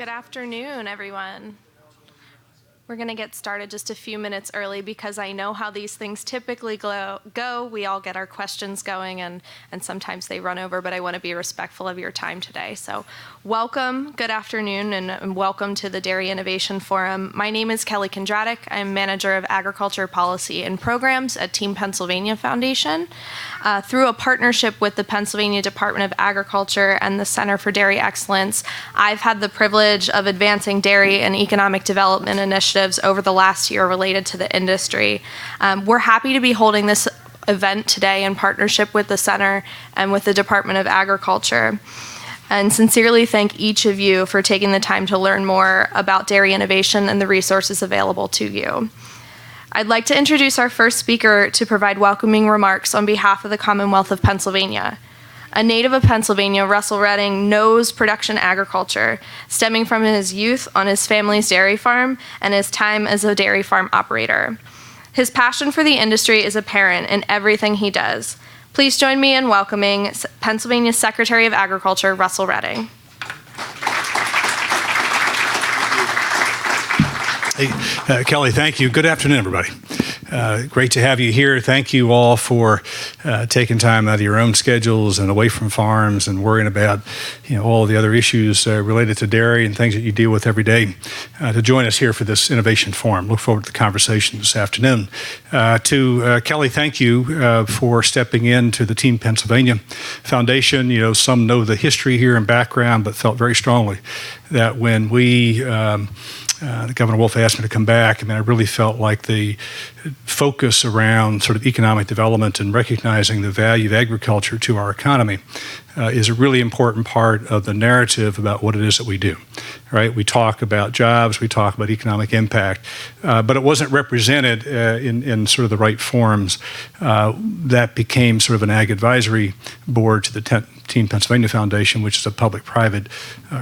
Good afternoon, everyone. We're going to get started just a few minutes early because I know how these things typically go. We all get our questions going, and sometimes they run over, but I want to be respectful of your time today. So welcome, good afternoon, and welcome to the Dairy Innovation Forum. My name is Kelly Kondratic. I'm Manager of Agriculture Policy and Programs at Team Pennsylvania Foundation. Through a partnership with the Pennsylvania Department of Agriculture and the Center for Dairy Excellence, I've had the privilege of advancing dairy and economic development initiatives over the last year related to the industry. We're happy to be holding this event today in partnership with the Center and with the Department of Agriculture, and sincerely thank each of you for taking the time to learn more about dairy innovation and the resources available to you. I'd like to introduce our first speaker to provide welcoming remarks on behalf of the Commonwealth of Pennsylvania. A native of Pennsylvania, Russell Redding knows production agriculture, stemming from his youth on his family's dairy farm and his time as a dairy farm operator. His passion for the industry is apparent in everything he does. Please join me in welcoming Pennsylvania Secretary of Agriculture, Russell Redding. Hey, Kelly, thank you. Good afternoon, everybody. Great to have you here. Thank you all for taking time out of your own schedules and away from farms and worrying about all the other issues related to dairy and things that you deal with every day to join us here for this Innovation Forum. Look forward to the conversation this afternoon. To Kelly, thank you for stepping into the Team Pennsylvania Foundation. Some know the history here and background, but felt very strongly that when Governor Wolf asked me to come back, I really felt like the focus around sort of economic development and recognizing the value of agriculture to our economy is a really important part of the narrative about what it is that we do, right? We talk about jobs, we talk about economic impact, but it wasn't represented in sort of the right forms. That became sort of an ag advisory board to the Team Pennsylvania Foundation, which is a public-private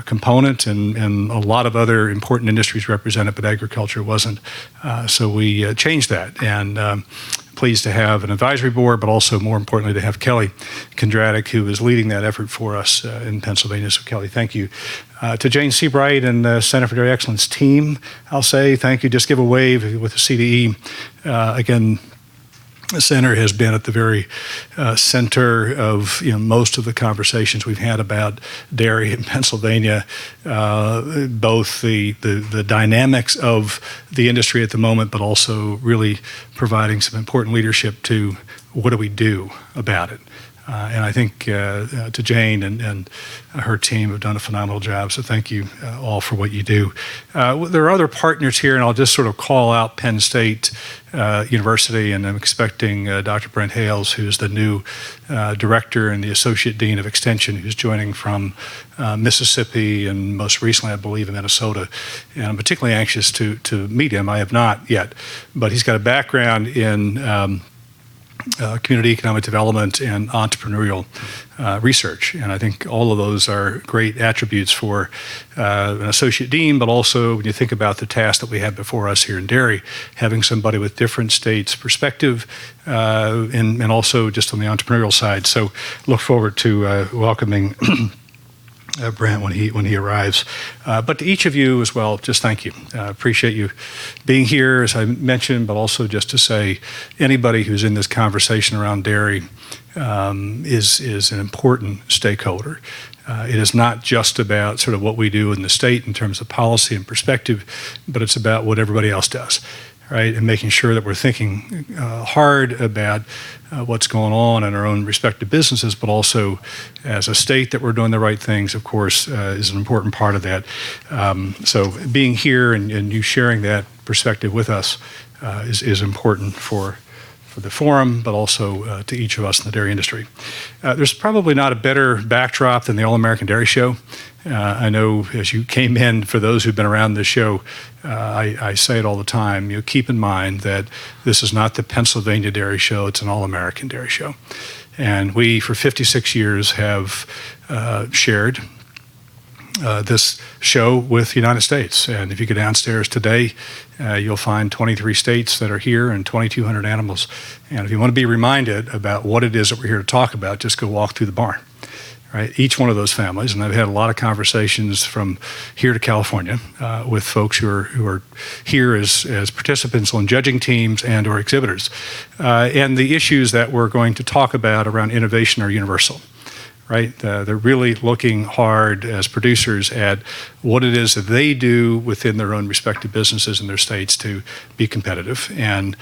component, and a lot of other important industries represented, but agriculture wasn't. So we changed that, and pleased to have an advisory board, but also more importantly to have Kelly Kondratic, who is leading that effort for us in Pennsylvania. So Kelly, thank you. To Jane Seabright and the Center for Dairy Excellence team, I'll say thank you. Just give a wave with the CDE. Again, the center has been at the very center of most of the conversations we've had about dairy in Pennsylvania, both the dynamics of the industry at the moment, but also really providing some important leadership to what do we do about it. And I think to Jane and her team have done a phenomenal job, so thank you all for what you do. There are other partners here, and I'll just sort of call out Penn State University, and I'm expecting Dr. Brent Hales, who's the new director and the Associate Dean of Extension, who's joining from Mississippi and most recently, I believe, in Minnesota. And I'm particularly anxious to meet him. I have not yet, but he's got a background in community economic development and entrepreneurial research. And I think all of those are great attributes for an associate dean, but also when you think about the task that we have before us here in dairy, having somebody with different states' perspective and also just on the entrepreneurial side. So look forward to welcoming Brent when he arrives. But to each of you as well, just thank you. Appreciate you being here, as I mentioned, but also just to say anybody who's in this conversation around dairy is an important stakeholder. It is not just about sort of what we do in the state in terms of policy and perspective, but it's about what everybody else does, right? And making sure that we're thinking hard about what's going on in our own respective businesses, but also as a state that we're doing the right things, of course, is an important part of that. So being here and you sharing that perspective with us is important for the forum, but also to each of us in the dairy industry. There's probably not a better backdrop than the All-American Dairy Show. I know as you came in, for those who've been around this show, I say it all the time, keep in mind that this is not the Pennsylvania Dairy Show, it's an All-American Dairy Show. And we, for 56 years, have shared this show with the United States. And if you go downstairs today, you'll find 23 states that are here and 2,200 animals. And if you want to be reminded about what it is that we're here to talk about, just go walk through the barn. right? Each one of those families, and I've had a lot of conversations from here to California with folks who are here as participants on judging teams and or exhibitors. And the issues that we're going to talk about around innovation are universal, right? They're really looking hard as producers at what it is that they do within their own respective businesses in their states to be competitive. And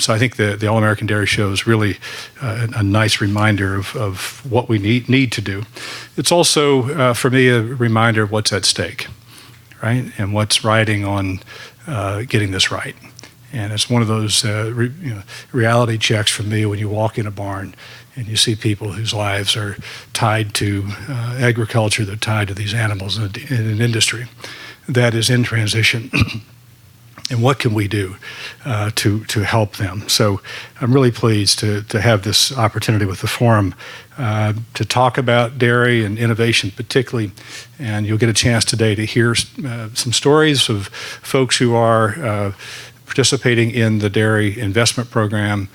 so I think the All-American Dairy Show is really a nice reminder of what we need to do. It's also, for me, a reminder of what's at stake, right? And what's riding on getting this right. And it's one of those reality checks for me when you walk in a barn and you see people whose lives are tied to agriculture, they're tied to these animals in an industry that is in transition. And what can we do to help them? So I'm really pleased to have this opportunity with the forum to talk about dairy and innovation particularly. And you'll get a chance today to hear some stories of folks who are participating in the dairy investment program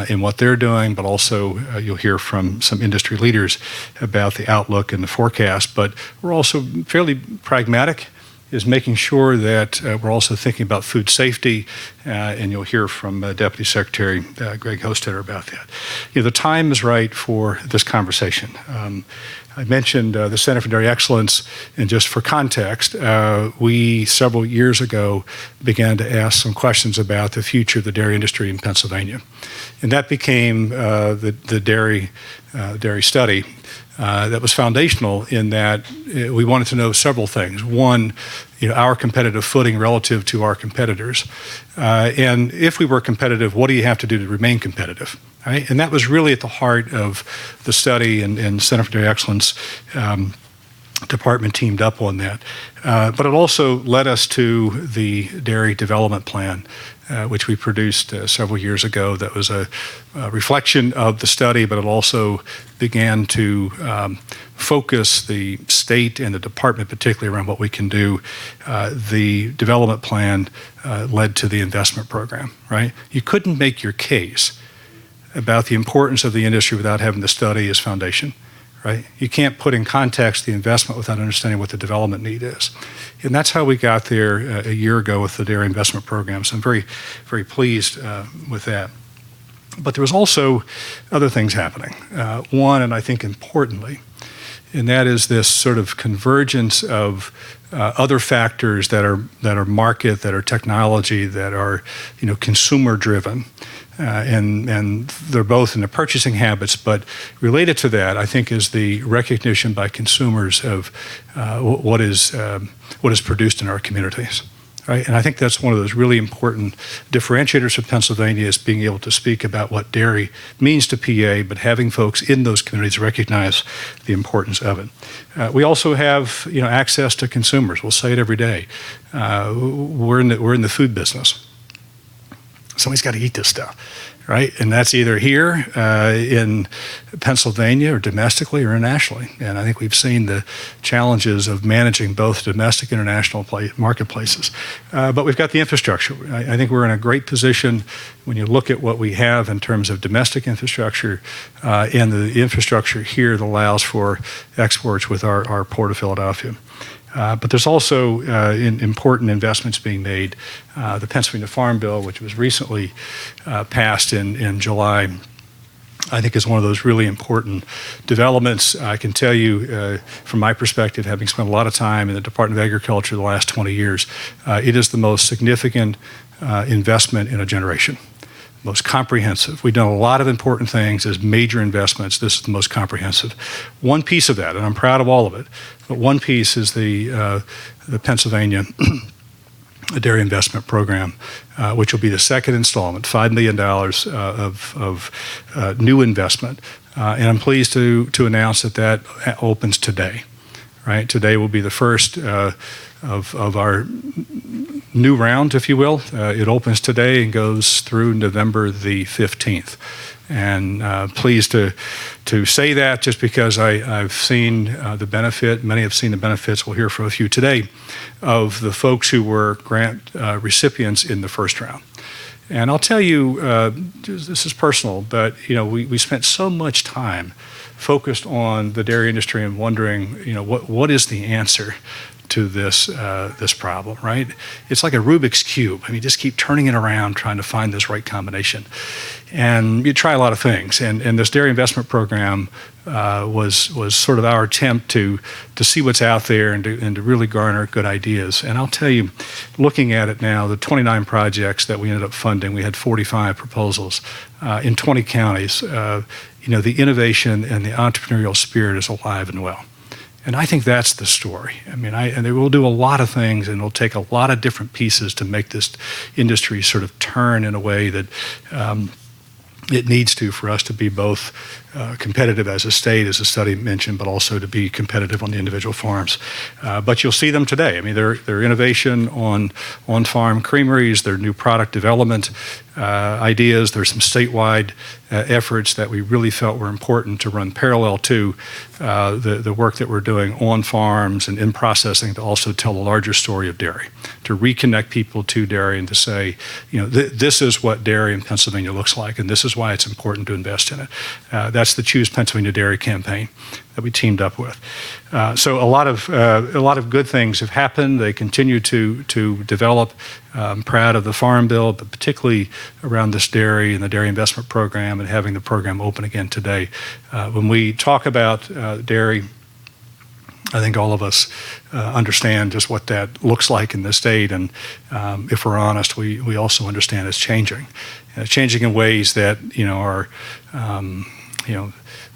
in what they're doing, but also you'll hear from some industry leaders about the outlook and the forecast. But we're also fairly pragmatic, is making sure that we're also thinking about food safety, and you'll hear from Deputy Secretary Greg Hostetter about that. The time is right for this conversation. I mentioned the Center for Dairy Excellence, and just for context, we several years ago began to ask some questions about the future of the dairy industry in Pennsylvania. And that became the dairy study that was foundational in that we wanted to know several things. One, our competitive footing relative to our competitors. And if we were competitive, what do you have to do to remain competitive? Right? And that was really at the heart of the study, and Center for Dairy Excellence department teamed up on that. But it also led us to the Dairy Development Plan, which we produced several years ago. That was a reflection of the study, but it also began to focus the state and the department particularly around what we can do. The development plan led to the investment program, right? You couldn't make your case about the importance of the industry without having the study as foundation, right? You can't put in context the investment without understanding what the development need is. And that's how we got there a year ago with the dairy investment program. So I'm very, very pleased with that. But there was also other things happening. One, and I think importantly, and that is this sort of convergence of other factors that are market, that are technology, that are consumer driven. And they're both in the purchasing habits, but related to that, I think, is the recognition by consumers of what is produced in our communities, right? And I think that's one of those really important differentiators for Pennsylvania, is being able to speak about what dairy means to PA, but having folks in those communities recognize the importance of it. We also have access to consumers. We'll say it every day. We're in the food business. Somebody's got to eat this stuff, right? And that's either here in Pennsylvania or domestically or internationally. And I think we've seen the challenges of managing both domestic and international marketplaces. But we've got the infrastructure. I think we're in a great position when you look at what we have in terms of domestic infrastructure and the infrastructure here that allows for exports with our Port of Philadelphia. But there's also important investments being made. The Pennsylvania Farm Bill, which was recently passed in July, I think is one of those really important developments. I can tell you from my perspective, having spent a lot of time in the Department of Agriculture the last 20 years, it is the most significant investment in a generation. Most comprehensive. We've done a lot of important things as major investments. This is the most comprehensive. One piece of that, and I'm proud of all of it, but one piece is the Pennsylvania Dairy Investment Program, which will be the second installment, $5 million of new investment. And I'm pleased to announce that opens today. Right? Today will be the first of our new round, if you will. It opens today and goes through November the 15th. And pleased to say that just because I've seen the benefit, many have seen the benefits, we'll hear from a few today, of the folks who were grant recipients in the first round. And I'll tell you, this is personal, but we spent so much time focused on the dairy industry and wondering, what is the answer to this problem, right? It's like a Rubik's Cube. I mean, you just keep turning it around, trying to find this right combination. And you try a lot of things. And this dairy investment program was sort of our attempt to see what's out there and to really garner good ideas. And I'll tell you, looking at it now, the 29 projects that we ended up funding, we had 45 proposals in 20 counties. The innovation and the entrepreneurial spirit is alive and well. And I think that's the story. I mean, and they will do a lot of things, and it'll take a lot of different pieces to make this industry sort of turn in a way that it needs to for us to be both competitive as a state, as the study mentioned, but also to be competitive on the individual farms. But you'll see them today. I mean, their innovation on farm creameries, their new product development ideas. There's some statewide efforts that we really felt were important to run parallel to the work that we're doing on farms and in processing, to also tell a larger story of dairy, to reconnect people to dairy and to say, this is what dairy in Pennsylvania looks like, and this is why it's important to invest in it. That's the Choose Pennsylvania Dairy campaign that we teamed up with. So a lot of good things have happened. They continue to develop. I'm proud of the Farm Bill, but particularly around this dairy and the dairy investment program and having the program open again today. When we talk about dairy, I think all of us understand just what that looks like in the state, and if we're honest, we also understand it's changing. It's changing in ways that are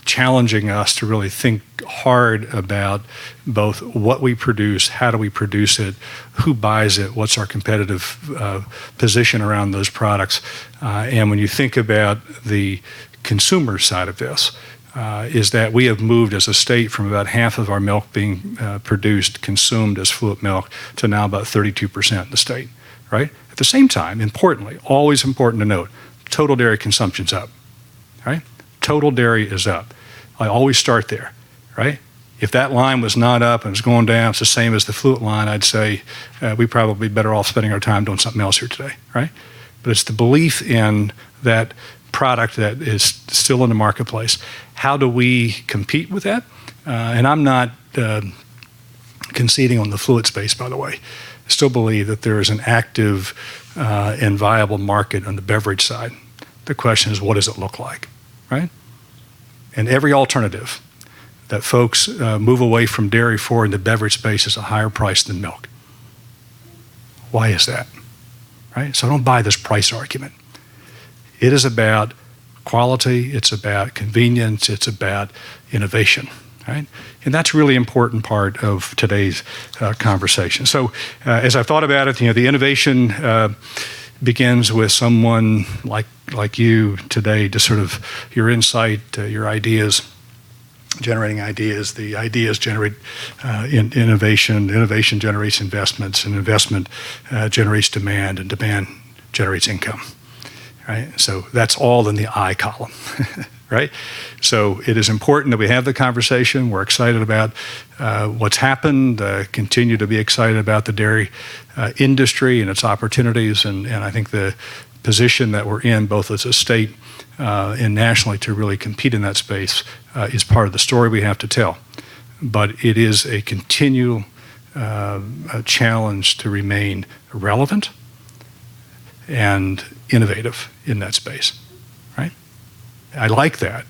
challenging us to really think hard about both what we produce, how do we produce it, who buys it, what's our competitive position around those products. And when you think about the consumer side of this, is that we have moved as a state from about half of our milk being consumed as fluid milk, to now about 32% in the state, right? At the same time, importantly, always important to note, total dairy consumption's up, right? Total dairy is up. I always start there, right? If that line was not up and it's going down, it's the same as the fluid line, I'd say we probably better off spending our time doing something else here today, right? But it's the belief in that product that is still in the marketplace. How do we compete with that? And I'm not conceding on the fluid space, by the way. I still believe that there is an active and viable market on the beverage side. The question is, what does it look like, right? And every alternative that folks move away from dairy for in the beverage space is a higher price than milk. Why is that, right? So I don't buy this price argument. It is about quality, it's about convenience, it's about innovation, right? And that's a really important part of today's conversation. So as I've thought about it, the innovation begins with someone like you today, to sort of your insight, your ideas, generating ideas. The ideas generate innovation. Innovation generates investments, and investment generates demand, and demand generates income. Right? So that's all in the I column, right? So it is important that we have the conversation. We're excited about what's happened, continue to be excited about the dairy industry and its opportunities, and I think the position that we're in, both as a state and nationally, to really compete in that space is part of the story we have to tell. But it is a continual challenge to remain relevant and innovative in that space, right? I like that.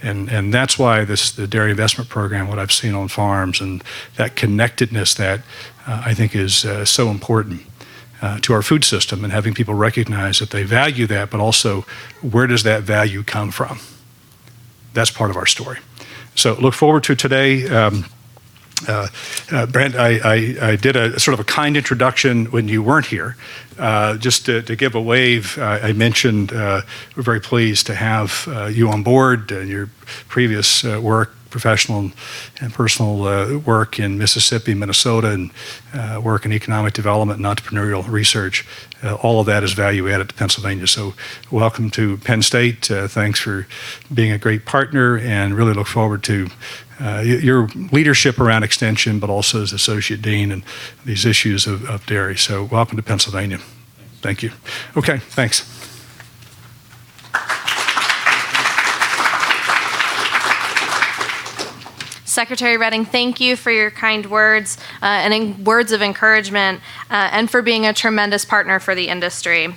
And that's why the dairy investment program, what I've seen on farms, and that connectedness that I think is so important to our food system, and having people recognize that they value that, but also where does that value come from? That's part of our story. So look forward to today. Brent, I did a sort of a kind introduction when you weren't here. Just to give a wave, I mentioned we're very pleased to have you on board. Your previous work, professional and personal work in Mississippi, Minnesota, and work in economic development and entrepreneurial research. All of that is value added to Pennsylvania. So welcome to Penn State. Thanks for being a great partner, and really look forward to your leadership around extension, but also as associate dean and these issues of dairy. So welcome to Pennsylvania. Thank you. Okay, thanks. Secretary Redding, thank you for your kind words and words of encouragement and for being a tremendous partner for the industry.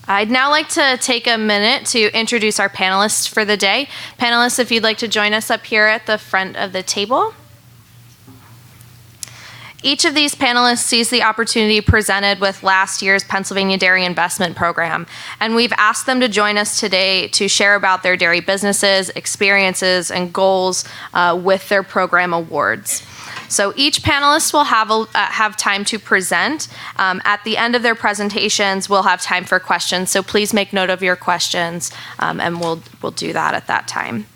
I'd now like to take a minute to introduce our panelists for the day. Panelists, if you'd like to join us up here at the front of the table. Each of these panelists sees the opportunity presented with last year's Pennsylvania Dairy Investment Program, and we've asked them to join us today to share about their dairy businesses, experiences, and goals with their program awards. So each panelist will have time to present. At the end of their presentations, we'll have time for questions, so please make note of your questions, and we'll do that at that time.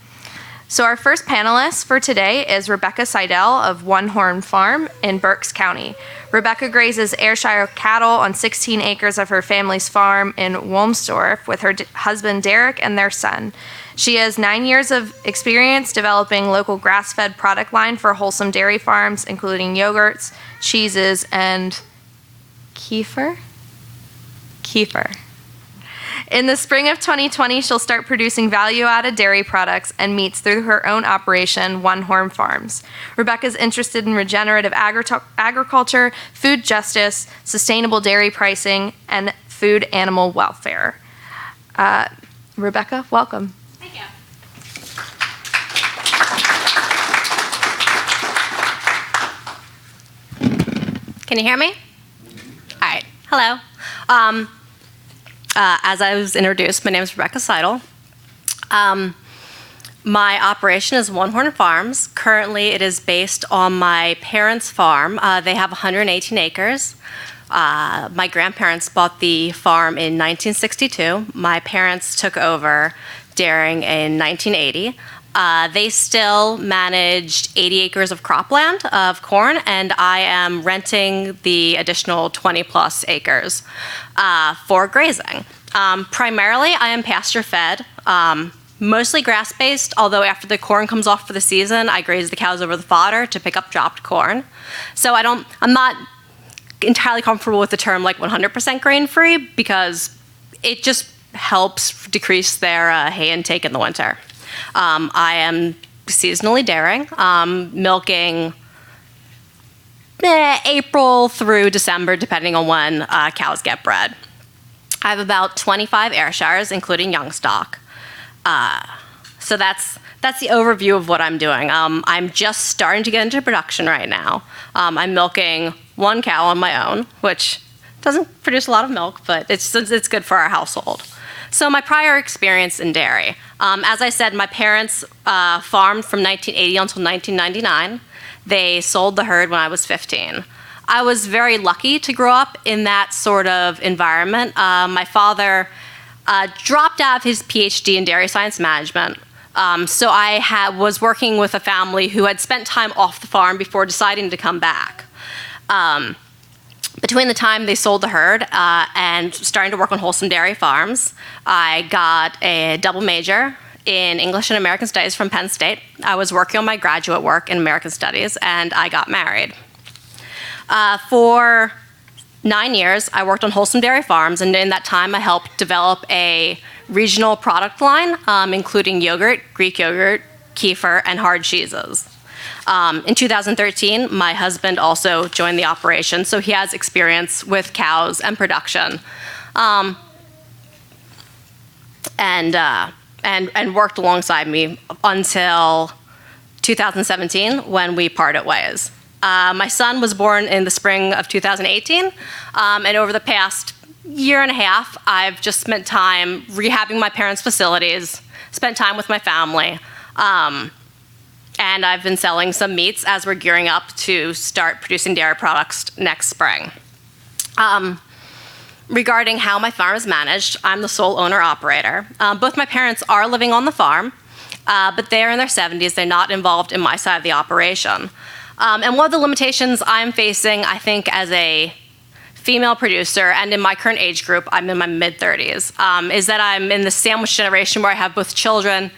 So our first panelist for today is Rebecca Seidel of One Horn Farm in Berks County. Rebecca grazes Ayrshire cattle on 16 acres of her family's farm in Wilmsdorf with her husband Derek and their son. She has 9 years of experience developing local grass-fed product line for wholesome dairy farms, including yogurts, cheeses, and kefir. In the spring of 2020, she'll start producing value-added dairy products and meats through her own operation, One Horn Farms. Rebecca's interested in regenerative agriculture, food justice, sustainable dairy pricing, and food animal welfare. Rebecca, welcome. Thank you. Can you hear me? All right. Hello. As I was introduced, my name is Rebecca Seidel. My operation is One Horn Farms. Currently, it is based on my parents' farm. They have 118 acres. My grandparents bought the farm in 1962. My parents took over dairying in 1980. They still managed 80 acres of cropland of corn, and I am renting the additional 20 plus acres for grazing. Primarily, I am pasture-fed, mostly grass-based, although after the corn comes off for the season, I graze the cows over the fodder to pick up dropped corn. So I'm not entirely comfortable with the term like 100% grain-free because it just helps decrease their hay intake in the winter. I am seasonally dairying, milking April through December, depending on when cows get bred. I have about 25 Ayrshires, including young stock. So that's the overview of what I'm doing. I'm just starting to get into production right now. I'm milking one cow on my own, which doesn't produce a lot of milk, but it's good for our household. So my prior experience in dairy. As I said, my parents farmed from 1980 until 1999. They sold the herd when I was 15. I was very lucky to grow up in that sort of environment. My father dropped out of his PhD in dairy science management. So I was working with a family who had spent time off the farm before deciding to come back. Between the time they sold the herd and starting to work on wholesome dairy farms, I got a double major in English and American Studies from Penn State. I was working on my graduate work in American Studies, and I got married. For 9 years, I worked on wholesome dairy farms, and in that time, I helped develop a regional product line, including yogurt, Greek yogurt, kefir, and hard cheeses. In 2013, my husband also joined the operation, so he has experience with cows and production, and worked alongside me until 2017 when we parted ways. My son was born in the spring of 2018, and over the past year and a half, I've just spent time rehabbing my parents' facilities, spent time with my family, and I've been selling some meats as we're gearing up to start producing dairy products next spring. Regarding how my farm is managed, I'm the sole owner-operator. Both my parents are living on the farm, but they're in their 70s. They're not involved in my side of the operation. And one of the limitations I'm facing, I think, as a female producer, and in my current age group, I'm in my mid-30s, is that I'm in the sandwich generation where I have both children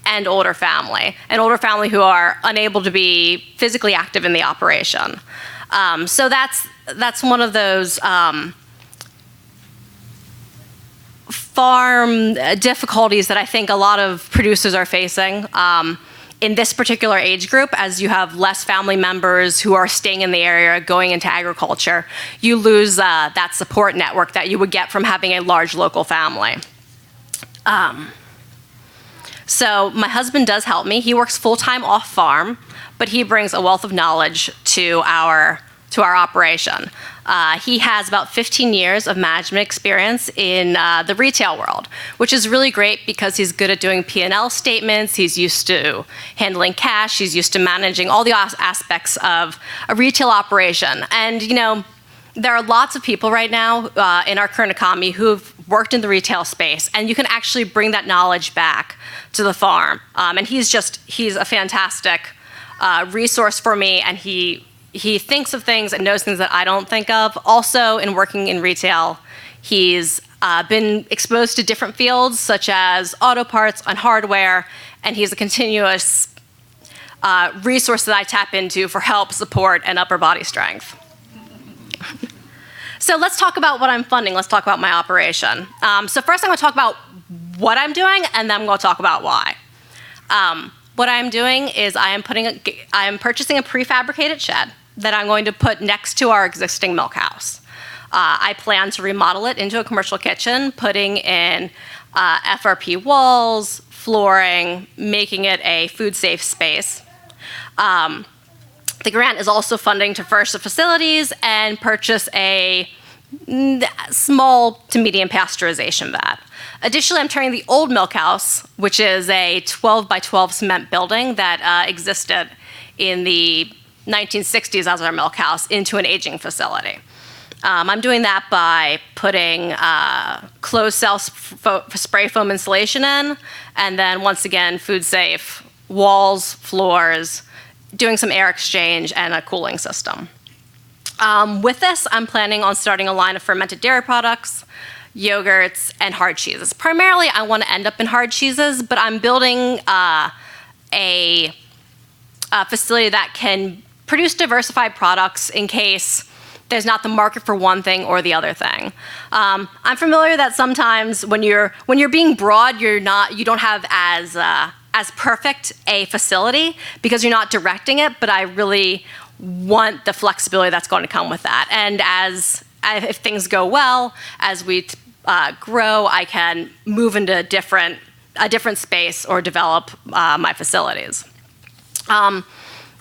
and older family who are unable to be physically active in the operation. So that's one of those farm difficulties that I think a lot of producers are facing in this particular age group, as you have less family members who are staying in the area, going into agriculture, you lose that support network that you would get from having a large local family. So my husband does help me. He works full-time off farm, but he brings a wealth of knowledge to our operation. He has about 15 years of management experience in the retail world, which is really great because he's good at doing P&L statements, he's used to handling cash, he's used to managing all the aspects of a retail operation. And there are lots of people right now in our current economy who've worked in the retail space, and you can actually bring that knowledge back to the farm. And he's a fantastic resource for me, and he thinks of things and knows things that I don't think of. Also, in working in retail, he's been exposed to different fields, such as auto parts and hardware, and he's a continuous resource that I tap into for help, support, and upper body strength. So let's talk about what I'm funding. Let's talk about my operation. So first I'm going to talk about what I'm doing, and then I'm going to talk about why. What I'm doing is I am purchasing a prefabricated shed that I'm going to put next to our existing milk house. I plan to remodel it into a commercial kitchen, putting in FRP walls, flooring, making it a food-safe space. The grant is also funding to furnish the facilities and purchase a small to medium pasteurization vat. Additionally, I'm turning the old milk house, which is a 12 by 12 cement building that existed in the 1960s as our milk house, into an aging facility. I'm doing that by putting closed cell spray foam insulation in, and then once again, food safe walls, floors, doing some air exchange and a cooling system. With this, I'm planning on starting a line of fermented dairy products, yogurts, and hard cheeses. Primarily, I want to end up in hard cheeses, but I'm building a facility that can produce diversified products in case there's not the market for one thing or the other thing. I'm familiar that sometimes when you're being broad, you don't have as perfect a facility because you're not directing it, but I really want the flexibility that's going to come with that. And if things go well, as we grow, I can move into a different space or develop my facilities.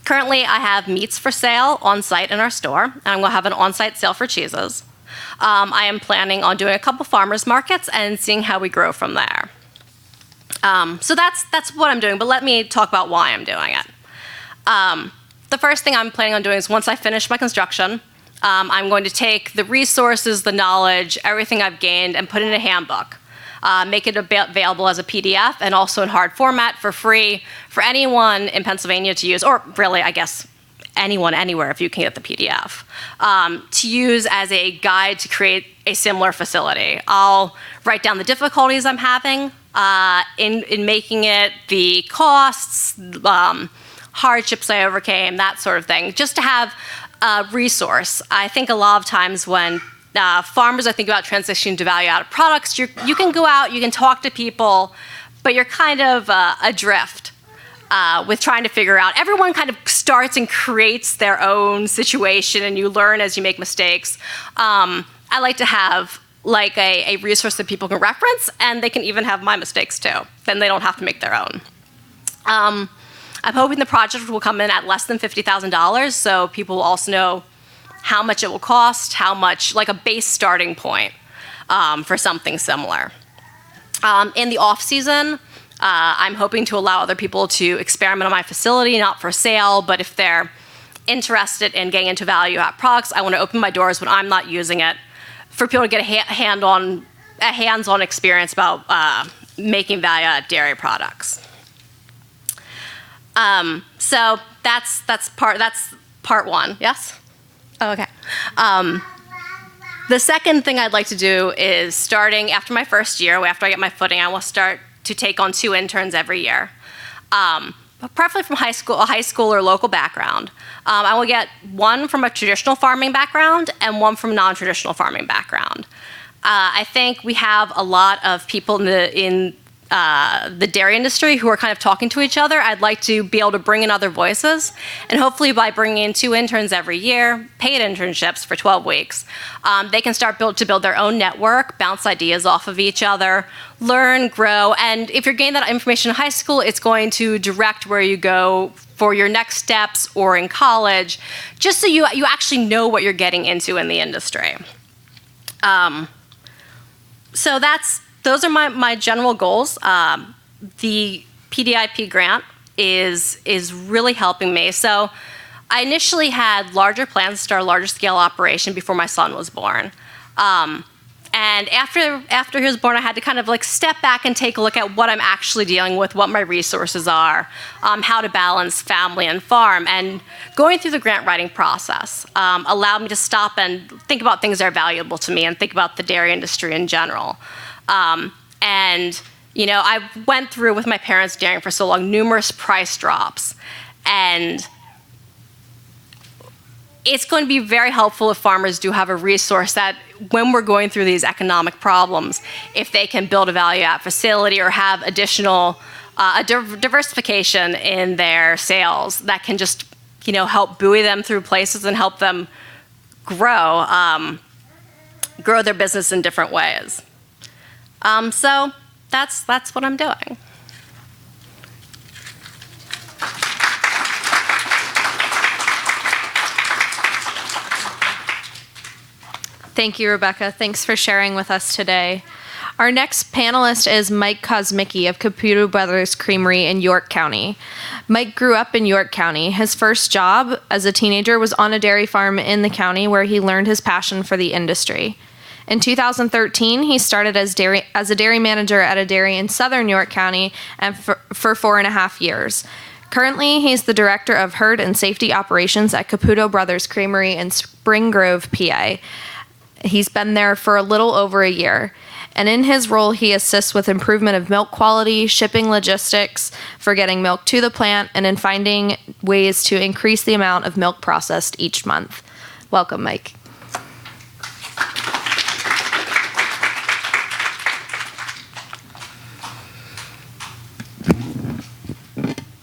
Currently, I have meats for sale on site in our store, and I'm going to have an on-site sale for cheeses. I am planning on doing a couple farmers markets and seeing how we grow from there. So that's what I'm doing, but let me talk about why I'm doing it. The first thing I'm planning on doing is once I finish my construction, I'm going to take the resources, the knowledge, everything I've gained, and put it in a handbook. Make it available as a PDF and also in hard format for free for anyone in Pennsylvania to use, or really, I guess, anyone anywhere if you can get the PDF, to use as a guide to create a similar facility. I'll write down the difficulties I'm having in making it, the costs, hardships I overcame, that sort of thing, just to have a resource. I think a lot of times when farmers are thinking about transitioning to value-added products, you can go out, you can talk to people, but you're kind of adrift with trying to figure out. Everyone kind of starts and creates their own situation, and you learn as you make mistakes. I like to have a resource that people can reference, and they can even have my mistakes too. Then they don't have to make their own. I'm hoping the project will come in at less than $50,000, so people will also know how much it will cost, how much, like a base starting point for something similar. In the off season, I'm hoping to allow other people to experiment on my facility, not for sale, but if they're interested in getting into value-add products, I want to open my doors when I'm not using it for people to get a hands-on experience about making value-add dairy products. So that's part one. Yes? Oh, okay. The second thing I'd like to do is starting after my first year, after I get my footing, I will start to take on 2 interns every year. Preferably from a high school or local background. I will get one from a traditional farming background and one from a non-traditional farming background. I think we have a lot of people in the dairy industry who are kind of talking to each other. I'd like to be able to bring in other voices, and hopefully by bringing in 2 interns every year, paid internships for 12 weeks, they can start to build their own network, bounce ideas off of each other, learn, grow, and if you're getting that information in high school, it's going to direct where you go for your next steps or in college, just so you actually know what you're getting into in the industry. So those are my general goals. The PDIP grant is really helping me. So I initially had larger plans to start a larger scale operation before my son was born. And after he was born, I had to kind of like step back and take a look at what I'm actually dealing with, what my resources are, how to balance family and farm. And going through the grant writing process allowed me to stop and think about things that are valuable to me and think about the dairy industry in general. And, you know, I went through with my parents dairying for so long, numerous price drops. And it's going to be very helpful if farmers do have a resource that when we're going through these economic problems, if they can build a value add facility or have additional diversification in their sales that can just, you know, help buoy them through places and help them grow their business in different ways. So that's what I'm doing. Thank you, Rebecca. Thanks for sharing with us today. Our next panelist is Mike Kosmicki of Caputo Brothers Creamery in York County. Mike grew up in York County. His first job as a teenager was on a dairy farm in the county where he learned his passion for the industry. In 2013, he started as a dairy manager at a dairy in southern York County and for 4.5 years. Currently, he's the director of herd and safety operations at Caputo Brothers Creamery in Spring Grove, PA. He's been there for a little over a year. And in his role, he assists with improvement of milk quality, shipping logistics for getting milk to the plant, and in finding ways to increase the amount of milk processed each month. Welcome, Mike.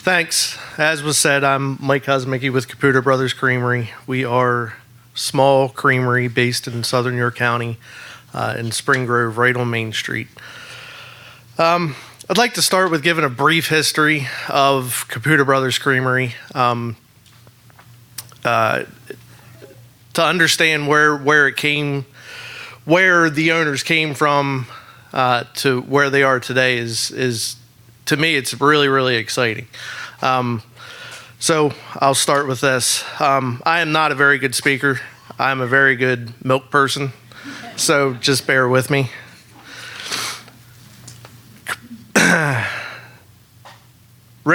Thanks. As was said, I'm Mike Kosmicki with Caputo Brothers Creamery. We are a small creamery based in southern York County in Spring Grove, right on Main Street. I'd like to start with giving a brief history of Caputo Brothers Creamery to understand where the owners came from to where they are today is to me, it's really, really exciting. So I'll start with this. I am not a very good speaker. I'm a very good milk person, so just bear with me. Ren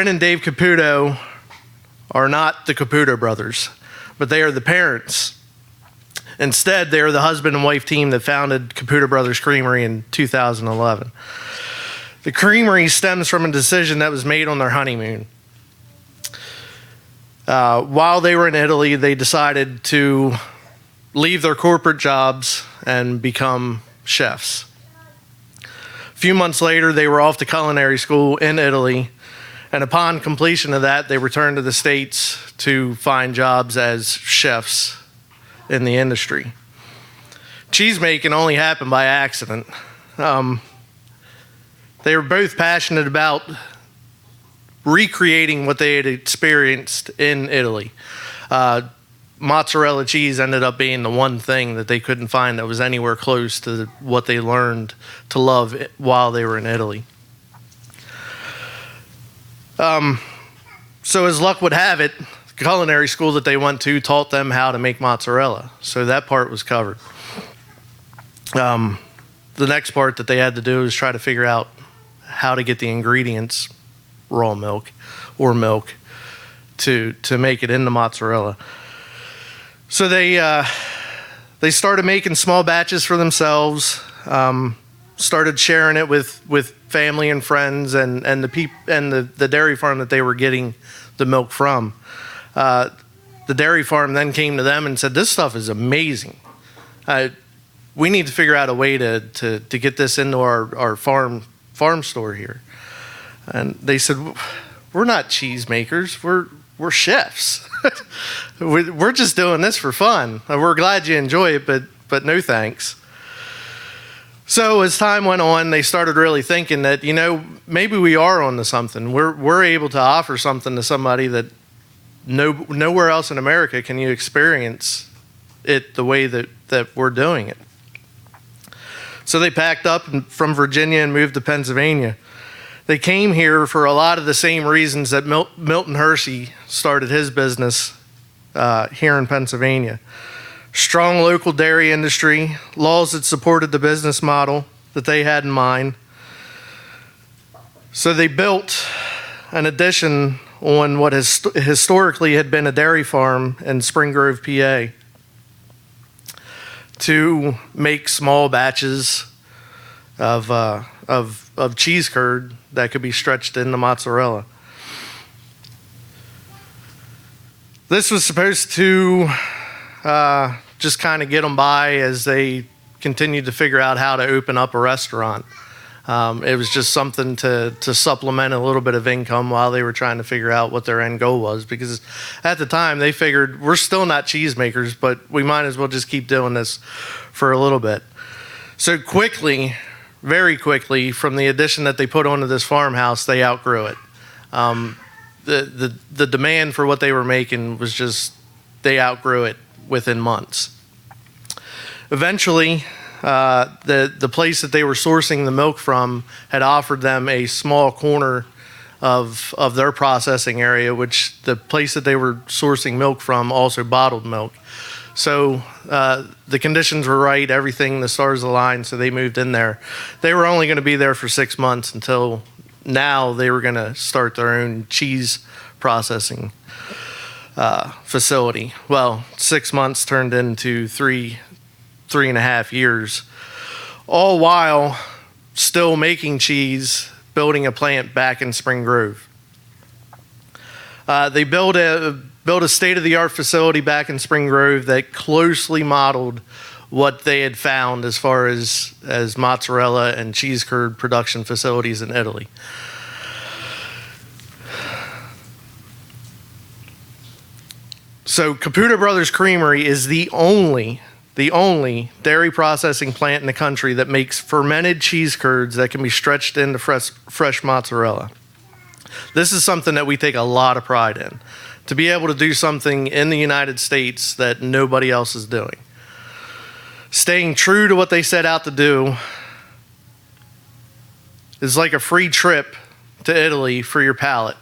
and Dave Caputo are not the Caputo brothers, but they are the parents. Instead, they are the husband and wife team that founded Caputo Brothers Creamery in 2011. The creamery stems from a decision that was made on their honeymoon. While they were in Italy, they decided to leave their corporate jobs and become chefs. A few months later, they were off to culinary school in Italy, and upon completion of that, they returned to the States to find jobs as chefs in the industry. Cheesemaking only happened by accident. They were both passionate about recreating what they had experienced in Italy. Mozzarella cheese ended up being the one thing that they couldn't find that was anywhere close to what they learned to love while they were in Italy. So as luck would have it, the culinary school that they went to taught them how to make mozzarella. So that part was covered. The next part that they had to do is try to figure out how to get the ingredients, raw milk or milk, to make it into mozzarella. So they started making small batches for themselves, started sharing it with family and friends and the dairy farm that they were getting the milk from. The dairy farm then came to them and said, "This stuff is amazing. we need to figure out a way to get this into our farm store here. And they said, we're not cheese makers, we're chefs. We're just doing this for fun. We're glad you enjoy it, but no thanks. So as time went on, they started really thinking that, maybe we are onto something. We're able to offer something to somebody that nowhere else in America can you experience it the way that we're doing it. So they packed up from Virginia and moved to Pennsylvania. They came here for a lot of the same reasons that Milton Hershey started his business here in Pennsylvania. Strong local dairy industry, laws that supported the business model that they had in mind. So they built an addition on what historically had been a dairy farm in Spring Grove, PA, to make small batches of cheese curd that could be stretched into mozzarella. This was supposed to just kind of get them by as they continued to figure out how to open up a restaurant. It was just something to supplement a little bit of income while they were trying to figure out what their end goal was, because at the time they figured we're still not cheesemakers, but we might as well just keep doing this for a little bit. So quickly, very quickly, from the addition that they put onto this farmhouse, they outgrew it. The demand for what they were making was just, they outgrew it within months. Eventually, the place that they were sourcing the milk from had offered them a small corner of their processing area, which the place that they were sourcing milk from also bottled milk. So the conditions were right, everything, the stars aligned, so they moved in there. They were only going to be there for 6 months until now they were going to start their own cheese processing facility. Well, 6 months turned into three and a half years, all while still making cheese, building a plant back in Spring Grove. They built a state-of-the-art facility back in Spring Grove that closely modeled what they had found as far as mozzarella and cheese curd production facilities in Italy. So Caputo Brothers Creamery is the only dairy processing plant in the country that makes fermented cheese curds that can be stretched into fresh mozzarella. This is something that we take a lot of pride in, to be able to do something in the United States that nobody else is doing. Staying true to what they set out to do is like a free trip to Italy for your palate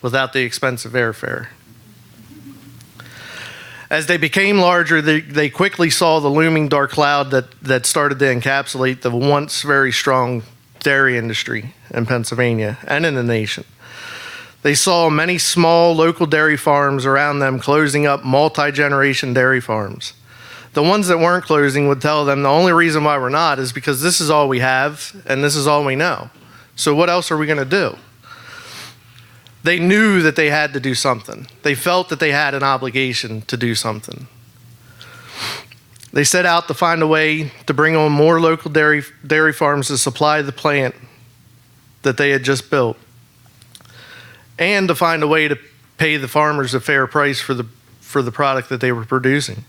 without the expensive airfare. As they became larger, they quickly saw the looming dark cloud that started to encapsulate the once very strong dairy industry in Pennsylvania and in the nation. They saw many small local dairy farms around them closing up multi-generation dairy farms. The ones that weren't closing would tell them the only reason why we're not is because this is all we have and this is all we know. So what else are we going to do? They knew that they had to do something. They felt that they had an obligation to do something. They set out to find a way to bring on more local dairy farms to supply the plant that they had just built, and to find a way to pay the farmers a fair price for the product that they were producing.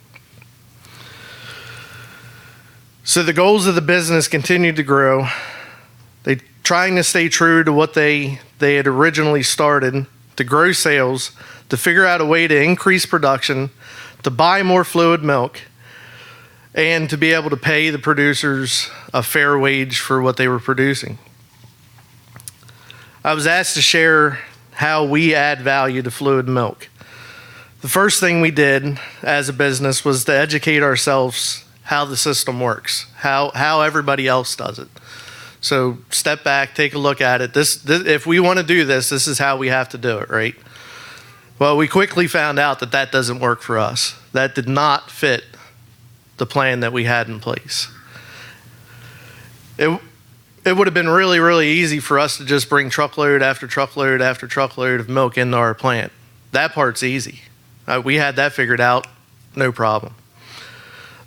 So the goals of the business continued to grow. They trying to stay true to what they had originally started, to grow sales, to figure out a way to increase production, to buy more fluid milk, and to be able to pay the producers a fair wage for what they were producing. I was asked to share how we add value to fluid milk. The first thing we did as a business was to educate ourselves how the system works, how everybody else does it. So step back, take a look at it. This, if we want to do this is how we have to do it, right? Well, we quickly found out that doesn't work for us. That did not fit the plan that we had in place. It would have been really, really easy for us to just bring truckload after truckload after truckload of milk into our plant. That part's easy. We had that figured out, no problem.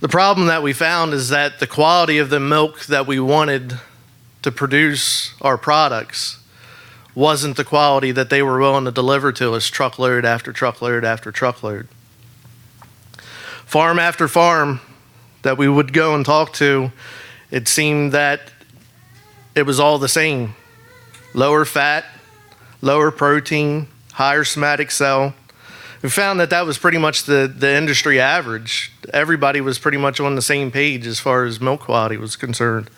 The problem that we found is that the quality of the milk that we wanted to produce our products wasn't the quality that they were willing to deliver to us, truckload after truckload after truckload. Farm after farm that we would go and talk to, it seemed that it was all the same. Lower fat, lower protein, higher somatic cell. We found that that was pretty much the industry average. Everybody was pretty much on the same page as far as milk quality was concerned.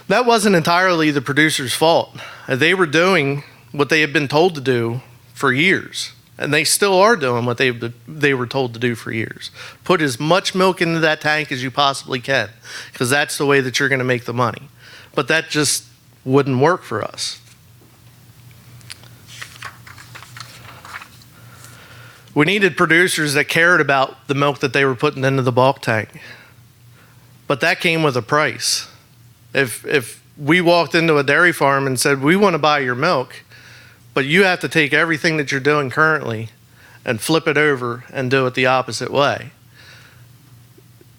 That wasn't entirely the producer's fault. They were doing what they had been told to do for years, and they still are doing what they were told to do for years. Put as much milk into that tank as you possibly can, because that's the way that you're going to make the money. But that just wouldn't work for us. We needed producers that cared about the milk that they were putting into the bulk tank. But that came with a price. If we walked into a dairy farm and said, we want to buy your milk, but you have to take everything that you're doing currently and flip it over and do it the opposite way.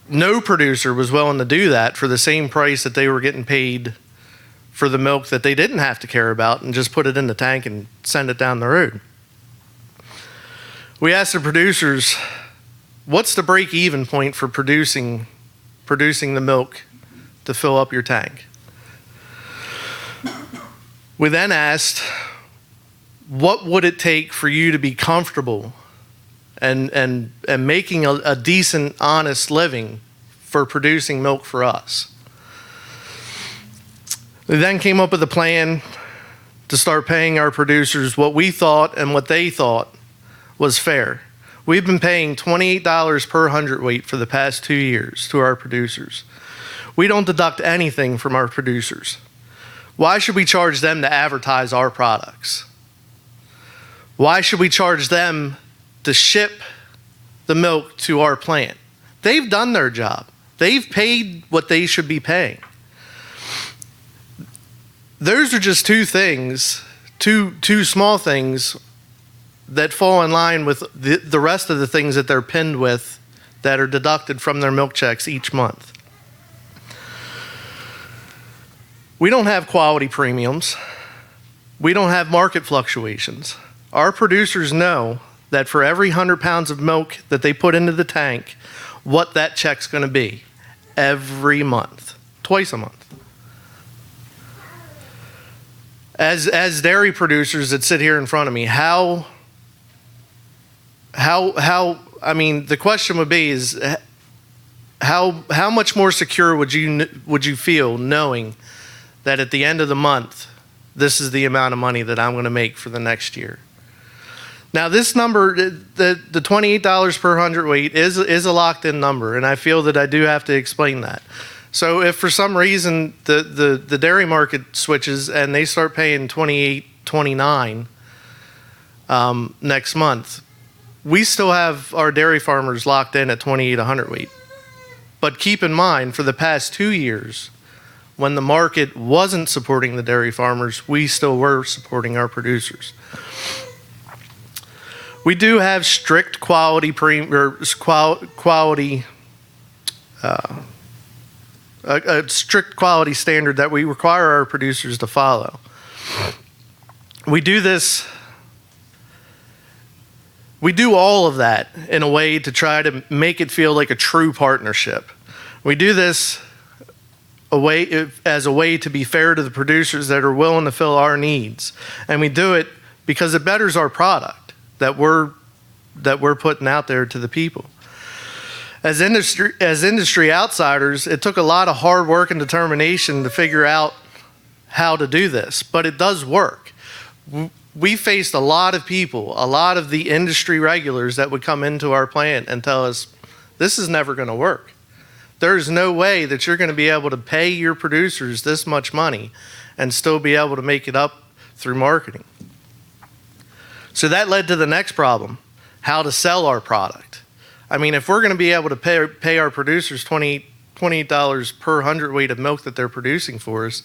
No producer was willing to do that for the same price that they were getting paid for the milk that they didn't have to care about and just put it in the tank and send it down the road. We asked the producers, what's the break-even point for producing the milk to fill up your tank? We then asked, what would it take for you to be comfortable and making a decent, honest living for producing milk for us? We then came up with a plan to start paying our producers what we thought and what they thought was fair. We've been paying $28 per hundredweight for the past 2 years to our producers. We don't deduct anything from our producers. Why should we charge them to advertise our products? Why should we charge them to ship the milk to our plant? They've done their job. They've paid what they should be paying. Those are just two things, two small things that fall in line with the rest of the things that they're pinned with that are deducted from their milk checks each month. We don't have quality premiums. We don't have market fluctuations. Our producers know that for every 100 pounds of milk that they put into the tank, what that check's going to be every month, twice a month. As dairy producers that sit here in front of me, I mean, the question would be is how much more secure would you feel knowing that at the end of the month, this is the amount of money that I'm going to make for the next year? Now, this number, the $28 per hundredweight is a locked-in number, and I feel that I do have to explain that. So if for some reason the dairy market switches and they start paying $28, $29 next month, we still have our dairy farmers locked in at 28 a hundredweight. But keep in mind, for the past 2 years, when the market wasn't supporting the dairy farmers, we still were supporting our producers. We do have strict a strict quality standard that we require our producers to follow. We do all of that in a way to try to make it feel like a true partnership. We do this as a way to be fair to the producers that are willing to fill our needs. And we do it because it betters our product that we're putting out there to the people. As industry outsiders, it took a lot of hard work and determination to figure out how to do this, but it does work. We faced a lot of people, a lot of the industry regulars that would come into our plant and tell us, this is never going to work. There's no way that you're going to be able to pay your producers this much money and still be able to make it up through marketing. So that led to the next problem, how to sell our product. I mean, if we're going to be able to pay our producers $28 per hundredweight of milk that they're producing for us,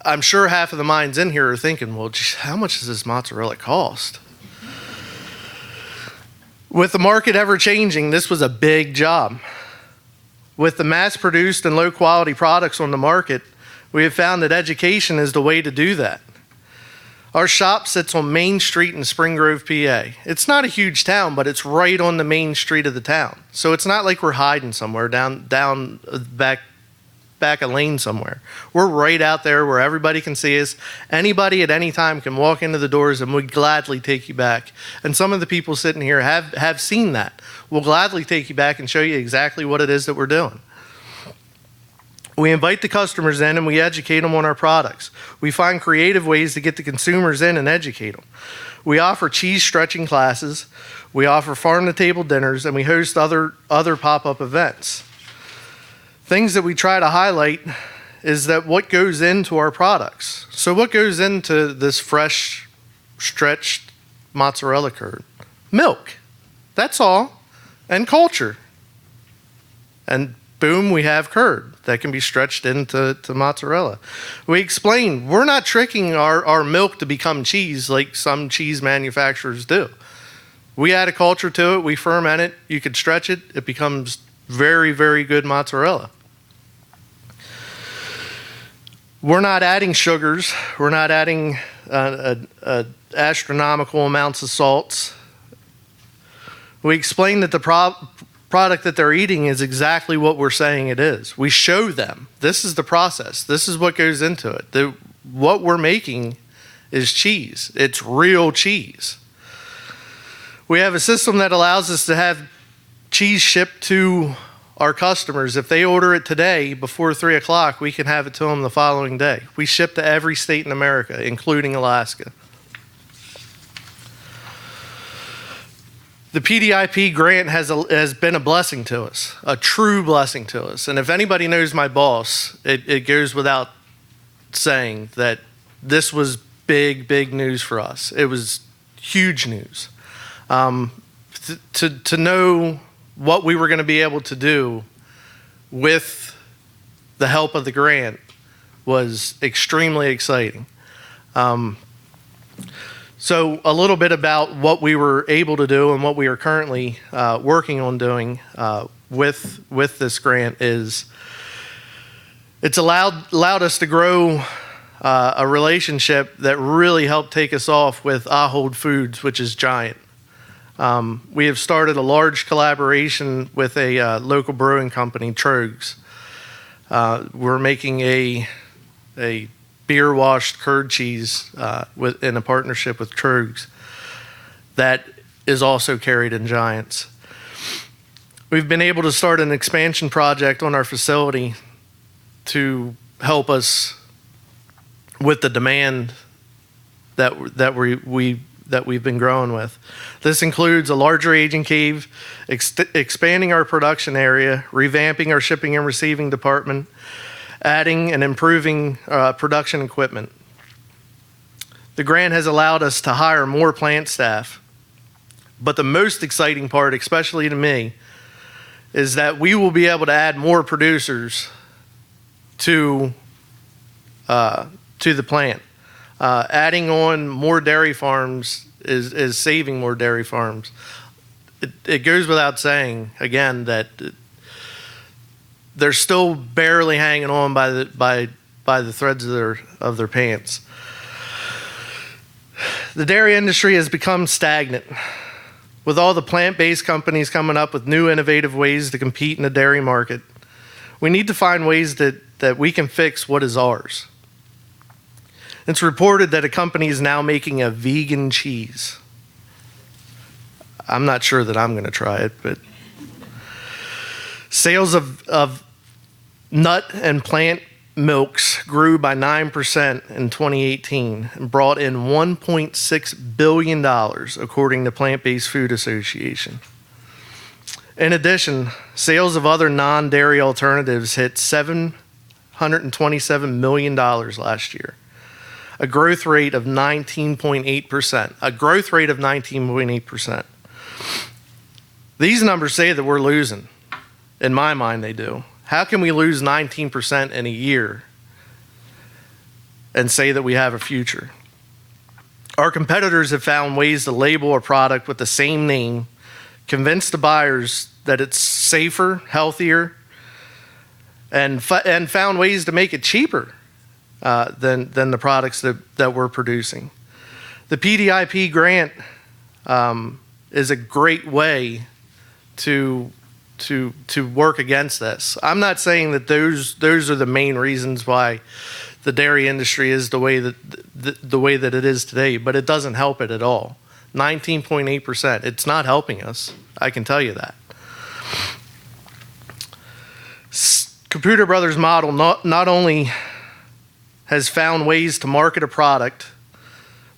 I'm sure half of the minds in here are thinking, well, geez, how much does this mozzarella cost? With the market ever changing, this was a big job. With the mass-produced and low-quality products on the market, we have found that education is the way to do that. Our shop sits on Main Street in Spring Grove, PA. It's not a huge town, but it's right on the main street of the town. So it's not like we're hiding somewhere down back a lane somewhere. We're right out there where everybody can see us. Anybody at any time can walk into the doors and we'd gladly take you back. And some of the people sitting here have seen that. We'll gladly take you back and show you exactly what it is that we're doing. We invite the customers in and we educate them on our products. We find creative ways to get the consumers in and educate them. We offer cheese stretching classes, we offer farm-to-table dinners, and we host other pop-up events. Things that we try to highlight is that what goes into our products. So what goes into this fresh, stretched mozzarella curd? Milk, that's all, and culture. And boom, we have curd that can be stretched into mozzarella. We explain we're not tricking our milk to become cheese like some cheese manufacturers do. We add a culture to it, we ferment it, you can stretch it, it becomes very, very good mozzarella. We're not adding sugars, we're not adding astronomical amounts of salts. We explain that the product that they're eating is exactly what we're saying it is. We show them, this is the process, this is what goes into it. What we're making is cheese, it's real cheese. We have a system that allows us to have cheese shipped to our customers. If they order it today before 3 o'clock, we can have it to them the following day. We ship to every state in America, including Alaska. The PDIP grant has been a blessing to us, a true blessing to us. And if anybody knows my boss, it goes without saying that this was big, big news for us. It was huge news. To know what we were going to be able to do with the help of the grant was extremely exciting. So a little bit about what we were able to do and what we are currently working on doing with this grant is it's allowed us to grow a relationship that really helped take us off with Ahold Foods, which is giant. We have started a large collaboration with a local brewing company, Trogs. We're making a beer-washed curd cheese in a partnership with Trogs that is also carried in Giants. We've been able to start an expansion project on our facility to help us with the demand that we've been growing with. This includes a larger aging cave, expanding our production area, revamping our shipping and receiving department, adding and improving production equipment. The grant has allowed us to hire more plant staff, but the most exciting part, especially to me, is that we will be able to add more producers to the plant. Adding on more dairy farms is saving more dairy farms. It goes without saying, again, that they're still barely hanging on by the threads of their pants. The dairy industry has become stagnant. With all the plant-based companies coming up with new innovative ways to compete in the dairy market, we need to find ways that we can fix what is ours. It's reported that a company is now making a vegan cheese. I'm not sure that I'm going to try it, but sales of nut and plant milks grew by 9% in 2018 and brought in $1.6 billion, according to Plant-Based Food Association. In addition, sales of other non-dairy alternatives hit $727 million last year. A growth rate of 19.8%. A growth rate of 19.8%. These numbers say that we're losing. In my mind, they do. How can we lose 19% in a year and say that we have a future? Our competitors have found ways to label a product with the same name, convinced the buyers that it's safer, healthier, and found ways to make it cheaper than the products that we're producing. The PDIP grant is a great way to work against this. I'm not saying that those are the main reasons why the dairy industry is the way that it is today, but it doesn't help it at all. 19.8%. It's not helping us. I can tell you that. Caputo Brothers model not only has found ways to market a product,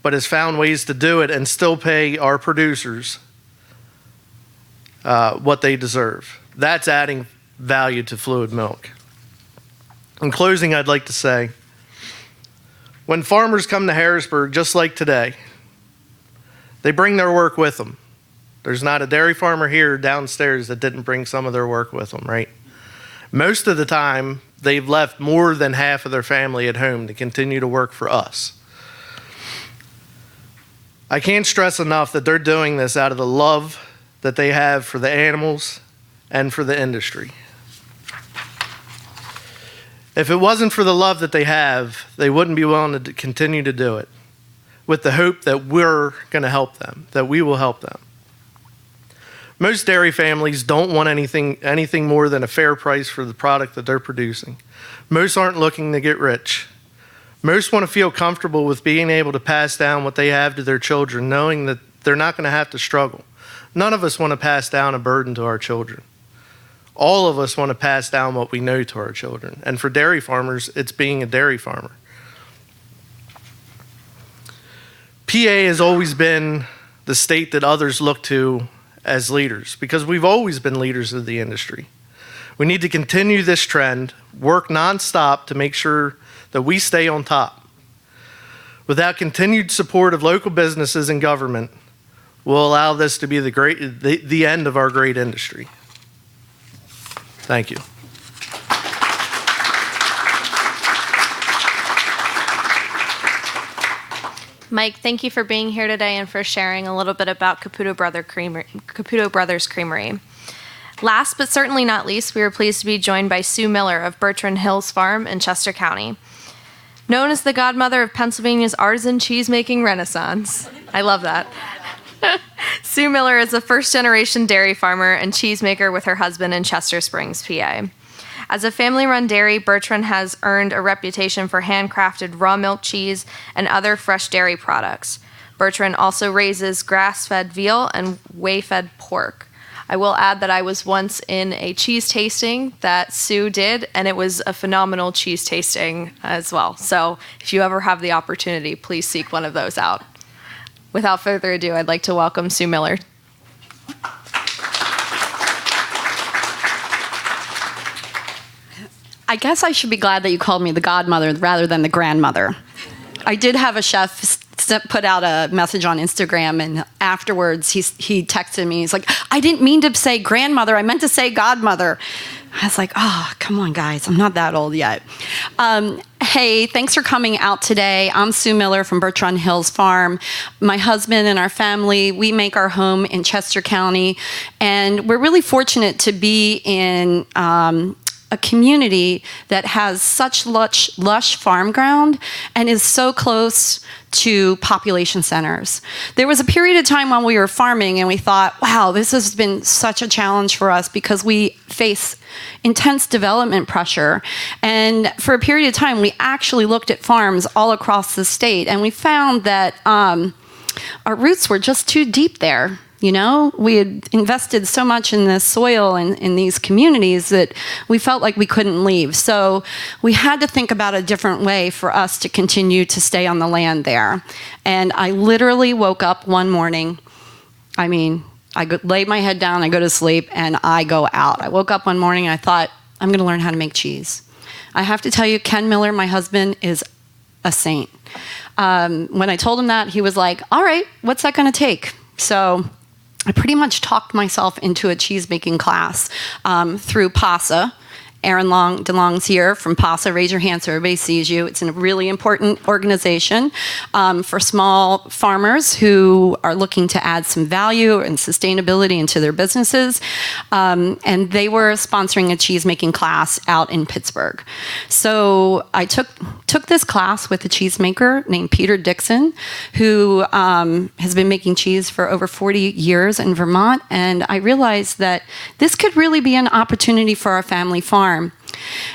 but has found ways to do it and still pay our producers what they deserve. That's adding value to fluid milk. In closing, I'd like to say, when farmers come to Harrisburg, just like today, they bring their work with them. There's not a dairy farmer here downstairs that didn't bring some of their work with them, right? Most of the time, they've left more than half of their family at home to continue to work for us. I can't stress enough that they're doing this out of the love that they have for the animals and for the industry. If it wasn't for the love that they have, they wouldn't be willing to continue to do it, with the hope that we're going to help them, that we will help them. Most dairy families don't want anything more than a fair price for the product that they're producing. Most aren't looking to get rich. Most want to feel comfortable with being able to pass down what they have to their children, knowing that they're not going to have to struggle. None of us want to pass down a burden to our children. All of us want to pass down what we know to our children. And for dairy farmers, it's being a dairy farmer. PA has always been the state that others look to as leaders, because we've always been leaders of the industry. We need to continue this trend, work nonstop to make sure that we stay on top. Without continued support of local businesses and government, we'll allow this to be the end of our great industry. Thank you. Mike, thank you for being here today and for sharing a little bit about Caputo Brothers Creamery. Last but certainly not least, we are pleased to be joined by Sue Miller of Bertrand Hills Farm in Chester County. Known as the godmother of Pennsylvania's artisan cheese-making renaissance. I love that. Sue Miller is a first-generation dairy farmer and cheesemaker with her husband in Chester Springs, PA. As a family-run dairy, Bertrand has earned a reputation for handcrafted raw milk cheese and other fresh dairy products. Bertrand also raises grass-fed veal and whey-fed pork. I will add that I was once in a cheese tasting that Sue did, and it was a phenomenal cheese tasting as well. So if you ever have the opportunity, please seek one of those out. Without further ado, I'd like to welcome Sue Miller. I guess I should be glad that you called me the godmother rather than the grandmother. I did have a chef put out a message on Instagram, and afterwards he texted me. He's like, I didn't mean to say grandmother. I meant to say godmother. I was like, oh, come on, guys. I'm not that old yet. Hey, thanks for coming out today. I'm Sue Miller from Bertrand Hills Farm. My husband and our family, we make our home in Chester County, and we're really fortunate to be in a community that has such lush farm ground and is so close to population centers. There was a period of time when we were farming and we thought, wow, this has been such a challenge for us because we face intense development pressure. And for a period of time, we actually looked at farms all across the state, and we found that our roots were just too deep there. You know, we had invested so much in the soil and in these communities that we felt like we couldn't leave. So we had to think about a different way for us to continue to stay on the land there. And I literally woke up one morning. I lay my head down, I go to sleep, and I go out. I woke up one morning and I thought, I'm going to learn how to make cheese. I have to tell you, Ken Miller, my husband, is a saint. When I told him that, he was like, all right, what's that going to take? So I pretty much talked myself into a cheese making class through PASA, Aaron DeLong's here from PASA. Raise your hand so everybody sees you. It's a really important organization for small farmers who are looking to add some value and sustainability into their businesses. And they were sponsoring a cheese-making class out in Pittsburgh. So I took this class with a cheesemaker named Peter Dixon, who has been making cheese for over 40 years in Vermont. And I realized that this could really be an opportunity for our family farm.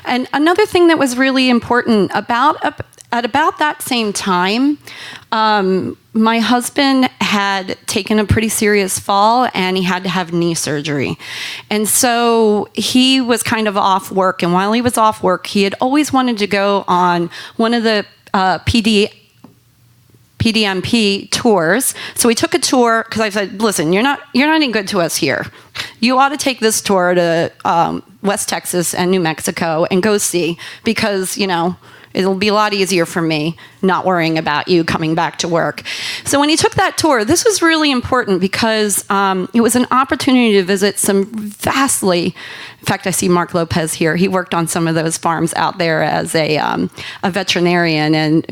And another thing that was really important at about that same time, my husband had taken a pretty serious fall and he had to have knee surgery. And so he was kind of off work. And while he was off work, he had always wanted to go on one of the PDMP tours. So we took a tour because I said, listen, you're not any good to us here. You ought to take this tour to West Texas and New Mexico and go see, because, it'll be a lot easier for me not worrying about you coming back to work. So when he took that tour, this was really important because it was an opportunity to visit some in fact, I see Mark Lopez here. He worked on some of those farms out there as a veterinarian, and,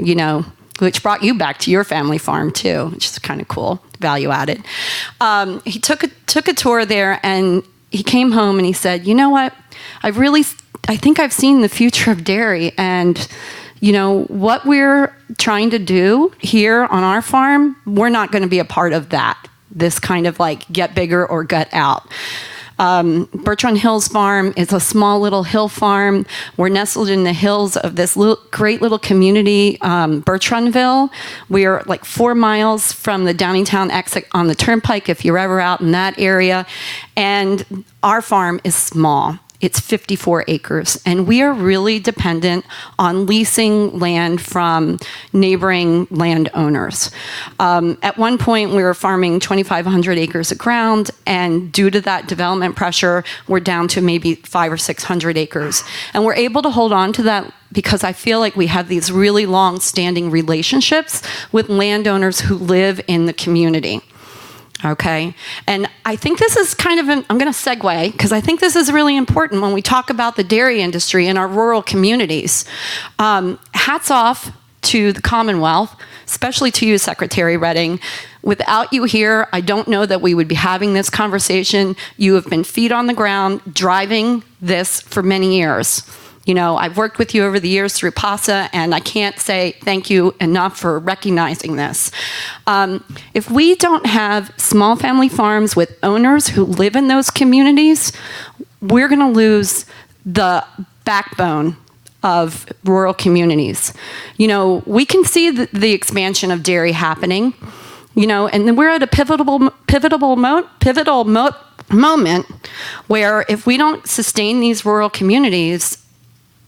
which brought you back to your family farm too, which is kind of cool, value added. He took a tour there, and he came home and he said, you know what, I think I've seen the future of dairy, and what we're trying to do here on our farm, we're not going to be a part of that, this kind of like get bigger or gut out. Bertrand Hill's farm is a small little hill farm. We're nestled in the hills of this great little community, Bertrandville. We are like 4 miles from the Downingtown exit on the turnpike if you're ever out in that area. And our farm is small. It's 54 acres, and we are really dependent on leasing land from neighboring landowners. At one point, we were farming 2,500 acres of ground, and due to that development pressure, we're down to maybe 500 or 600 acres. And we're able to hold on to that because I feel like we have these really long-standing relationships with landowners who live in the community. Okay, and I think this is kind of I'm going to segue because I think this is really important when we talk about the dairy industry in our rural communities. Hats off to the Commonwealth, especially to you, Secretary Redding. Without you here, I don't know that we would be having this conversation. You have been feet on the ground driving this for many years. I've worked with you over the years through PASA, and I can't say thank you enough for recognizing this. If we don't have small family farms with owners who live in those communities, we're going to lose the backbone of rural communities. We can see the expansion of dairy happening, and then we're at a pivotal moment where if we don't sustain these rural communities,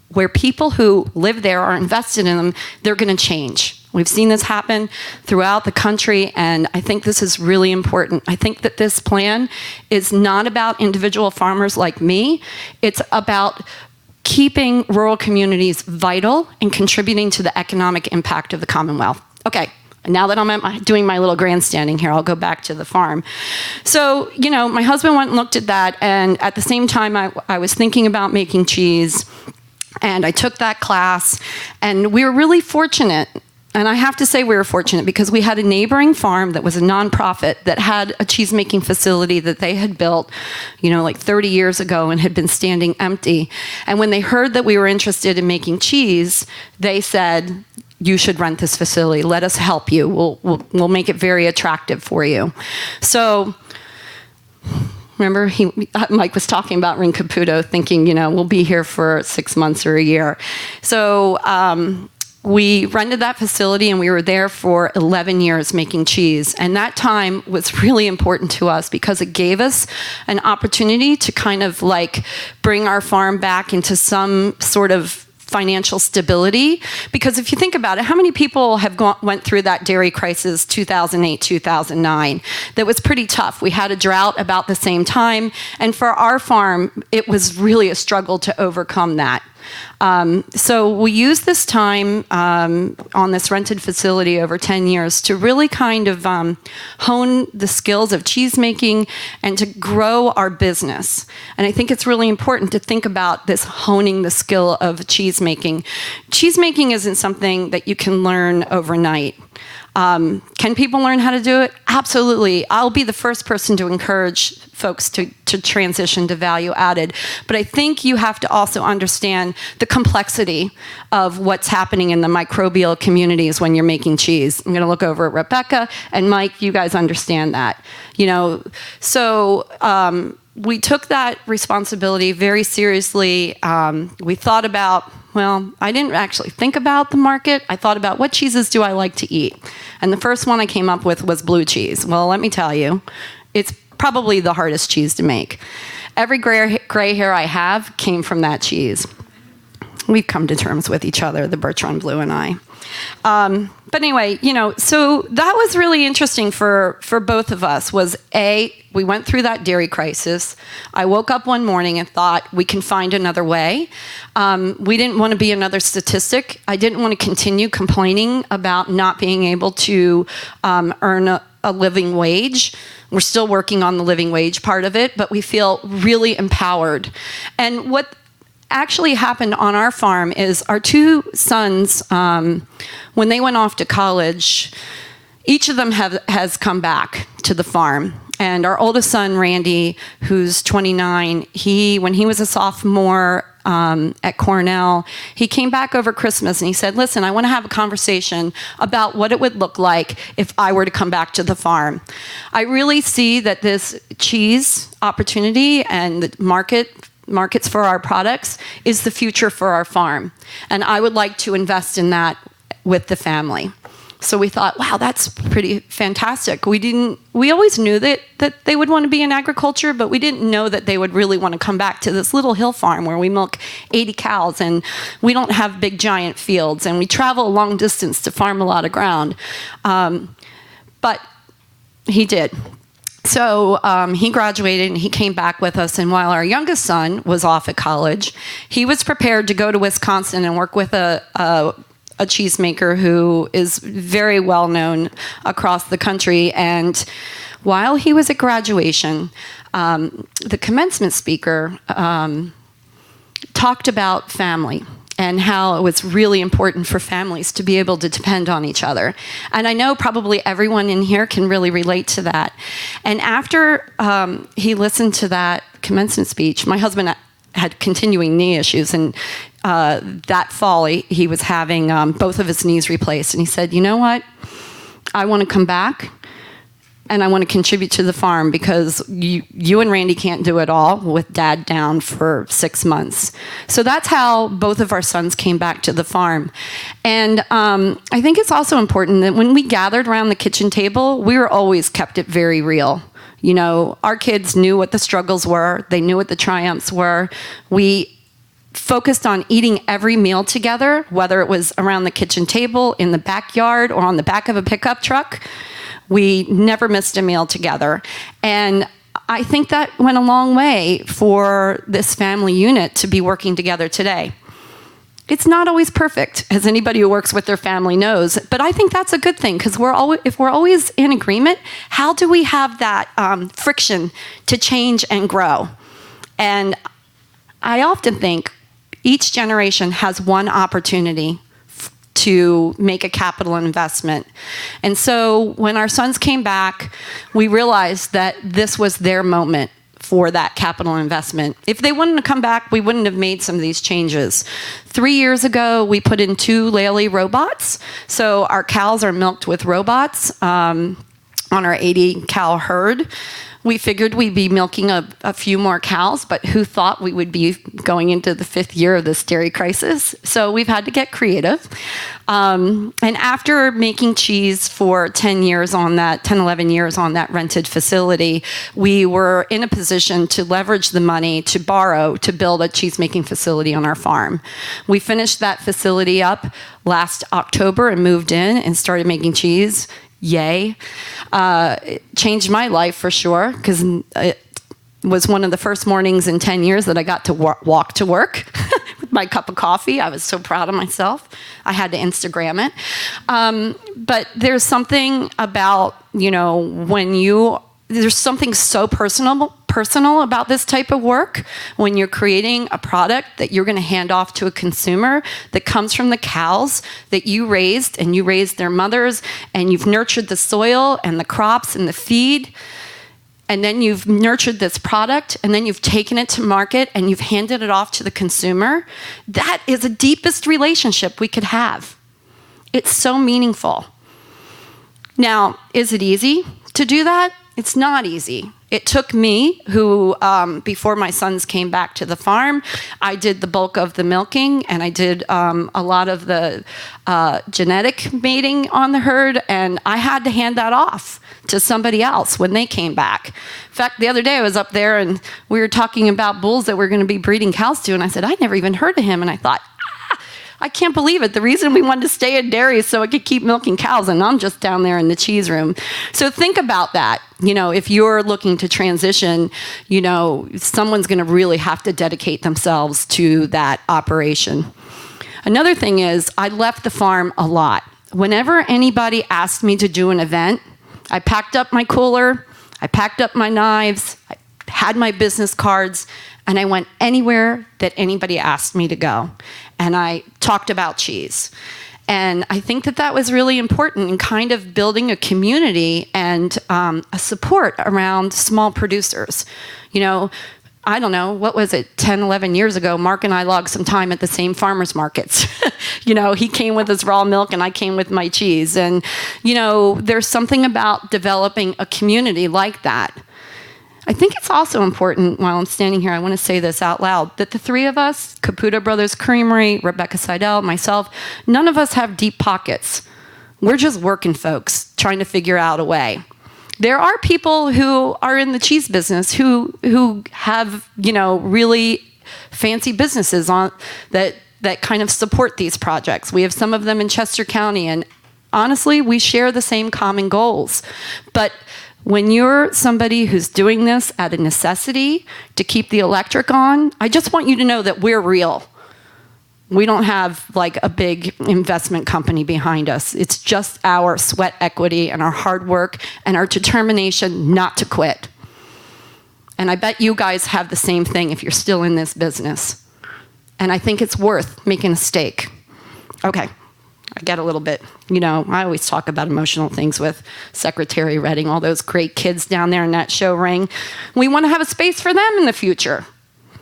where people who live there are invested in them, they're going to change. We've seen this happen throughout the country, and I think this is really important. I think that this plan is not about individual farmers like me. It's about keeping rural communities vital and contributing to the economic impact of the Commonwealth. Okay, now that I'm doing my little grandstanding here, I'll go back to the farm. So, my husband went and looked at that, and at the same time, I was thinking about making cheese. And I took that class, and we were really fortunate. And I have to say we were fortunate because we had a neighboring farm that was a nonprofit that had a cheese-making facility that they had built, like 30 years ago and had been standing empty. And when they heard that we were interested in making cheese, they said, you should rent this facility. Let us help you. We'll make it very attractive for you. So remember, Mike was talking about Ring Caputo, thinking, we'll be here for 6 months or a year. So we rented that facility, and we were there for 11 years making cheese. And that time was really important to us because it gave us an opportunity to kind of bring our farm back into some sort of financial stability. Because if you think about it, how many people have went through that dairy crisis 2008, 2009? That was pretty tough. We had a drought about the same time. And for our farm, it was really a struggle to overcome that. So we used this time on this rented facility over 10 years to really kind of hone the skills of cheese making and to grow our business. And I think it's really important to think about this honing the skill of cheese making. Cheese making isn't something that you can learn overnight. Can people learn how to do it? Absolutely. I'll be the first person to encourage folks to transition to value added. But I think you have to also understand the complexity of what's happening in the microbial communities when you're making cheese. I'm going to look over at Rebecca and Mike. You guys understand that, So we took that responsibility very seriously. We thought about. Well, I didn't actually think about the market. I thought about what cheeses do I like to eat. And the first one I came up with was blue cheese. Well, let me tell you, it's probably the hardest cheese to make. Every gray hair I have came from that cheese. We've come to terms with each other, the Bertrand Blue and I. But anyway, so that was really interesting for both of us was we went through that dairy crisis. I woke up one morning and thought we can find another way. We didn't want to be another statistic. I didn't want to continue complaining about not being able to earn a living wage. We're still working on the living wage part of it, but we feel really empowered. And what actually happened on our farm is our two sons, when they went off to college, each of them has come back to the farm. And our oldest son, Randy, who's 29, when he was a sophomore at Cornell, he came back over Christmas and he said, listen, I want to have a conversation about what it would look like if I were to come back to the farm. I really see that this cheese opportunity and the markets for our products is the future for our farm. And I would like to invest in that with the family. So we thought, wow, that's pretty fantastic. We always knew that they would want to be in agriculture, but we didn't know that they would really want to come back to this little hill farm where we milk 80 cows and we don't have big giant fields and we travel a long distance to farm a lot of ground. But he did. So he graduated and he came back with us. And while our youngest son was off at college, he was prepared to go to Wisconsin and work with a cheesemaker who is very well known across the country. And while he was at graduation, the commencement speaker talked about family and how it was really important for families to be able to depend on each other. And I know probably everyone in here can really relate to that. And after he listened to that commencement speech, my husband had continuing knee issues, and that fall he was having both of his knees replaced. And he said, you know what? I want to come back and I want to contribute to the farm because you and Randy can't do it all with Dad down for 6 months. So that's how both of our sons came back to the farm. And I think it's also important that when we gathered around the kitchen table, we were always kept it very real. Our kids knew what the struggles were. They knew what the triumphs were. We focused on eating every meal together, whether it was around the kitchen table, in the backyard, or on the back of a pickup truck. We never missed a meal together. And I think that went a long way for this family unit to be working together today. It's not always perfect, as anybody who works with their family knows, but I think that's a good thing, because if we're always in agreement, how do we have that friction to change and grow? And I often think each generation has one opportunity to make a capital investment. And so when our sons came back, we realized that this was their moment for that capital investment. If they wouldn't have come back, we wouldn't have made some of these changes. 3 years ago, we put in 2 Lely robots. So our cows are milked with robots on our 80 cow herd. We figured we'd be milking a few more cows, but who thought we would be going into the 5th year of this dairy crisis? So we've had to get creative. And after making cheese for 11 years on that rented facility, we were in a position to leverage the money to borrow to build a cheese-making facility on our farm. We finished that facility up last October and moved in and started making cheese. Yay. It changed my life for sure, because it was one of the first mornings in 10 years that I got to walk to work my cup of coffee. I was so proud of myself. I had to Instagram it. But there's something about, there's something so personal about this type of work when you're creating a product that you're going to hand off to a consumer that comes from the cows that you raised, and you raised their mothers, and you've nurtured the soil and the crops and the feed, and then you've nurtured this product, and then you've taken it to market and you've handed it off to the consumer. That is the deepest relationship we could have. It's so meaningful. Now, is it easy to do that? It's not easy. It took me, who, before my sons came back to the farm, I did the bulk of the milking, and I did a lot of the genetic mating on the herd, and I had to hand that off to somebody else when they came back. In fact, the other day I was up there, and we were talking about bulls that we're going to be breeding cows to, and I said, I never even heard of him, and I thought, I can't believe it. The reason we wanted to stay in dairy is so I could keep milking cows, and I'm just down there in the cheese room. So think about that. If you're looking to transition, someone's going to really have to dedicate themselves to that operation. Another thing is, I left the farm a lot. Whenever anybody asked me to do an event, I packed up my cooler, I packed up my knives, I had my business cards, and I went anywhere that anybody asked me to go. And I talked about cheese. And I think that was really important in kind of building a community and a support around small producers. I don't know, what was it, 10, 11 years ago, Mark and I logged some time at the same farmers markets. He came with his raw milk and I came with my cheese. And, there's something about developing a community like that. I think it's also important, while I'm standing here, I want to say this out loud, that the three of us, Caputo Brothers Creamery, Rebecca Seidel, myself, none of us have deep pockets. We're just working folks trying to figure out a way. There are people who are in the cheese business who have, really fancy businesses that kind of support these projects. We have some of them in Chester County, and honestly, we share the same common goals. But when you're somebody who's doing this out of necessity to keep the electric on, I just want you to know that we're real. We don't have like a big investment company behind us. It's just our sweat equity and our hard work and our determination not to quit. And I bet you guys have the same thing if you're still in this business. And I think it's worth making a stake. Okay. I get a little bit, I always talk about emotional things with Secretary Redding, all those great kids down there in that show ring. We want to have a space for them in the future.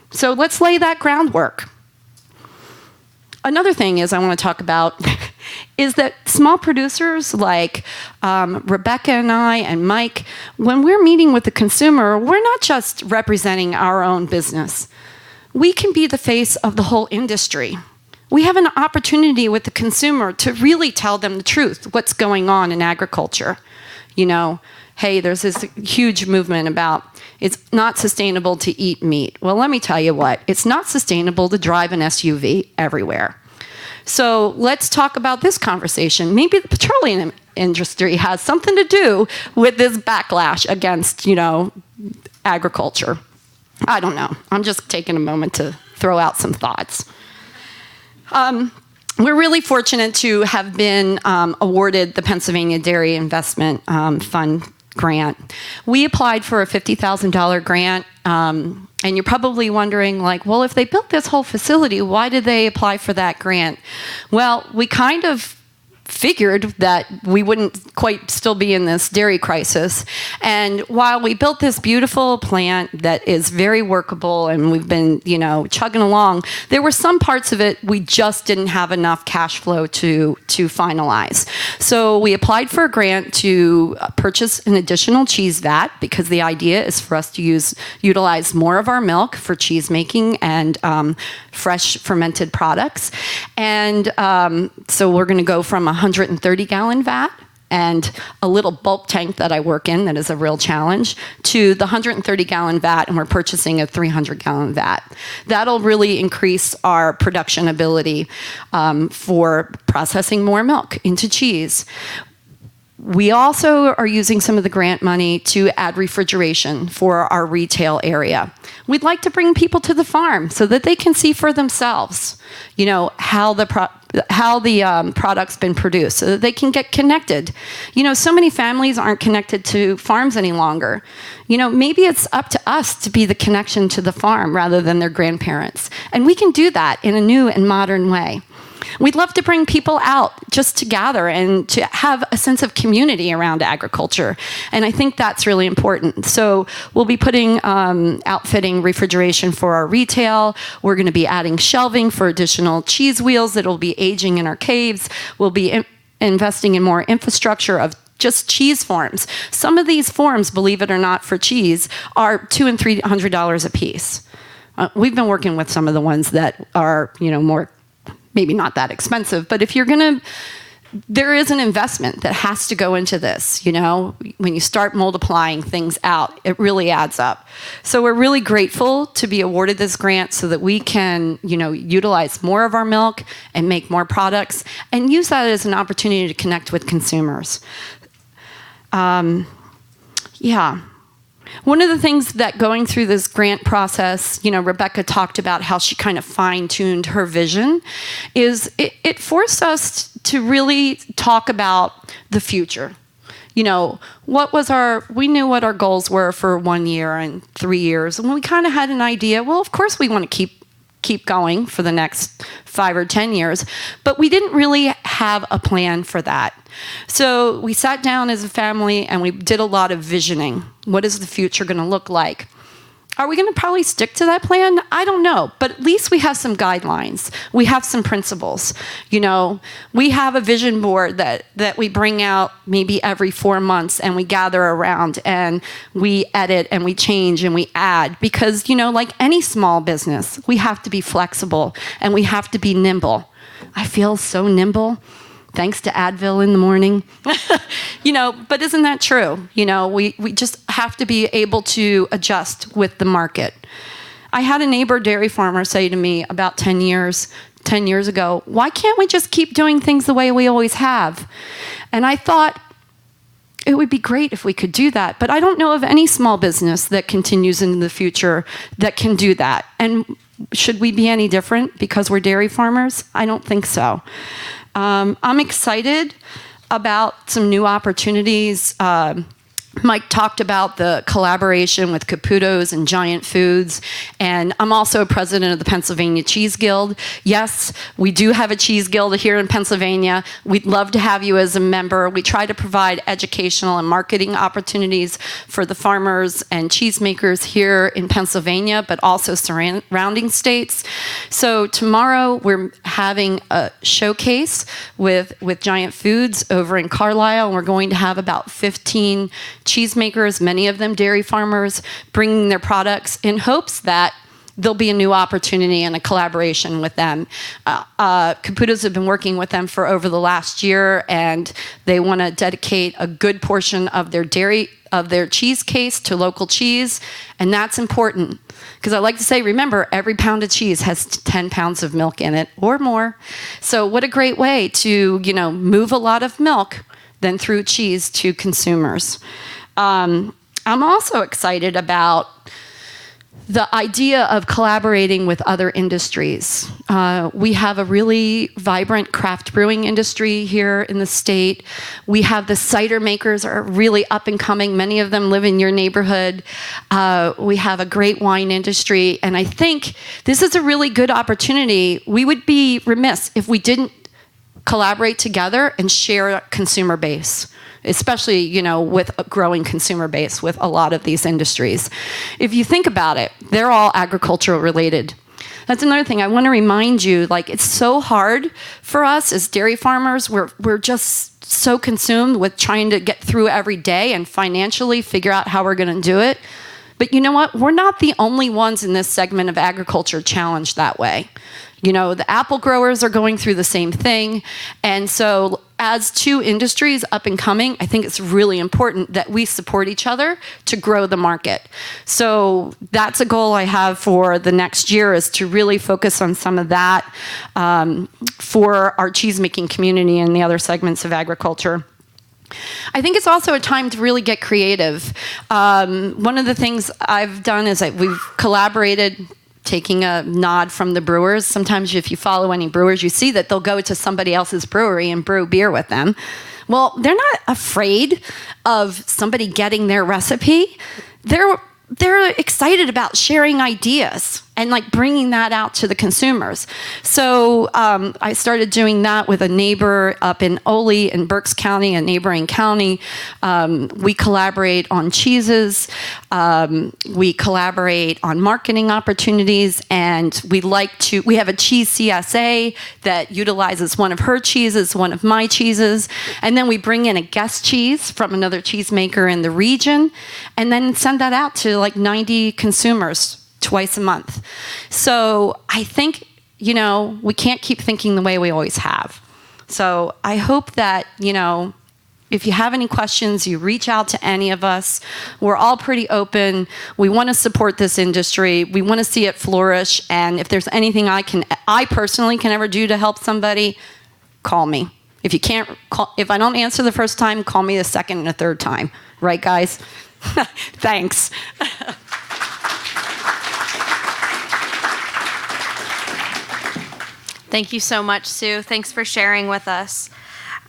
So let's lay that groundwork. Another thing I want to talk about is that small producers like Rebecca and I and Mike, when we're meeting with the consumer, we're not just representing our own business. We can be the face of the whole industry. We have an opportunity with the consumer to really tell them the truth, what's going on in agriculture. Hey, there's this huge movement about it's not sustainable to eat meat. Well, let me tell you what, it's not sustainable to drive an SUV everywhere. So let's talk about this conversation. Maybe the petroleum industry has something to do with this backlash against, agriculture. I don't know. I'm just taking a moment to throw out some thoughts. We're really fortunate to have been awarded the Pennsylvania Dairy Investment Fund grant. We applied for a $50,000 grant, and you're probably wondering, well, if they built this whole facility, why did they apply for that grant? Well, we kind of figured that we wouldn't quite still be in this dairy crisis. And while we built this beautiful plant that is very workable and we've been, chugging along, there were some parts of it we just didn't have enough cash flow to finalize. So we applied for a grant to purchase an additional cheese vat because the idea is for us to utilize more of our milk for cheese making and fresh fermented products. And so we're going to go from a 130-gallon vat and a little bulk tank that I work in that is a real challenge to the 130-gallon vat, and we're purchasing a 300-gallon vat. That'll really increase our production ability for processing more milk into cheese. We also are using some of the grant money to add refrigeration for our retail area. We'd like to bring people to the farm so that they can see for themselves, how the product's been produced, so that they can get connected. So many families aren't connected to farms any longer. Maybe it's up to us to be the connection to the farm rather than their grandparents. And we can do that in a new and modern way. We'd love to bring people out just to gather and to have a sense of community around agriculture. And I think that's really important. So we'll be putting outfitting refrigeration for our retail. We're going to be adding shelving for additional cheese wheels that will be aging in our caves. We'll be investing in more infrastructure of just cheese forms. Some of these forms, believe it or not, for cheese are $200 and $300 a piece. We've been working with some of the ones that are, more maybe not that expensive, but if you're there is an investment that has to go into this, when you start multiplying things out, it really adds up. So we're really grateful to be awarded this grant so that we can, utilize more of our milk and make more products and use that as an opportunity to connect with consumers. One of the things that going through this grant process, Rebecca talked about how she kind of fine-tuned her vision, is it forced us to really talk about the future. We knew what our goals were for 1 year and 3 years, and we kind of had an idea, well, of course we want to keep going for the next 5 or 10 years, but we didn't really have a plan for that. So we sat down as a family and we did a lot of visioning. What is the future going to look like? Are we going to probably stick to that plan? I don't know, but at least we have some guidelines. We have some principles. We have a vision board that we bring out maybe every 4 months, and we gather around and we edit and we change and we add because, like any small business, we have to be flexible and we have to be nimble. I feel so nimble. Thanks to Advil in the morning. But isn't that true? We just have to be able to adjust with the market. I had a neighbor dairy farmer say to me about 10 years ago, why can't we just keep doing things the way we always have? And I thought, it would be great if we could do that, but I don't know of any small business that continues into the future that can do that. And should we be any different because we're dairy farmers? I don't think so. I'm excited about some new opportunities. Mike talked about the collaboration with Caputo's and Giant Foods, and I'm also president of the Pennsylvania Cheese Guild. Yes, we do have a cheese guild here in Pennsylvania. We'd love to have you as a member. We try to provide educational and marketing opportunities for the farmers and cheesemakers here in Pennsylvania, but also surrounding states. So tomorrow we're having a showcase with Giant Foods over in Carlisle, and we're going to have about 15 cheesemakers, many of them dairy farmers, bringing their products in hopes that there'll be a new opportunity and a collaboration with them. Caputo's have been working with them for over the last year, and they want to dedicate a good portion of their cheese case to local cheese, and that's important. Because I like to say, remember, every pound of cheese has 10 pounds of milk in it or more. So what a great way to, move a lot of milk than through cheese to consumers. I'm also excited about the idea of collaborating with other industries. We have a really vibrant craft brewing industry here in the state. We have the cider makers are really up and coming. Many of them live in your neighborhood. We have a great wine industry. And I think this is a really good opportunity. We would be remiss if we didn't collaborate together and share a consumer base, especially, with a growing consumer base with a lot of these industries. If you think about it, they're all agricultural related. That's another thing I want to remind you, it's so hard for us as dairy farmers. We're just so consumed with trying to get through every day and financially figure out how we're going to do it. But you know what? We're not the only ones in this segment of agriculture challenged that way. The apple growers are going through the same thing. And so as two industries up and coming, I think it's really important that we support each other to grow the market. So that's a goal I have for the next year, is to really focus on some of that for our cheesemaking community and the other segments of agriculture. I think it's also a time to really get creative. One of the things I've done is we've collaborated, taking a nod from the brewers. Sometimes if you follow any brewers, you see that they'll go to somebody else's brewery and brew beer with them. Well, they're not afraid of somebody getting their recipe. They're excited about sharing ideas and like bringing that out to the consumers. So I started doing that with a neighbor up in Ole in Berks County, a neighboring county. We collaborate on cheeses. We collaborate on marketing opportunities, and we have a cheese CSA that utilizes one of her cheeses, one of my cheeses, and then we bring in a guest cheese from another cheesemaker in the region, and then send that out to like 90 consumers twice a month. So I think, we can't keep thinking the way we always have. So I hope that, if you have any questions, you reach out to any of us. We're all pretty open. We want to support this industry. We want to see it flourish. And if there's anything I personally can ever do to help somebody, call me. If I don't answer the first time, call me the second and the third time. Right, guys? Thanks. Thank you so much, Sue. Thanks for sharing with us.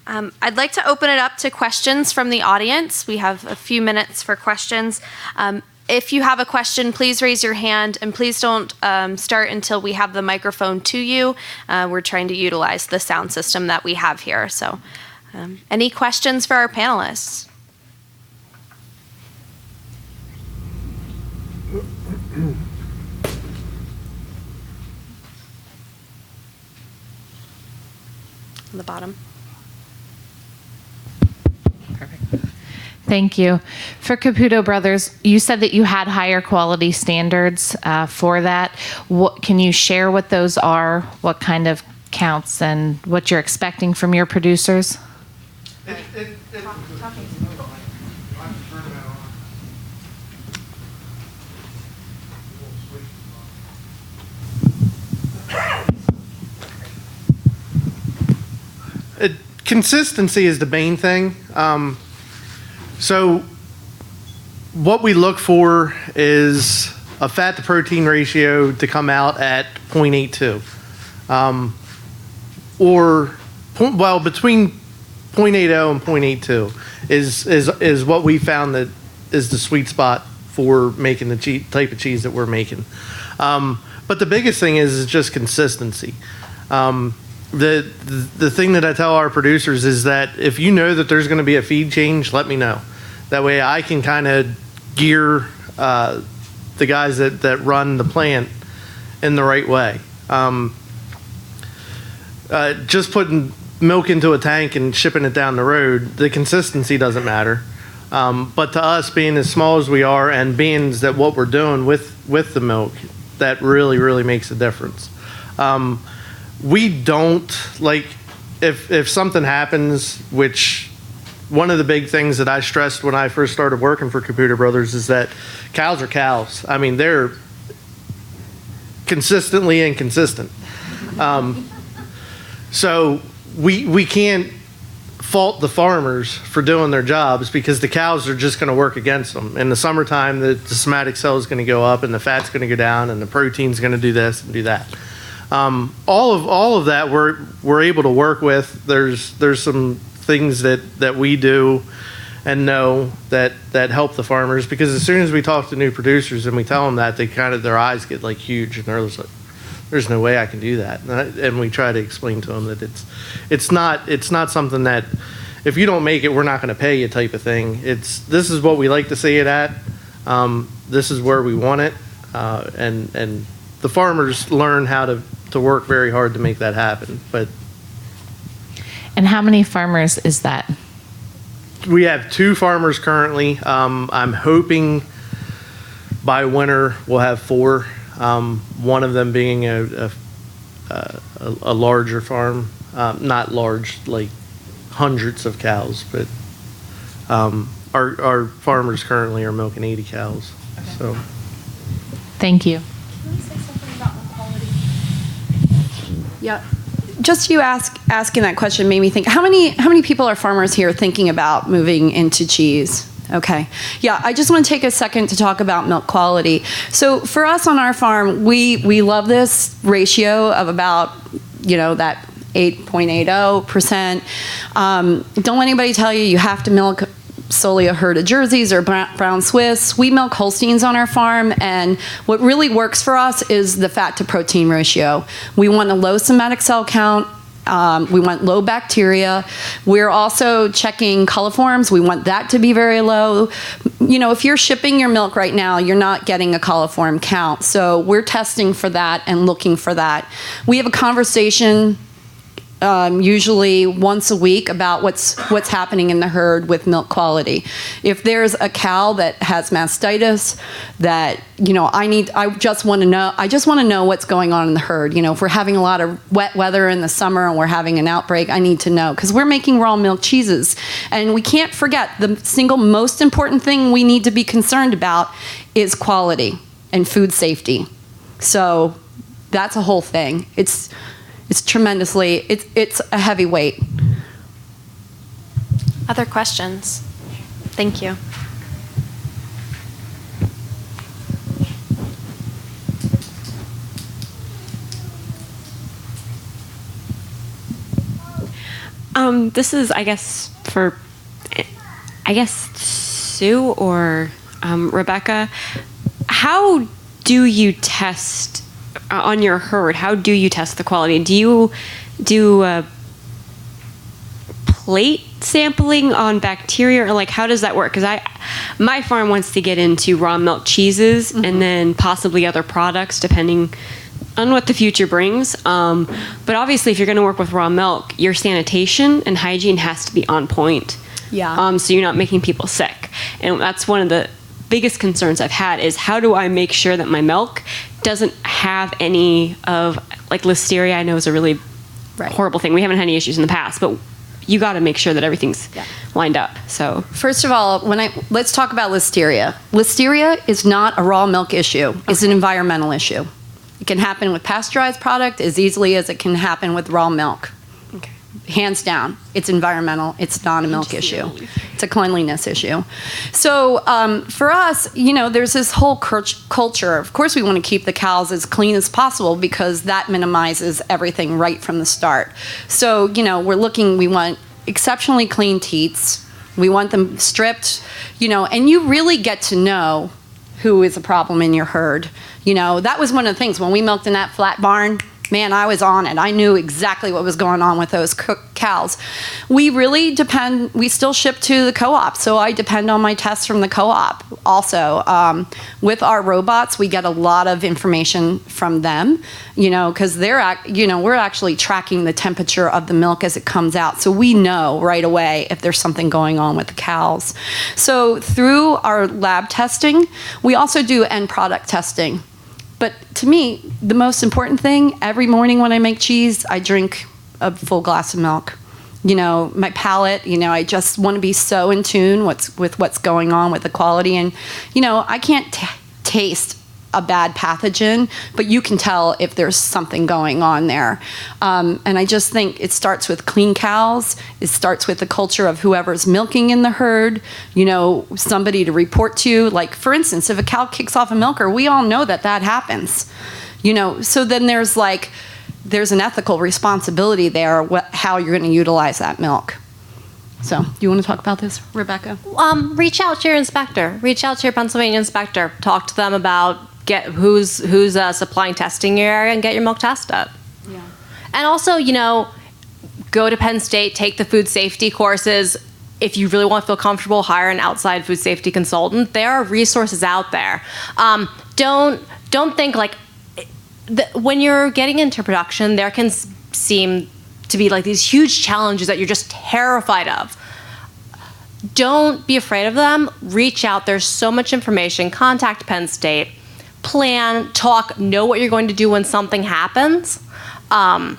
I'd like to open it up to questions from the audience. We have a few minutes for questions. If you have a question, please raise your hand, and please don't start until we have the microphone to you. We're trying to utilize the sound system that we have here. So any questions for our panelists? On the bottom. Perfect. Thank you. For Caputo Brothers, you said that you had higher quality standards for that. Can you share what those are, what kind of counts, and what you're expecting from your producers? Consistency is the main thing. So what we look for is a fat to protein ratio to come out at 0.82. Between 0.80 and 0.82 is what we found that is the sweet spot for making the type of cheese that we're making. But the biggest thing is just consistency. The thing that I tell our producers is that if you know that there's going to be a feed change, let me know. That way I can kind of gear the guys that run the plant in the right way. Just putting milk into a tank and shipping it down the road, the consistency doesn't matter. But to us, being as small as we are and being that what we're doing with the milk, that really, really makes a difference. We don't, like, if something happens, which one of the big things that I stressed when I first started working for Caputo Brothers is that cows are cows. I mean, they're consistently inconsistent. So we can't fault the farmers for doing their jobs because the cows are just going to work against them. In the summertime, the somatic cell is going to go up and the fat's going to go down and the protein's going to do this and do that. All of that we're able to work with. There's some things that we do and know that help the farmers, because as soon as we talk to new producers and we tell them that, they kind of, their eyes get like huge and they're just like, there's no way I can do that. And we try to explain to them that it's not something that if you don't make it, we're not going to pay you type of thing. This is what we like to see it at. This is where we want it. And the farmers learn how to work very hard to make that happen. And how many farmers is that? We have 2 farmers currently. I'm hoping by winter we'll have 4. One of them being a larger farm, not large, like hundreds of cows, but our farmers currently are milking 80 cows. Okay. So, thank you. Can we say something about the quality? Yeah. Just you ask asking that question made me think, how many people are farmers here thinking about moving into cheese? Okay. Yeah, I just want to take a second to talk about milk quality. So for us on our farm, we love this ratio of about, that 8.80%. Don't let anybody tell you have to milk solely a herd of Jerseys or brown Swiss. We milk Holsteins on our farm, and what really works for us is the fat to protein ratio. We want a low somatic cell count. We want low bacteria. We're also checking coliforms. We want that to be very low. If you're shipping your milk right now, you're not getting a coliform count. So we're testing for that and looking for that. We have a conversation usually once a week about what's happening in the herd with milk quality. If there's a cow that has mastitis, that I just want to know what's going on in the herd. If we're having a lot of wet weather in the summer and we're having an outbreak, I need to know, because we're making raw milk cheeses, and we can't forget the single most important thing we need to be concerned about is quality and food safety. So that's a whole thing. It's tremendously, it's a heavy weight. Other questions? Thank you. This is, I guess, for Sue or Rebecca. How do you test on your herd? How do you test the quality? Do you do plate sampling on bacteria, or how does that work? Because my farm wants to get into raw milk cheeses, mm-hmm. and then possibly other products depending on what the future brings. But obviously, if you're going to work with raw milk, your sanitation and hygiene has to be on point. Yeah. So you're not making people sick, and that's one of the biggest concerns I've had is, how do I make sure that my milk doesn't have any of, listeria, I know is a really horrible thing. We haven't had any issues in the past, but you got to make sure that everything's lined up. So first of all, let's talk about listeria. Listeria is not a raw milk issue. Okay. It's an environmental issue. It can happen with pasteurized product as easily as it can happen with raw milk. Okay. Hands down, it's environmental. It's not a milk issue. It's a cleanliness issue. So for us, there's this whole culture. Of course, we want to keep the cows as clean as possible because that minimizes everything right from the start. So, we want exceptionally clean teats. We want them stripped, and you really get to know who is a problem in your herd. That was one of the things when we milked in that flat barn. Man, I was on it. I knew exactly what was going on with those cows. We really depend, we still ship to the co-op, so I depend on my tests from the co-op also. With our robots, we get a lot of information from them, because we're actually tracking the temperature of the milk as it comes out, so we know right away if there's something going on with the cows. So through our lab testing, we also do end product testing. But to me, the most important thing, every morning when I make cheese, I drink a full glass of milk. My palate, I just want to be so in tune with what's going on with the quality. And, I can't taste a bad pathogen, but you can tell if there's something going on there. And I just think it starts with clean cows. It starts with the culture of whoever's milking in the herd, somebody to report to. Like, for instance, if a cow kicks off a milker, we all know that happens. So then there's an ethical responsibility there, how you're going to utilize that milk. So, do you want to talk about this, Rebecca? Reach out to your inspector. Reach out to your Pennsylvania inspector. Talk to them about who's supplying testing in your area and get your milk tested. Yeah. And also, go to Penn State, take the food safety courses. If you really want to feel comfortable, hire an outside food safety consultant. There are resources out there. Don't think when you're getting into production, there can seem to be these huge challenges that you're just terrified of. Don't be afraid of them. Reach out. There's so much information. Contact Penn State. Plan, talk, know what you're going to do when something happens. And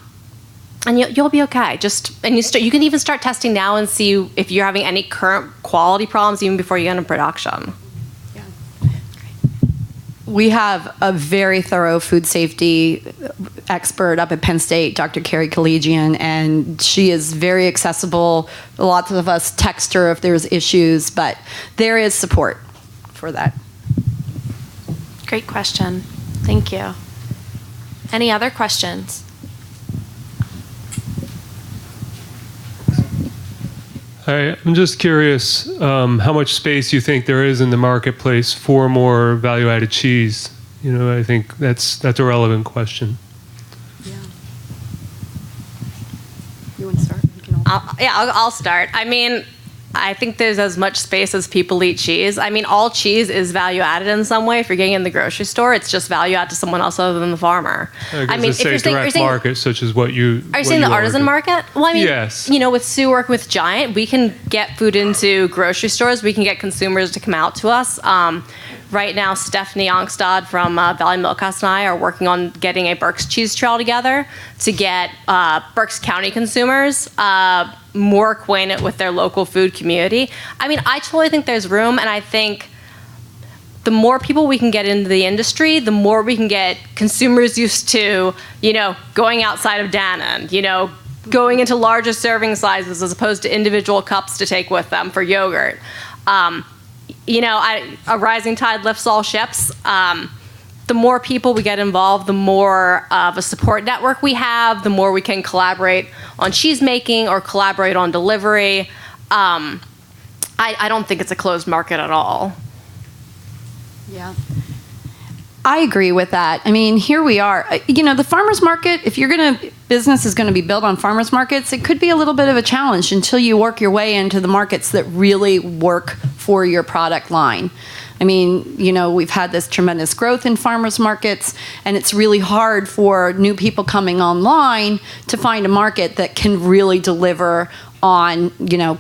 you'll be okay. You can even start testing now and see if you're having any current quality problems even before you get into production. We have a very thorough food safety expert up at Penn State, Dr. Carrie Collegian, and she is very accessible. Lots of us text her if there's issues, but there is support for that. Great question. Thank you. Any other questions? Hi, I'm just curious how much space you think there is in the marketplace for more value-added cheese. I think that's a relevant question. Yeah. You want to start? I'll start. I think there's as much space as people eat cheese. All cheese is value added in some way. If you're getting in the grocery store, it's just value add to someone else other than the farmer. If you're saying direct market, such as what you are you saying the artisan market? Well, yes. With Sue working with Giant, we can get food into grocery stores. We can get consumers to come out to us. Right now, Stephanie Ongstad from Valley Milkhouse and I are working on getting a Berks cheese trail together to get Berks County consumers more acquainted with their local food community. I totally think there's room, and I think the more people we can get into the industry, the more we can get consumers used to, going outside of Dannon, going into larger serving sizes as opposed to individual cups to take with them for yogurt. A rising tide lifts all ships. The more people we get involved, the more of a support network we have, the more we can collaborate on cheese making or collaborate on delivery. I don't think it's a closed market at all. Yeah. I agree with that. Here we are. The farmers market, if business is going to be built on farmers markets, it could be a little bit of a challenge until you work your way into the markets that really work for your product line. We've had this tremendous growth in farmers markets, and it's really hard for new people coming online to find a market that can really deliver on,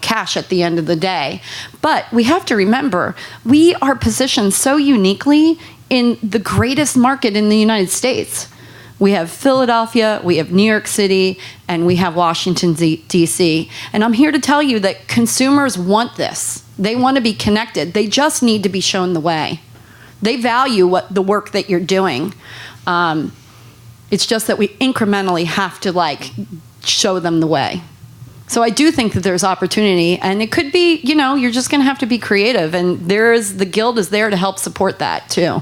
cash at the end of the day. But we have to remember, we are positioned so uniquely in the greatest market in the United States. We have Philadelphia, we have New York City, and we have Washington, D.C. And I'm here to tell you that consumers want this. They want to be connected. They just need to be shown the way. They value the work that you're doing. It's just that we incrementally have to show them the way. So I do think that there's opportunity, and it could be, you're just going to have to be creative, and the Guild is there to help support that too.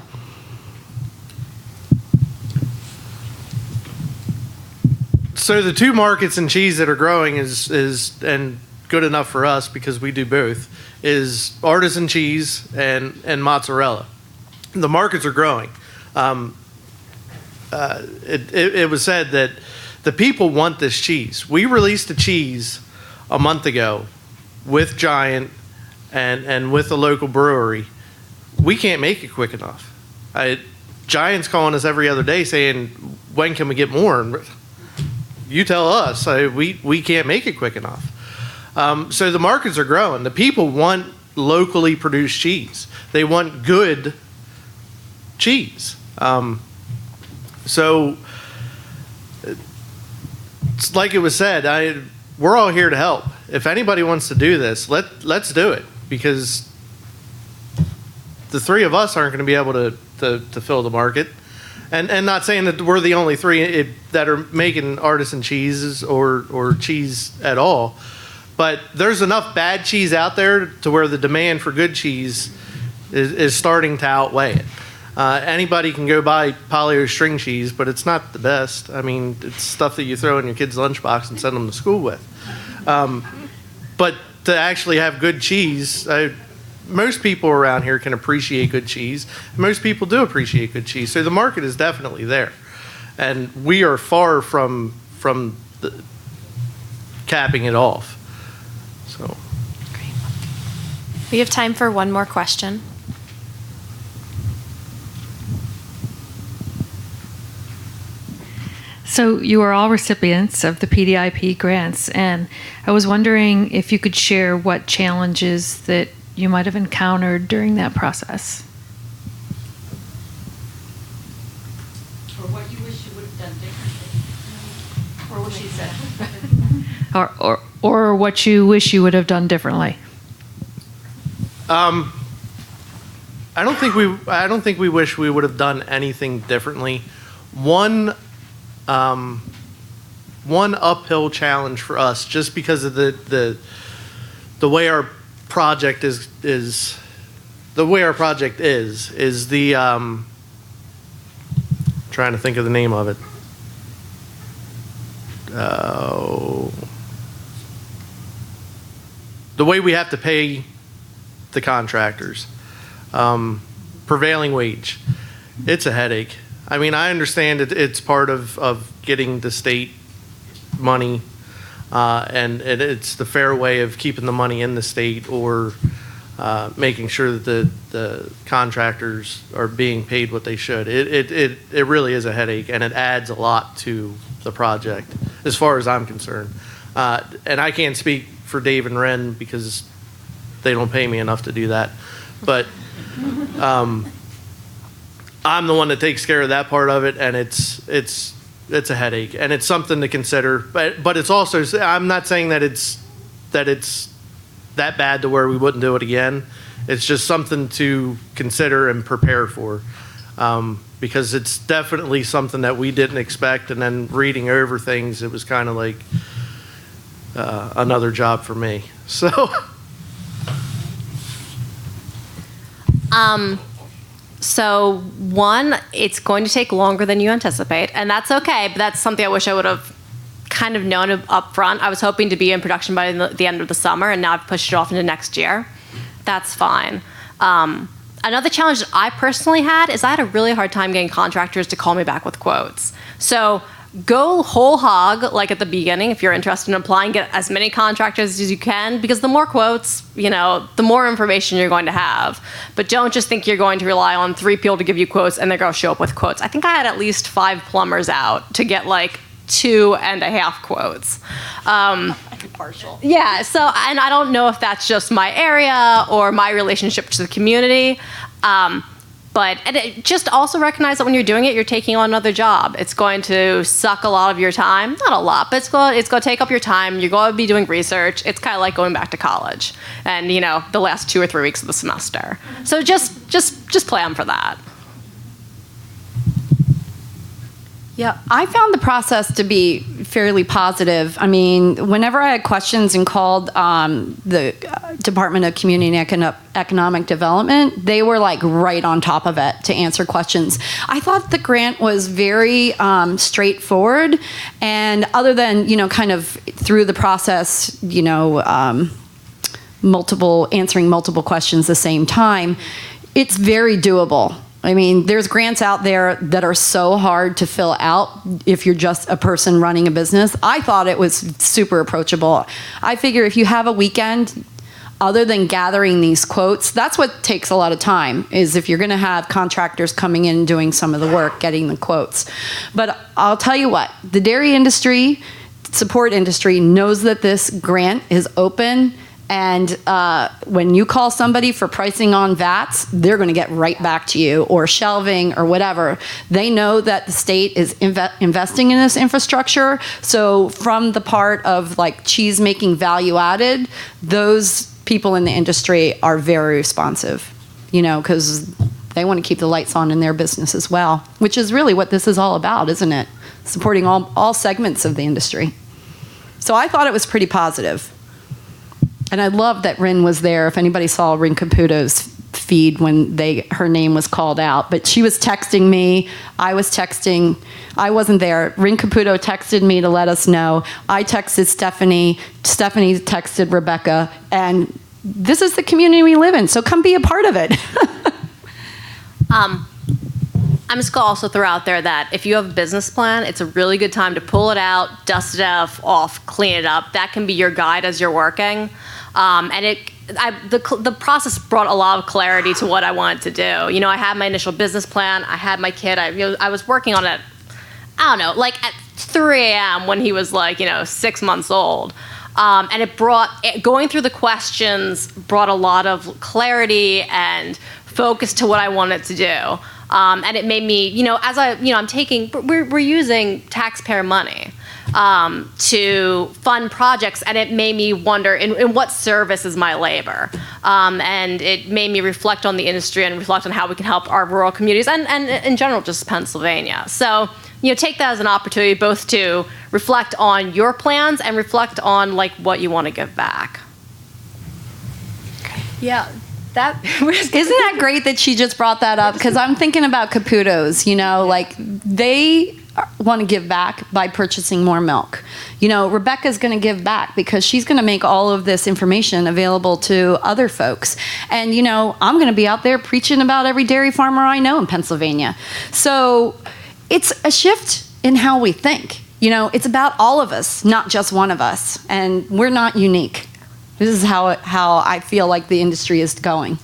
So the two markets in cheese that are growing is and good enough for us because we do both, is artisan cheese and mozzarella. The markets are growing. It was said that the people want this cheese. We released a cheese a month ago with Giant and with the local brewery. We can't make it quick enough. Giant's calling us every other day saying, when can we get more? And you tell us. We can't make it quick enough. So the markets are growing. The people want locally produced cheese. They want good cheese. So, it's like it was said, we're all here to help. If anybody wants to do this, let's do it, because the three of us aren't going to be able to fill the market. And not saying that we're the only three that are making artisan cheeses or cheese at all, but there's enough bad cheese out there to where the demand for good cheese is starting to outweigh it. Anybody can go buy Polio string cheese, but it's not the best. It's stuff that you throw in your kid's lunchbox and send them to school with. But to actually have good cheese, most people around here can appreciate good cheese. Most people do appreciate good cheese. So the market is definitely there. And we are far from capping it off. So. Great. We have time for one more question. So you are all recipients of the PDIP grants, and I was wondering if you could share what challenges that you might have encountered during that process. Or what you wish you would have done differently. Or what she said. or what you wish you would have done differently. I don't think we wish we would have done anything differently. One one uphill challenge for us, just because of the way our project is the way our project is the trying to think of the name of it. The way we have to pay the contractors, prevailing wage, it's a headache. I mean, I understand it's part of getting the state money, and it's the fair way of keeping the money in the state, or making sure that the contractors are being paid what they should. It really is a headache, and it adds a lot to the project, as far as I'm concerned. And I can't speak for Dave and Ren because they don't pay me enough to do that. But I'm the one that takes care of that part of it, and it's a headache, and it's something to consider. But it's also, I'm not saying that it's that bad to where we wouldn't do it again. It's just something to consider and prepare for, because it's definitely something that we didn't expect. And then reading over things, it was kind of like another job for me. So. So one, it's going to take longer than you anticipate, and that's okay, but that's something I wish I would have kind of known up front. I was hoping to be in production by the end of the summer, and now I've pushed it off into next year. That's fine. Another challenge that I personally had is I had a really hard time getting contractors to call me back with quotes. So go whole hog, like at the beginning, if you're interested in applying, get as many contractors as you can, because the more quotes, the more information you're going to have. But don't just think you're going to rely on 3 people to give you quotes and they're going to show up with quotes. I think I had at least 5 plumbers out to get like 2.5 quotes. Partial. Yeah, so, and I don't know if that's just my area or my relationship to the community. But just also recognize that when you're doing it, you're taking on another job. It's going to suck a lot of your time. Not a lot, but it's going to take up your time. You're going to be doing research. It's kind of like going back to college and, the last 2 or 3 weeks of the semester. So just plan for that. Yeah, I found the process to be fairly positive. I mean, whenever I had questions and called the Department of Community and Economic Development, they were like right on top of it to answer questions. I thought the grant was very straightforward, and other than, kind of through the process, answering multiple questions at the same time, it's very doable. I mean, there's grants out there that are so hard to fill out if you're just a person running a business. I thought it was super approachable. I figure if you have a weekend, other than gathering these quotes, that's what takes a lot of time, is if you're going to have contractors coming in and doing some of the work, getting the quotes. But I'll tell you what, the dairy industry, support industry, knows that this grant is open. And when you call somebody for pricing on VATs, they're going to get right back to you, or shelving or whatever. They know that the state is investing in this infrastructure. So from the part of like cheese making value added, those people in the industry are very responsive, because they want to keep the lights on in their business as well, which is really what this is all about, isn't it? Supporting all segments of the industry. So I thought it was pretty positive. And I love that Rin was there. If anybody saw Rin Caputo's feed when her name was called out, but she was texting me. I wasn't there. Rin Caputo texted me to let us know. I texted Stephanie. Stephanie texted Rebecca. And this is the community we live in, so come be a part of it. I'm just going to also throw out there that if you have a business plan, it's a really good time to pull it out, dust it off, clean it up. That can be your guide as you're working. And the process brought a lot of clarity to what I wanted to do. I had my initial business plan. I had my kid. I was working on it, I don't know, like at 3 a.m. when he was like, 6 months old. And going through the questions brought a lot of clarity and focus to what I wanted to do. And it made me, we're using taxpayer money. to fund projects, and it made me wonder in what service is my labor, and it made me reflect on the industry and reflect on how we can help our rural communities and in general just Pennsylvania. So take that as an opportunity both to reflect on your plans and reflect on like what you want to give back. Yeah. Isn't that great that she just brought that up? Because I'm thinking about Caputo's, like they want to give back by purchasing more milk. Rebecca's going to give back because she's going to make all of this information available to other folks. And, I'm going to be out there preaching about every dairy farmer I know in Pennsylvania. So it's a shift in how we think. It's about all of us, not just one of us. And we're not unique. This is how I feel like the industry is going.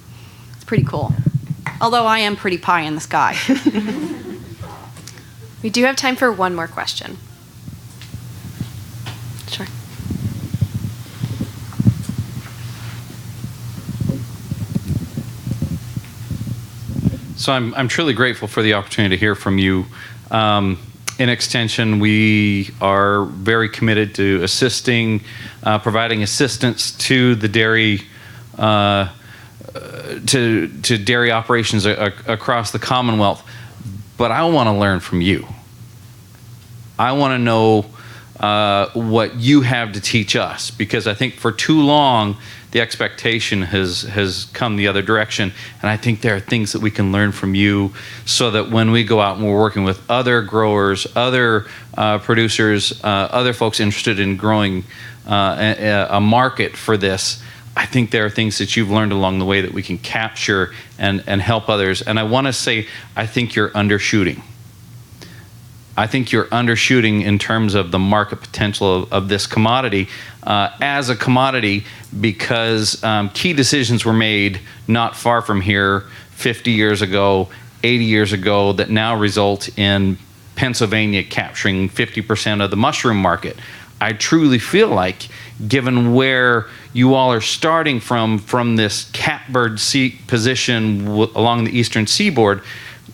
It's pretty cool. Although I am pretty pie in the sky. We do have time for one more question. Sure. So I'm truly grateful for the opportunity to hear from you. In extension, we are very committed to assisting, providing assistance to the dairy, to dairy operations across the Commonwealth. But I want to learn from you. I want to know what you have to teach us, because I think for too long the expectation has come the other direction, and I think there are things that we can learn from you so that when we go out and we're working with other growers, other producers, other folks interested in growing a market for this, I think there are things that you've learned along the way that we can capture and help others. And I want to say, I think you're undershooting. I think you're undershooting in terms of the market potential of this commodity as a commodity, because key decisions were made not far from here 50 years ago, 80 years ago, that now result in Pennsylvania capturing 50% of the mushroom market. I truly feel like, given where you all are starting from this catbird seat position along the eastern seaboard,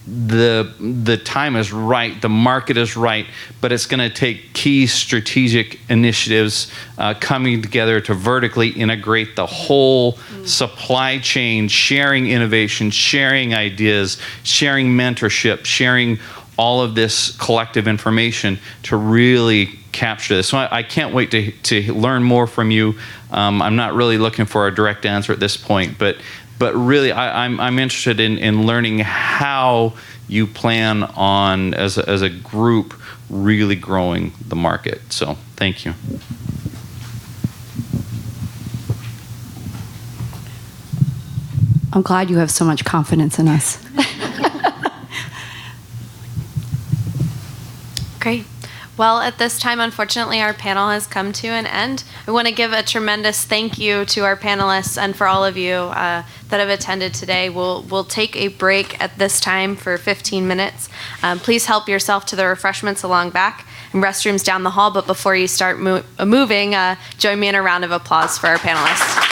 the time is right, the market is right, but it's going to take key strategic initiatives coming together to vertically integrate the whole supply chain, sharing innovation, sharing ideas, sharing mentorship, sharing all of this collective information to really capture this. So I can't wait to learn more from you. I'm not really looking for a direct answer at this point, but really I'm interested in learning how you plan on, as a group, really growing the market. So thank you. I'm glad you have so much confidence in us. Great. Well, at this time, unfortunately, our panel has come to an end. I want to give a tremendous thank you to our panelists and for all of you that have attended today. We'll take a break at this time for 15 minutes. Please help yourself to the refreshments along back and restrooms down the hall. But before you start moving, join me in a round of applause for our panelists.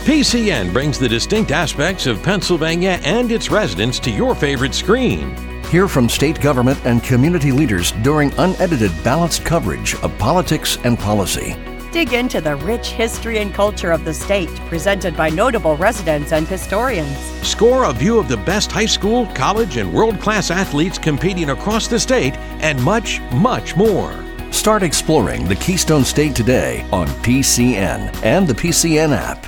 PCN brings the distinct aspects of Pennsylvania and its residents to your favorite screen. Hear from state government and community leaders during unedited, balanced coverage of politics and policy. Dig into the rich history and culture of the state, presented by notable residents and historians. Score a view of the best high school, college, and world-class athletes competing across the state, and much, much more. Start exploring the Keystone State today on PCN and the PCN app.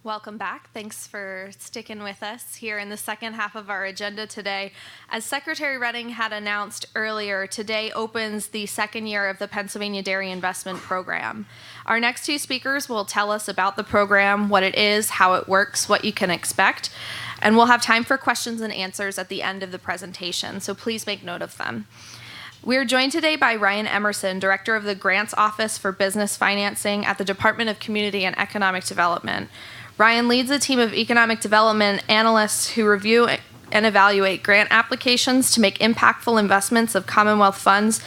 Welcome back. Thanks for sticking with us here in the second half of our agenda today. As Secretary Redding had announced earlier, today opens the second year of the Pennsylvania Dairy Investment Program. Our next two speakers will tell us about the program, what it is, how it works, what you can expect, and we'll have time for questions and answers at the end of the presentation, so please make note of them. We are joined today by Ryan Emerson, Director of the Grants Office for Business Financing at the Department of Community and Economic Development. Ryan leads a team of economic development analysts who review and evaluate grant applications to make impactful investments of Commonwealth funds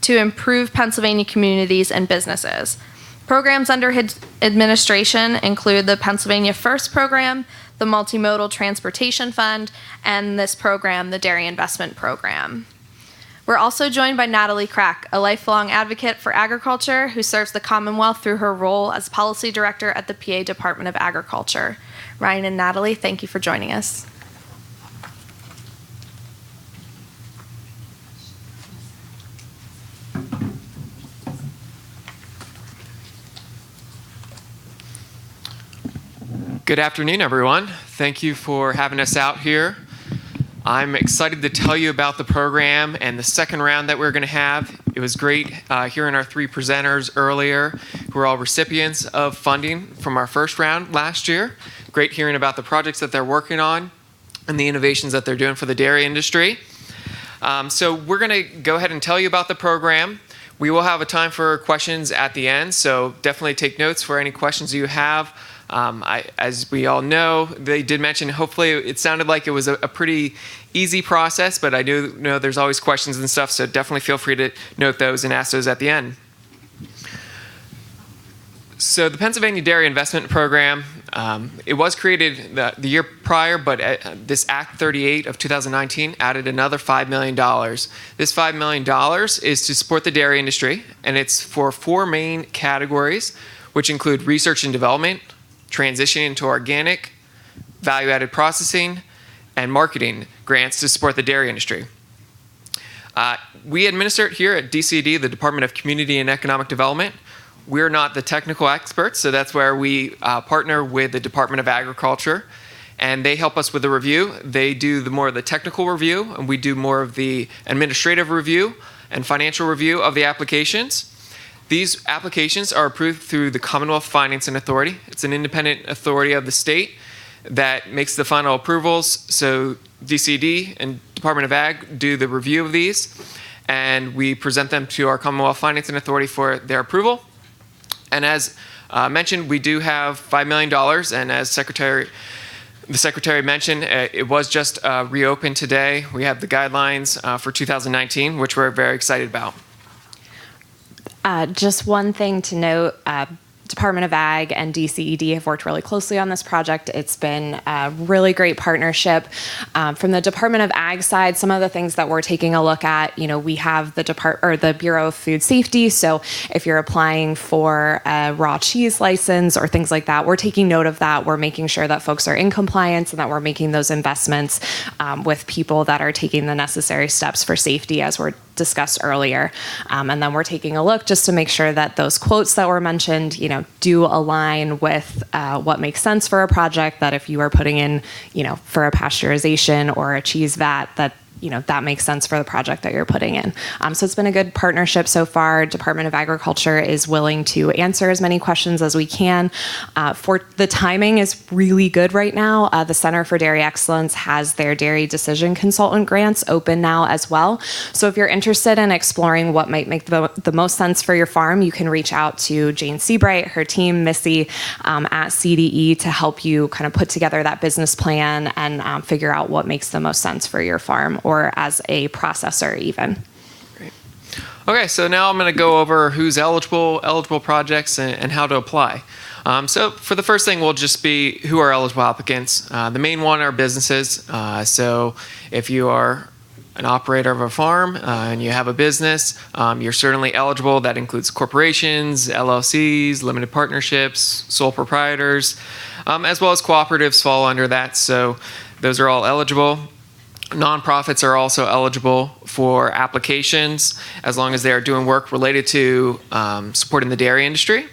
to improve Pennsylvania communities and businesses. Programs under his administration include the Pennsylvania First Program, the Multimodal Transportation Fund, and this program, the Dairy Investment Program. We're also joined by Natalie Crack, a lifelong advocate for agriculture who serves the Commonwealth through her role as Policy Director at the PA Department of Agriculture. Ryan and Natalie, thank you for joining us. Good afternoon, everyone. Thank you for having us out here. I'm excited to tell you about the program and the second round that we're going to have. It was great hearing our three presenters earlier who are all recipients of funding from our first round last year. Great hearing about the projects that they're working on and the innovations that they're doing for the dairy industry. So we're going to go ahead and tell you about the program. We will have a time for questions at the end, so definitely take notes for any questions you have. As we all know, they did mention, hopefully it sounded like it was a pretty easy process, but I do know there's always questions and stuff, so definitely feel free to note those and ask those at the end. So the Pennsylvania Dairy Investment Program, it was created the year prior, but this Act 38 of 2019 added another $5 million. This $5 million is to support the dairy industry, and it's for four main categories, which include research and development, transitioning to organic, value-added processing, and marketing grants to support the dairy industry. We administer it here at DCD, the Department of Community and Economic Development. We're not the technical experts, so that's where we partner with the Department of Agriculture, and they help us with the review. They do more of the technical review, and we do more of the administrative review and financial review of the applications. These applications are approved through the Commonwealth Financing Authority. It's an independent authority of the state that makes the final approvals. So DCD and Department of Ag do the review of these, and we present them to our Commonwealth Financing Authority for their approval. And as mentioned, we do have $5 million, and as the Secretary mentioned, it was just reopened today. We have the guidelines for 2019, which we're very excited about. Just one thing to note, Department of Ag and DCED have worked really closely on this project. It's been a really great partnership. From the Department of Ag side, some of the things that we're taking a look at, we have the Bureau of Food Safety. So if you're applying for a raw cheese license or things like that, we're taking note of that. We're making sure that folks are in compliance and that we're making those investments with people that are taking the necessary steps for safety, as we're discussed earlier. And then we're taking a look just to make sure that those quotes that were mentioned, do align with what makes sense for a project, that if you are putting in, for a pasteurization or a cheese vat, that makes sense for the project that you're putting in. So it's been a good partnership so far. Department of Agriculture is willing to answer as many questions as we can. For the timing is really good right now. The Center for Dairy Excellence has their Dairy Decision Consultant grants open now as well. So if you're interested in exploring what might make the most sense for your farm, you can reach out to Jane Seabright, her team, Missy, at CDE to help you kind of put together that business plan and figure out what makes the most sense for your farm, or as a processor even. Great. Okay, so now I'm going to go over who's eligible projects, and how to apply. So for the first thing, will just be who are eligible applicants. The main one are businesses. So if you are an operator of a farm and you have a business, you're certainly eligible. That includes corporations, LLCs, limited partnerships, sole proprietors, as well as cooperatives fall under that. So those are all eligible. Nonprofits are also eligible for applications as long as they are doing work related to supporting the dairy industry.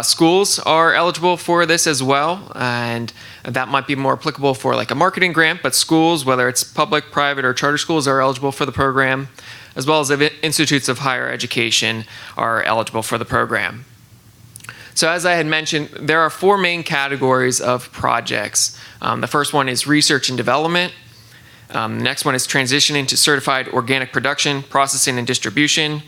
Schools are eligible for this as well, and that might be more applicable for like a marketing grant, but schools, whether it's public, private, or charter schools, are eligible for the program, as well as institutes of higher education are eligible for the program. So as I had mentioned, there are four main categories of projects. The first one is research and development. The next one is transitioning to certified organic production, processing, and distribution.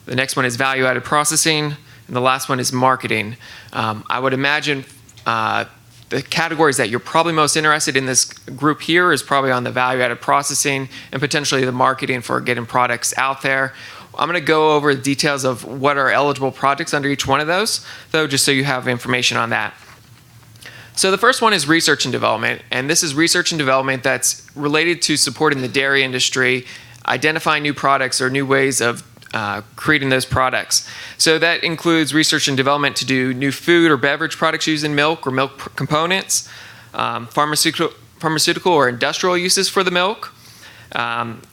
The next one is value-added processing. And the last one is marketing. I would imagine the the categories that you're probably most interested in this group here is probably on the value-added processing and potentially the marketing for getting products out there. I'm going to go over the details of what are eligible projects under each one of those, though, just so you have information on that. So the first one is research and development, and this is research and development that's related to supporting the dairy industry, identifying new products or new ways of creating those products. So that includes research and development to do new food or beverage products using milk or milk components, pharmaceutical or industrial uses for the milk,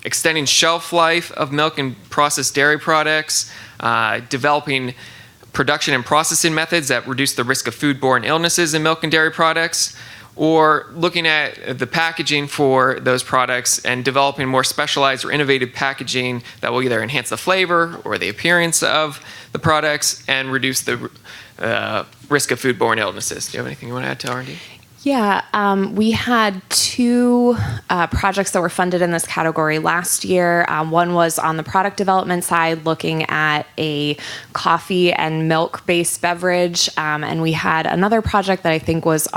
extending shelf life of milk and processed dairy products, developing production and processing methods that reduce the risk of foodborne illnesses in milk and dairy products, or looking at the packaging for those products and developing more specialized or innovative packaging that will either enhance the flavor or the appearance of the products and reduce the risk of foodborne illnesses. Do you have anything you want to add to R&D? Yeah, we had two projects that were funded in this category last year. One was on the product development side, looking at a coffee and milk-based beverage. And we had another project that I think was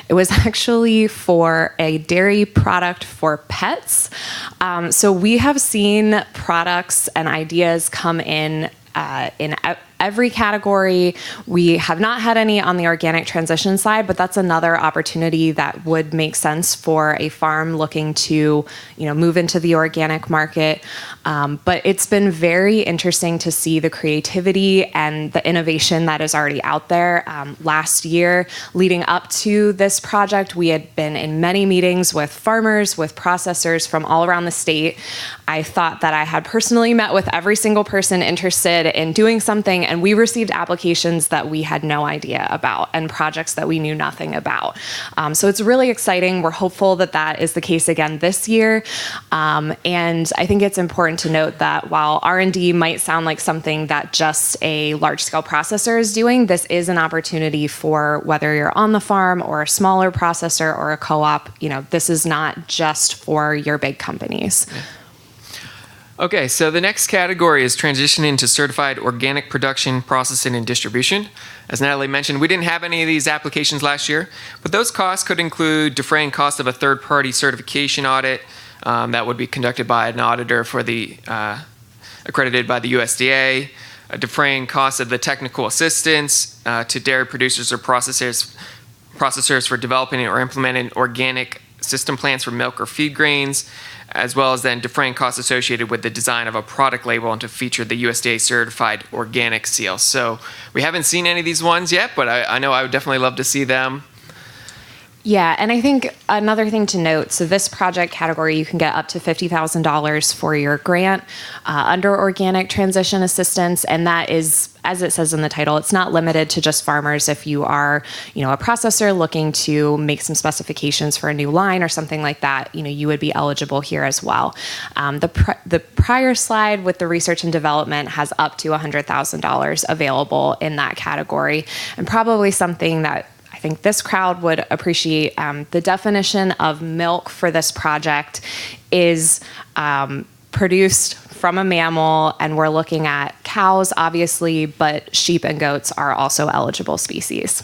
it was actually for a dairy product for pets. So we have seen products and ideas come in every category. We have not had any on the organic transition side, but that's another opportunity that would make sense for a farm looking to, move into the organic market. But it's been very interesting to see the creativity and the innovation that is already out there. Last year, leading up to this project, we had been in many meetings with farmers, with processors from all around the state. I thought that I had personally met with every single person interested in doing something, and we received applications that we had no idea about and projects that we knew nothing about. So it's really exciting. We're hopeful that that is the case again this year. And I think it's important to note that while R&D might sound like something that just a large-scale processor is doing, this is an opportunity for whether you're on the farm or a smaller processor or a co-op. This is not just for your big companies. Yeah. Okay, so the next category is transitioning to certified organic production, processing, and distribution. As Natalie mentioned, we didn't have any of these applications last year, but those costs could include defraying costs of a third-party certification audit that would be conducted by an auditor for the accredited by the USDA, defraying costs of the technical assistance to dairy producers or processors for developing or implementing organic system plans for milk or feed grains, as well as then defraying costs associated with the design of a product label and to feature the USDA certified organic seal. So we haven't seen any of these ones yet, but I know I would definitely love to see them. Yeah, and I think another thing to note, so this project category, you can get up to $50,000 for your grant under organic transition assistance, and that is, as it says in the title, it's not limited to just farmers. If you are, a processor looking to make some specifications for a new line or something like that, you would be eligible here as well. The prior slide with the research and development has up to $100,000 available in that category, and probably something that I think this crowd would appreciate. The definition of milk for this project is produced from a mammal, and we're looking at cows, obviously, but sheep and goats are also eligible species.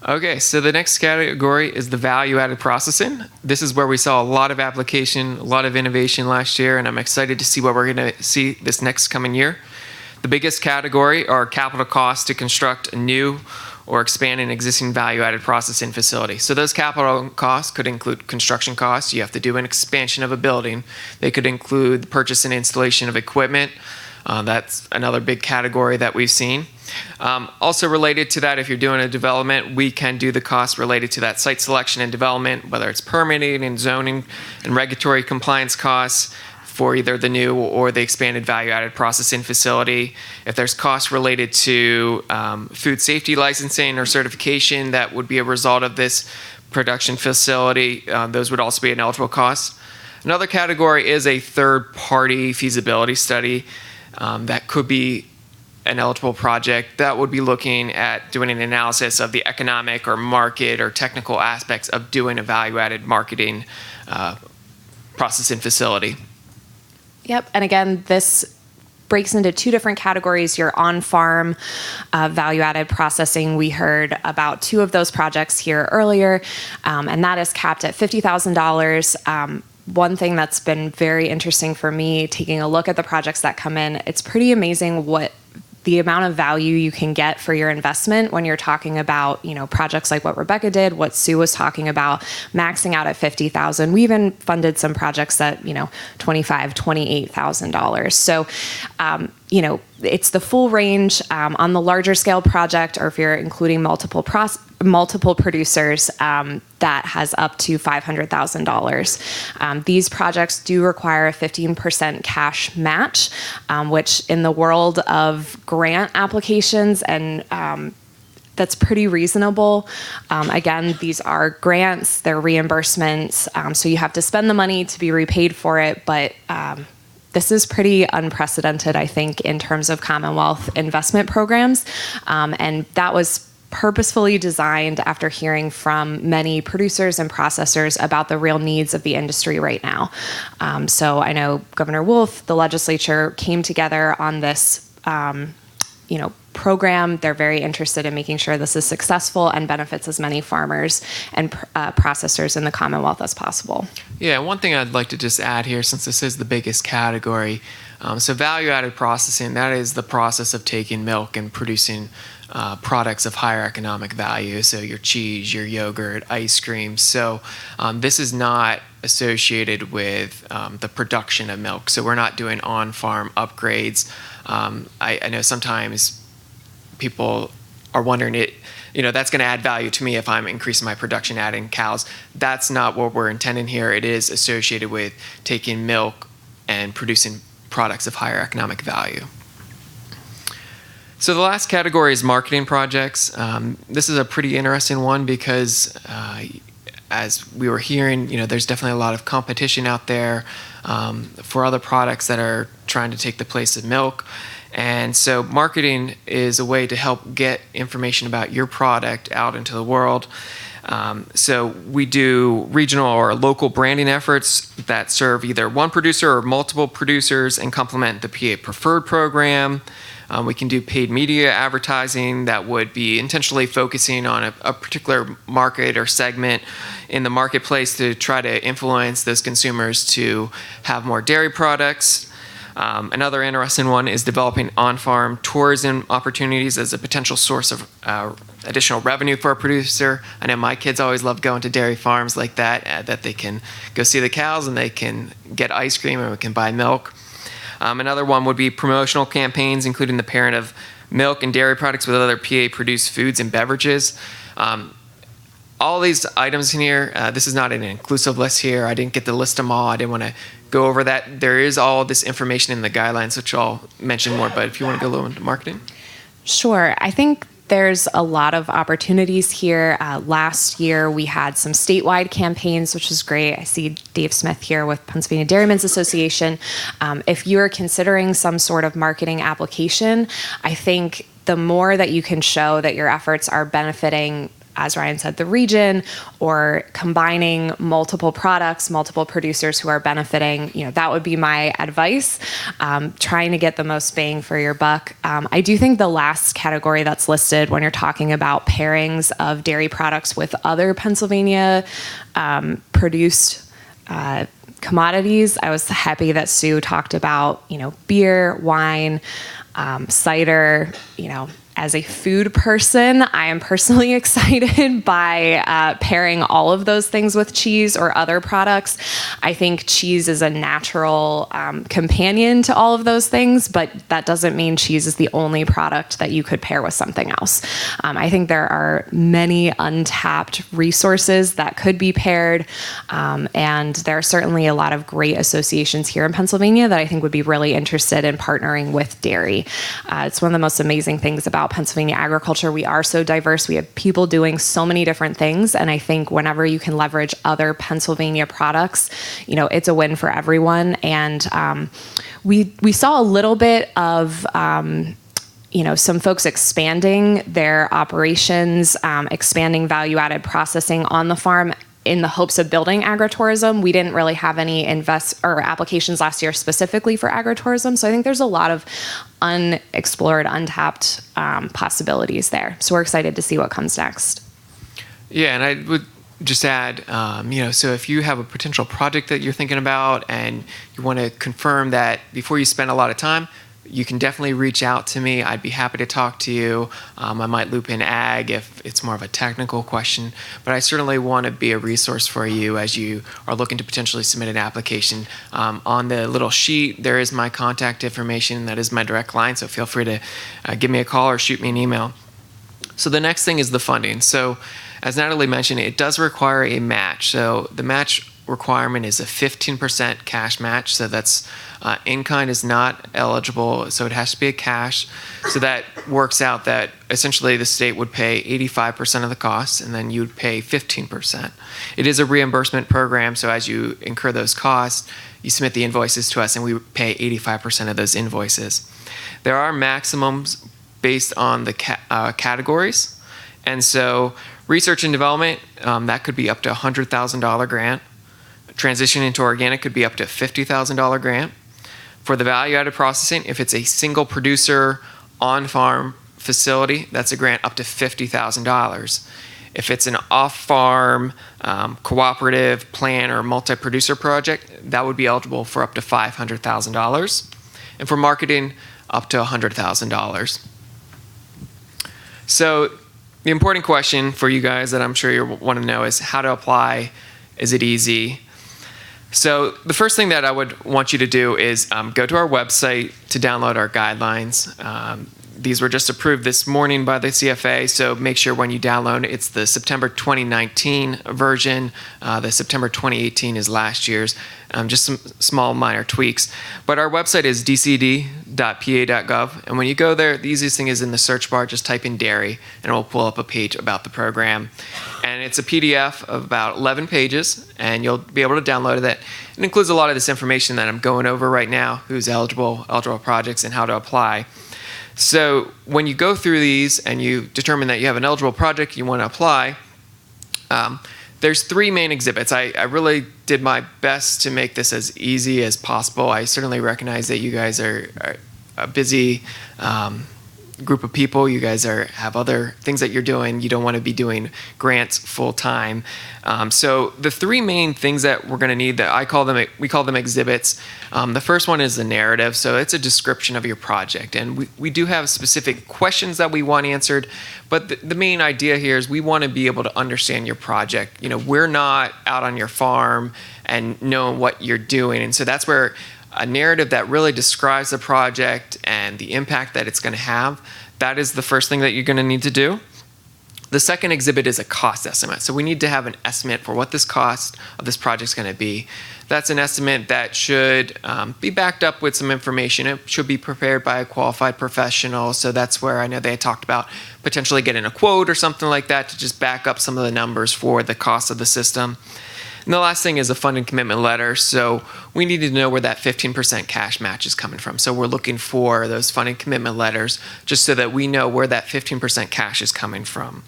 Okay, so the next category is the value-added processing. This is where we saw a lot of application, a lot of innovation last year, and I'm excited to see what we're going to see this next coming year. The biggest category are capital costs to construct a new or expand an existing value-added processing facility. So those capital costs could include construction costs. You have to do an expansion of a building. They could include the purchase and installation of equipment. That's another big category that we've seen. Also related to that, if you're doing a development, we can do the costs related to that site selection and development, whether it's permitting and zoning and regulatory compliance costs for either the new or the expanded value-added processing facility. If there's costs related to food safety licensing or certification that would be a result of this production facility, those would also be an eligible cost. Another category is a third-party feasibility study that could be an eligible project that would be looking at doing an analysis of the economic or market or technical aspects of doing a value-added marketing processing facility. Yep, and again, this breaks into two different categories. Your on-farm value-added processing. We heard about two of those projects here earlier, and that is capped at $50,000. One thing that's been very interesting for me, taking a look at the projects that come in, it's pretty amazing what the amount of value you can get for your investment when you're talking about, projects like what Rebecca did, what Sue was talking about, maxing out at $50,000. We even funded some projects at, $25,000, $28,000. So, it's the full range on the larger scale project, or if you're including multiple producers, that has up to $500,000. These projects do require a 15% cash match, which in the world of grant applications and that's pretty reasonable. Again, these are grants, they're reimbursements, so you have to spend the money to be repaid for it, but this is pretty unprecedented, I think, in terms of Commonwealth investment programs. And that was purposefully designed after hearing from many producers and processors about the real needs of the industry right now. So I know Governor Wolf, the legislature, came together on this program. They're very interested in making sure this is successful and benefits as many farmers and processors in the Commonwealth as possible. Yeah, one thing I'd like to just add here, since this is the biggest category, so value-added processing, that is the process of taking milk and producing products of higher economic value, so your cheese, your yogurt, ice cream. So this is not associated with the production of milk, so we're not doing on-farm upgrades. I know sometimes people are wondering, that's going to add value to me if I'm increasing my production, adding cows. That's not what we're intending here. It is associated with taking milk and producing products of higher economic value. So the last category is marketing projects. This is a pretty interesting one because as we were hearing, there's definitely a lot of competition out there for other products that are trying to take the place of milk. And so marketing is a way to help get information about your product out into the world. So we do regional or local branding efforts that serve either one producer or multiple producers and complement the PA Preferred program. We can do paid media advertising that would be intentionally focusing on a particular market or segment in the marketplace to try to influence those consumers to have more dairy products. Another interesting one is developing on-farm tourism opportunities as a potential source of additional revenue for a producer. I know my kids always love going to dairy farms like that, that they can go see the cows and they can get ice cream and we can buy milk. Another one would be promotional campaigns, including the pairing of milk and dairy products with other PA-produced foods and beverages. All these items in here, this is not an inclusive list here. I didn't get to list them all. I didn't want to go over that. There is all this information in the guidelines, which I'll mention more, but if you want to go a little into marketing. Sure. I think there's a lot of opportunities here. Last year, we had some statewide campaigns, which was great. I see Dave Smith here with Pennsylvania Dairymen's Association. If you're considering some sort of marketing application, I think the more that you can show that your efforts are benefiting, as Ryan said, the region, or combining multiple products, multiple producers who are benefiting, that would be my advice. Trying to get the most bang for your buck. I do think the last category that's listed when you're talking about pairings of dairy products with other Pennsylvania produced commodities, I was happy that Sue talked about, beer, wine, cider, as a food person, I am personally excited by pairing all of those things with cheese or other products. I think cheese is a natural companion to all of those things, but that doesn't mean cheese is the only product that you could pair with something else. I think there are many untapped resources that could be paired, and there are certainly a lot of great associations here in Pennsylvania that I think would be really interested in partnering with dairy. It's one of the most amazing things about Pennsylvania agriculture. We are so diverse. We have people doing so many different things. And I think whenever you can leverage other Pennsylvania products, it's a win for everyone. And we saw a little bit of some folks expanding their operations, expanding value-added processing on the farm in the hopes of building agritourism. We didn't really have any applications last year specifically for agritourism. So I think there's a lot of unexplored, untapped possibilities there. So we're excited to see what comes next. Yeah, and I would just add, so if you have a potential project that you're thinking about and you want to confirm that before you spend a lot of time, you can definitely reach out to me. I'd be happy to talk to you. I might loop in ag if it's more of a technical question, but I certainly want to be a resource for you as you are looking to potentially submit an application. On the little sheet, there is my contact information. That is my direct line, so feel free to give me a call or shoot me an email. So the next thing is the funding. So as Natalie mentioned, it does require a match. So the match requirement is a 15% cash match. So that's in-kind is not eligible, so it has to be a cash. So that works out that essentially the state would pay 85% of the costs, and then you'd pay 15%. It is a reimbursement program, so as you incur those costs, you submit the invoices to us, and we pay 85% of those invoices. There are maximums based on the categories, and so research and development, that could be up to a $100,000 grant. Transition into organic could be up to a $50,000 grant. For the value-added processing, if it's a single producer on-farm facility, that's a grant up to $50,000. If it's an off-farm cooperative plan or multi-producer project, that would be eligible for up to $500,000. And for marketing, up to $100,000. So the important question for you guys that I'm sure you want to know is how to apply. Is it easy? So the first thing that I would want you to do is go to our website to download our guidelines. These were just approved this morning by the CFA, so make sure when you download, it's the September 2019 version. The September 2018 is last year's. Just some small minor tweaks. But our website is dcd.pa.gov, and when you go there, the easiest thing is in the search bar, just type in dairy, and it will pull up a page about the program. And it's a PDF of about 11 pages, and you'll be able to download it. It includes a lot of this information that I'm going over right now, who's eligible projects, and how to apply. So when you go through these and you determine that you have an eligible project you want to apply, there's three main exhibits. I really did my best to make this as easy as possible. I certainly recognize that you guys are a busy group of people. You guys have other things that you're doing. You don't want to be doing grants full time. So the three main things that we're going to need, that we call them exhibits. The first one is the narrative. So it's a description of your project, and we do have specific questions that we want answered. But the main idea here is we want to be able to understand your project. We're not out on your farm and knowing what you're doing, and so that's where a narrative that really describes the project and the impact that it's going to have, that is the first thing that you're going to need to do. The second exhibit is a cost estimate. So we need to have an estimate for what this cost of this project is going to be. That's an estimate that should be backed up with some information. It should be prepared by a qualified professional. So that's where I know they talked about potentially getting a quote or something like that to just back up some of the numbers for the cost of the system. And the last thing is a funding commitment letter. So we need to know where that 15% cash match is coming from. So we're looking for those funding commitment letters just so that we know where that 15% cash is coming from.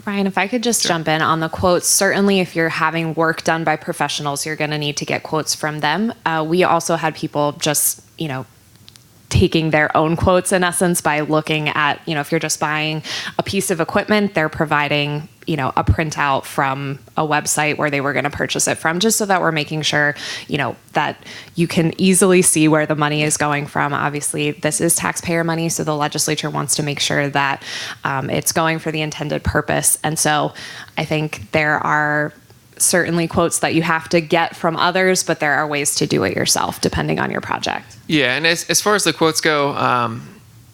Ryan, if I could just jump in on the quotes. Certainly, if you're having work done by professionals, you're going to need to get quotes from them. We also had people just, taking their own quotes in essence by looking at, if you're just buying a piece of equipment, they're providing, a printout from a website where they were going to purchase it from, just so that we're making sure, that you can easily see where the money is going from. Obviously, this is taxpayer money, so the legislature wants to make sure that it's going for the intended purpose. And so I think there are certainly quotes that you have to get from others, but there are ways to do it yourself depending on your project. Yeah, and as far as the quotes go,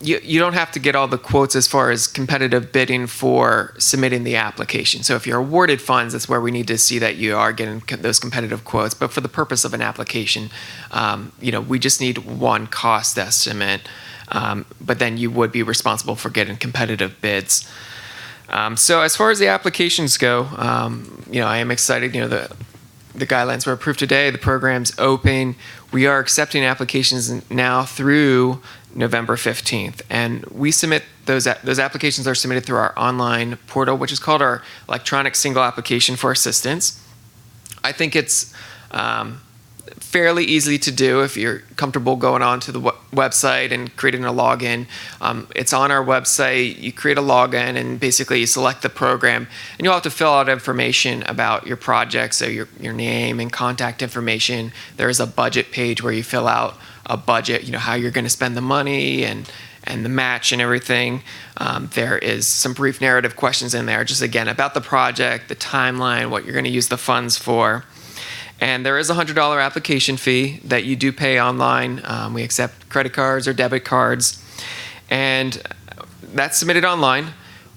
you don't have to get all the quotes as far as competitive bidding for submitting the application. So if you're awarded funds, that's where we need to see that you are getting those competitive quotes. But for the purpose of an application, we just need one cost estimate, but then you would be responsible for getting competitive bids. So as far as the applications go, I am excited. The guidelines were approved today. The program's open. We are accepting applications now through November 15th. And we submit those applications are submitted through our online portal, which is called our electronic single application for assistance. I think it's fairly easy to do if you're comfortable going on to the website and creating a login. It's on our website. You create a login and basically you select the program, and you'll have to fill out information about your project, so your name and contact information. There's a budget page where you fill out a budget, how you're going to spend the money and the match and everything. There is some brief narrative questions in there, just again about the project, the timeline, what you're going to use the funds for. And there is a $100 application fee that you do pay online. We accept credit cards or debit cards, and that's submitted online.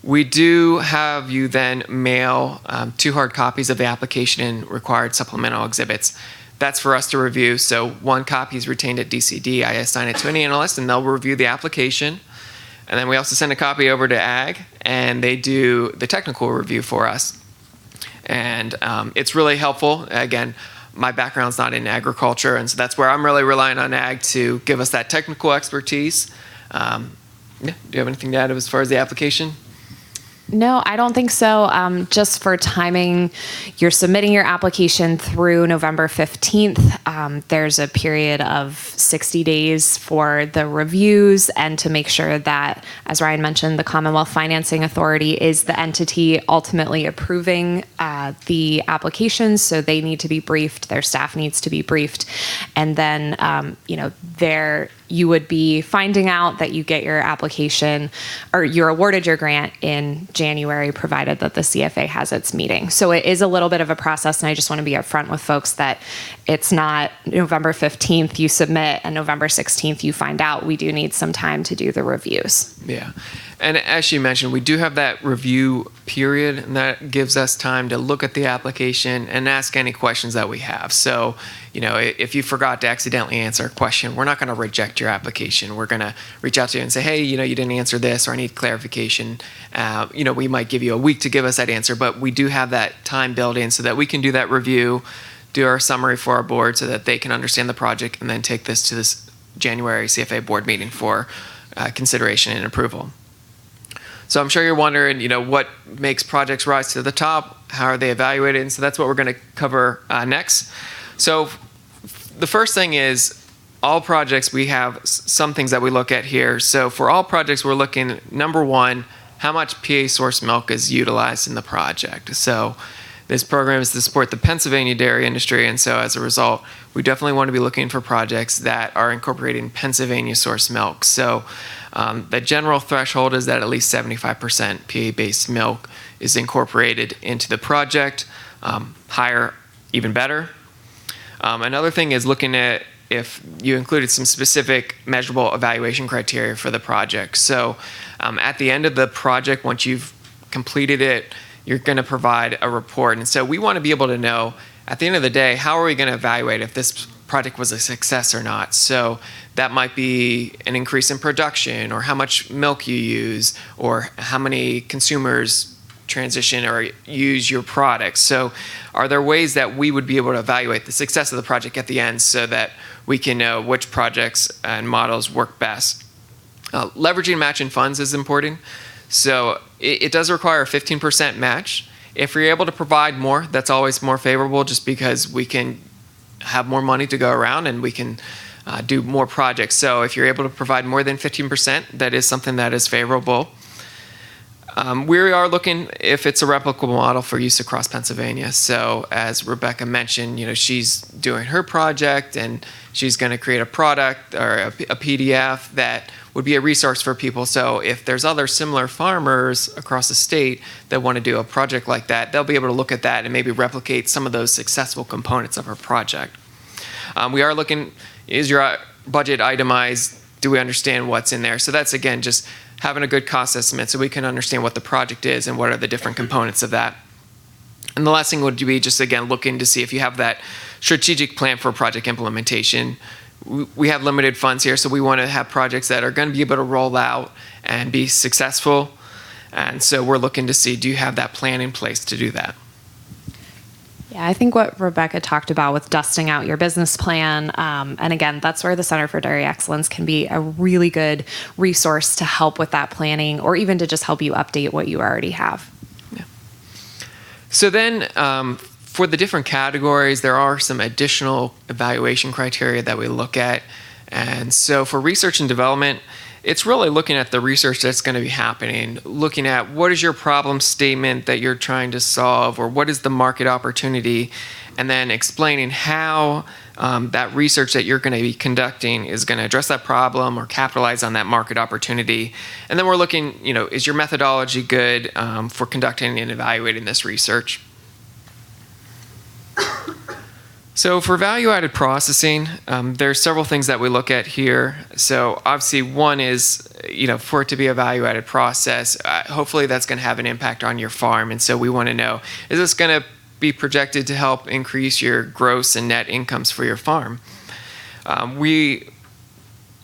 We do have you then mail 2 hard copies of the application and required supplemental exhibits. That's for us to review. So 1 copy is retained at DCD. I assign it to an analyst, and they'll review the application. And then we also send a copy over to Ag, and they do the technical review for us. And it's really helpful. Again, my background's not in agriculture, and so that's where I'm really relying on Ag to give us that technical expertise. Do you have anything to add as far as the application? No, I don't think so. Just for timing, you're submitting your application through November 15th. There's a period of 60 days for the reviews and to make sure that, as Ryan mentioned, the Commonwealth Financing Authority is the entity ultimately approving the applications. So they need to be briefed, their staff needs to be briefed. And then, you would be finding out that you get your application or you're awarded your grant in January, provided that the CFA has its meeting. So it is a little bit of a process, and I just want to be upfront with folks that it's not November 15th you submit and November 16th you find out. We do need some time to do the reviews. Yeah. And as you mentioned, we do have that review period, and that gives us time to look at the application and ask any questions that we have. So, if you forgot to accidentally answer a question, we're not going to reject your application. We're going to reach out to you and say, hey, you didn't answer this, or I need clarification. We might give you a week to give us that answer, but we do have that time built in so that we can do that review, do our summary for our board so that they can understand the project, and then take this to this January CFA board meeting for consideration and approval. So I'm sure you're wondering, what makes projects rise to the top? How are they evaluated? And so that's what we're going to cover next. So the first thing is all projects, we have some things that we look at here. So for all projects, we're looking, number one, how much PA source milk is utilized in the project. So this program is to support the Pennsylvania dairy industry, and so as a result, we definitely want to be looking for projects that are incorporating Pennsylvania source milk. So the general threshold is that at least 75% PA-based milk is incorporated into the project. Higher, even better. Another thing is looking at if you included some specific measurable evaluation criteria for the project. So at the end of the project, once you've completed it, you're going to provide a report. And so we want to be able to know, at the end of the day, how are we going to evaluate if this project was a success or not? So that might be an increase in production, or how much milk you use, or how many consumers transition or use your products. So are there ways that we would be able to evaluate the success of the project at the end so that we can know which projects and models work best? Leveraging matching funds is important. So it does require a 15% match. If you're able to provide more, that's always more favorable, just because we can have more money to go around and we can do more projects. So if you're able to provide more than 15%, that is something that is favorable. We are looking if it's a replicable model for use across Pennsylvania. So as Rebecca mentioned, she's doing her project and she's going to create a product or a PDF that would be a resource for people. So if there's other similar farmers across the state that want to do a project like that, they'll be able to look at that and maybe replicate some of those successful components of her project. We are looking, is your budget itemized? Do we understand what's in there? So that's, again, just having a good cost estimate so we can understand what the project is and what are the different components of that. And the last thing would be just, again, looking to see if you have that strategic plan for project implementation. We have limited funds here, so we want to have projects that are going to be able to roll out and be successful. And so we're looking to see, do you have that plan in place to do that? Yeah, I think what Rebecca talked about with dusting out your business plan, and again, that's where the Center for Dairy Excellence can be a really good resource to help with that planning, or even to just help you update what you already have. Yeah. So then, for the different categories, there are some additional evaluation criteria that we look at. And so for research and development, it's really looking at the research that's going to be happening, looking at what is your problem statement that you're trying to solve, or what is the market opportunity, and then explaining how that research that you're going to be conducting is going to address that problem or capitalize on that market opportunity. And then we're looking, is your methodology good for conducting and evaluating this research? So for value-added processing, there's several things that we look at here. So obviously one is, for it to be a value-added process, hopefully that's going to have an impact on your farm. And so we want to know, is this going to be projected to help increase your gross and net incomes for your farm? We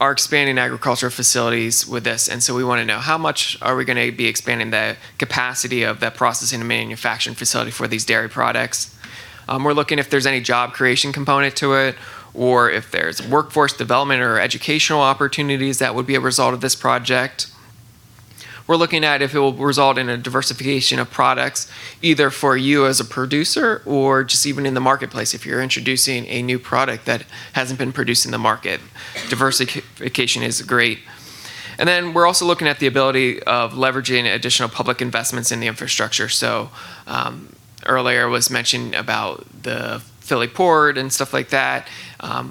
are expanding agricultural facilities with this. And so we want to know, how much are we going to be expanding the capacity of that processing and manufacturing facility for these dairy products? We're looking if there's any job creation component to it, or if there's workforce development or educational opportunities that would be a result of this project. We're looking at if it will result in a diversification of products, either for you as a producer or just even in the marketplace if you're introducing a new product that hasn't been produced in the market. Diversification is great. And then we're also looking at the ability of leveraging additional public investments in the infrastructure. So earlier was mentioned about the Philly port and stuff like that.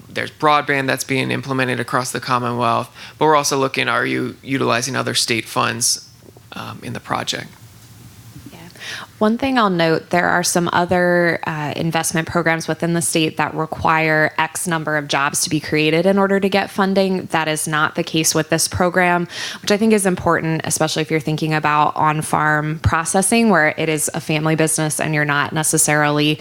There's broadband that's being implemented across the Commonwealth, but we're also looking, are you utilizing other state funds in the project? One thing I'll note, there are some other investment programs within the state that require X number of jobs to be created in order to get funding. That is not the case with this program, which I think is important, especially if you're thinking about on-farm processing, where it is a family business and you're not necessarily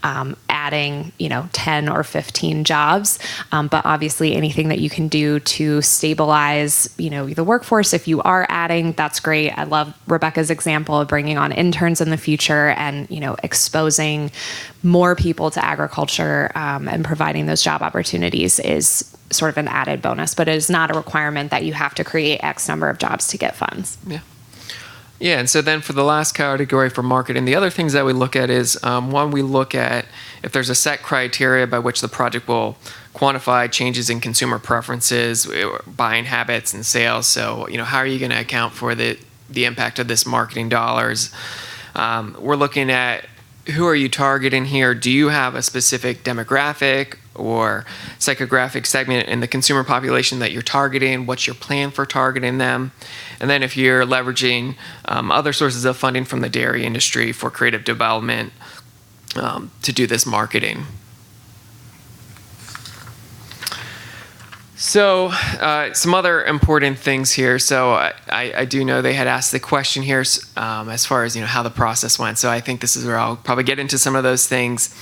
adding, 10 or 15 jobs. But obviously anything that you can do to stabilize, the workforce, if you are adding, that's great. I love Rebecca's example of bringing on interns in the future and exposing more people to agriculture and providing those job opportunities is sort of an added bonus, but it is not a requirement that you have to create X number of jobs to get funds. Yeah, and so then for the last category for marketing, the other things that we look at is, one, we look at if there's a set criteria by which the project will quantify changes in consumer preferences, buying habits, and sales. So, how are you going to account for the impact of this marketing dollars? We're looking at, who are you targeting here? Do you have a specific demographic or psychographic segment in the consumer population that you're targeting? What's your plan for targeting them? And then if you're leveraging other sources of funding from the dairy industry for creative development to do this marketing. So some other important things here. So I do know they had asked the question here as far as how the process went. So I think this is where I'll probably get into some of those things.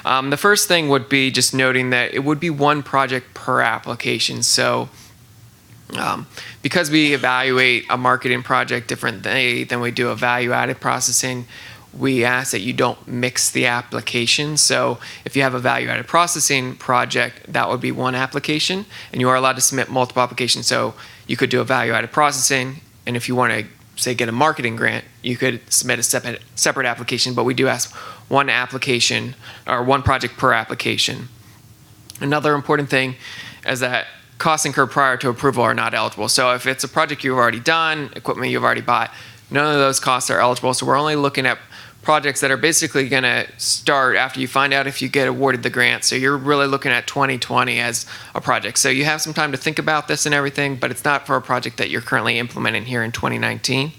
The first thing would be just noting that it would be one project per application. So because we evaluate a marketing project differently than we do a value-added processing, we ask that you don't mix the application. So if you have a value-added processing project, that would be one application, and you are allowed to submit multiple applications. So you could do a value-added processing, and if you want to, say, get a marketing grant, you could submit a separate application, but we do ask one application or one project per application. Another important thing is that costs incurred prior to approval are not eligible. So if it's a project you've already done, equipment you've already bought, none of those costs are eligible. So we're only looking at projects that are basically going to start after you find out if you get awarded the grant. So you're really looking at 2020 as a project. So you have some time to think about this and everything, but it's not for a project that you're currently implementing here in 2019.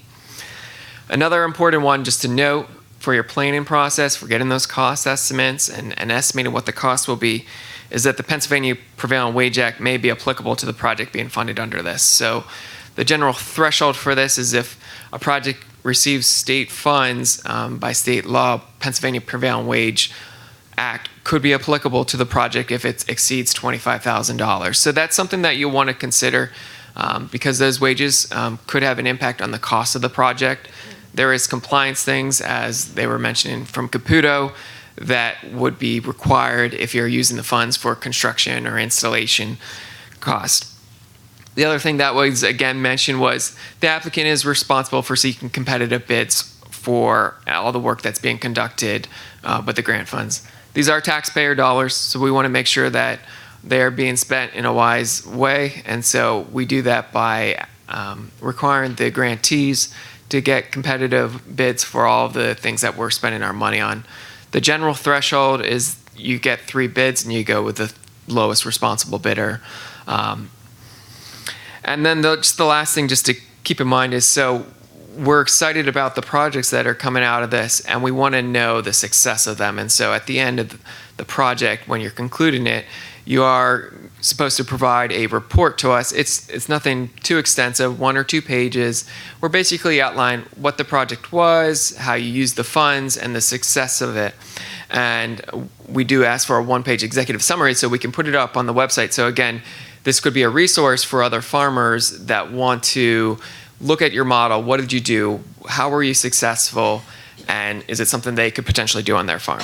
Another important one just to note for your planning process, for getting those cost estimates and estimating what the cost will be, is that the Pennsylvania Prevailing Wage Act may be applicable to the project being funded under this. So the general threshold for this is if a project receives state funds by state law, Pennsylvania Prevailing Wage Act could be applicable to the project if it exceeds $25,000. So that's something that you'll want to consider because those wages could have an impact on the cost of the project. There is compliance things, as they were mentioning from Caputo, that would be required if you're using the funds for construction or installation cost. The other thing that was again mentioned was the applicant is responsible for seeking competitive bids for all the work that's being conducted with the grant funds. These are taxpayer dollars, so we want to make sure that they're being spent in a wise way, and so we do that by requiring the grantees to get competitive bids for all of the things that we're spending our money on. The general threshold is you get 3 bids and you go with the lowest responsible bidder. And then just the last thing just to keep in mind is, so we're excited about the projects that are coming out of this, and we want to know the success of them. And so at the end of the project, when you're concluding it, you are supposed to provide a report to us. It's nothing too extensive, 1 or 2 pages. We're basically outline what the project was, how you used the funds, and the success of it. And we do ask for a 1-page executive summary so we can put it up on the website. So again, this could be a resource for other farmers that want to look at your model. What did you do? How were you successful? And is it something they could potentially do on their farm?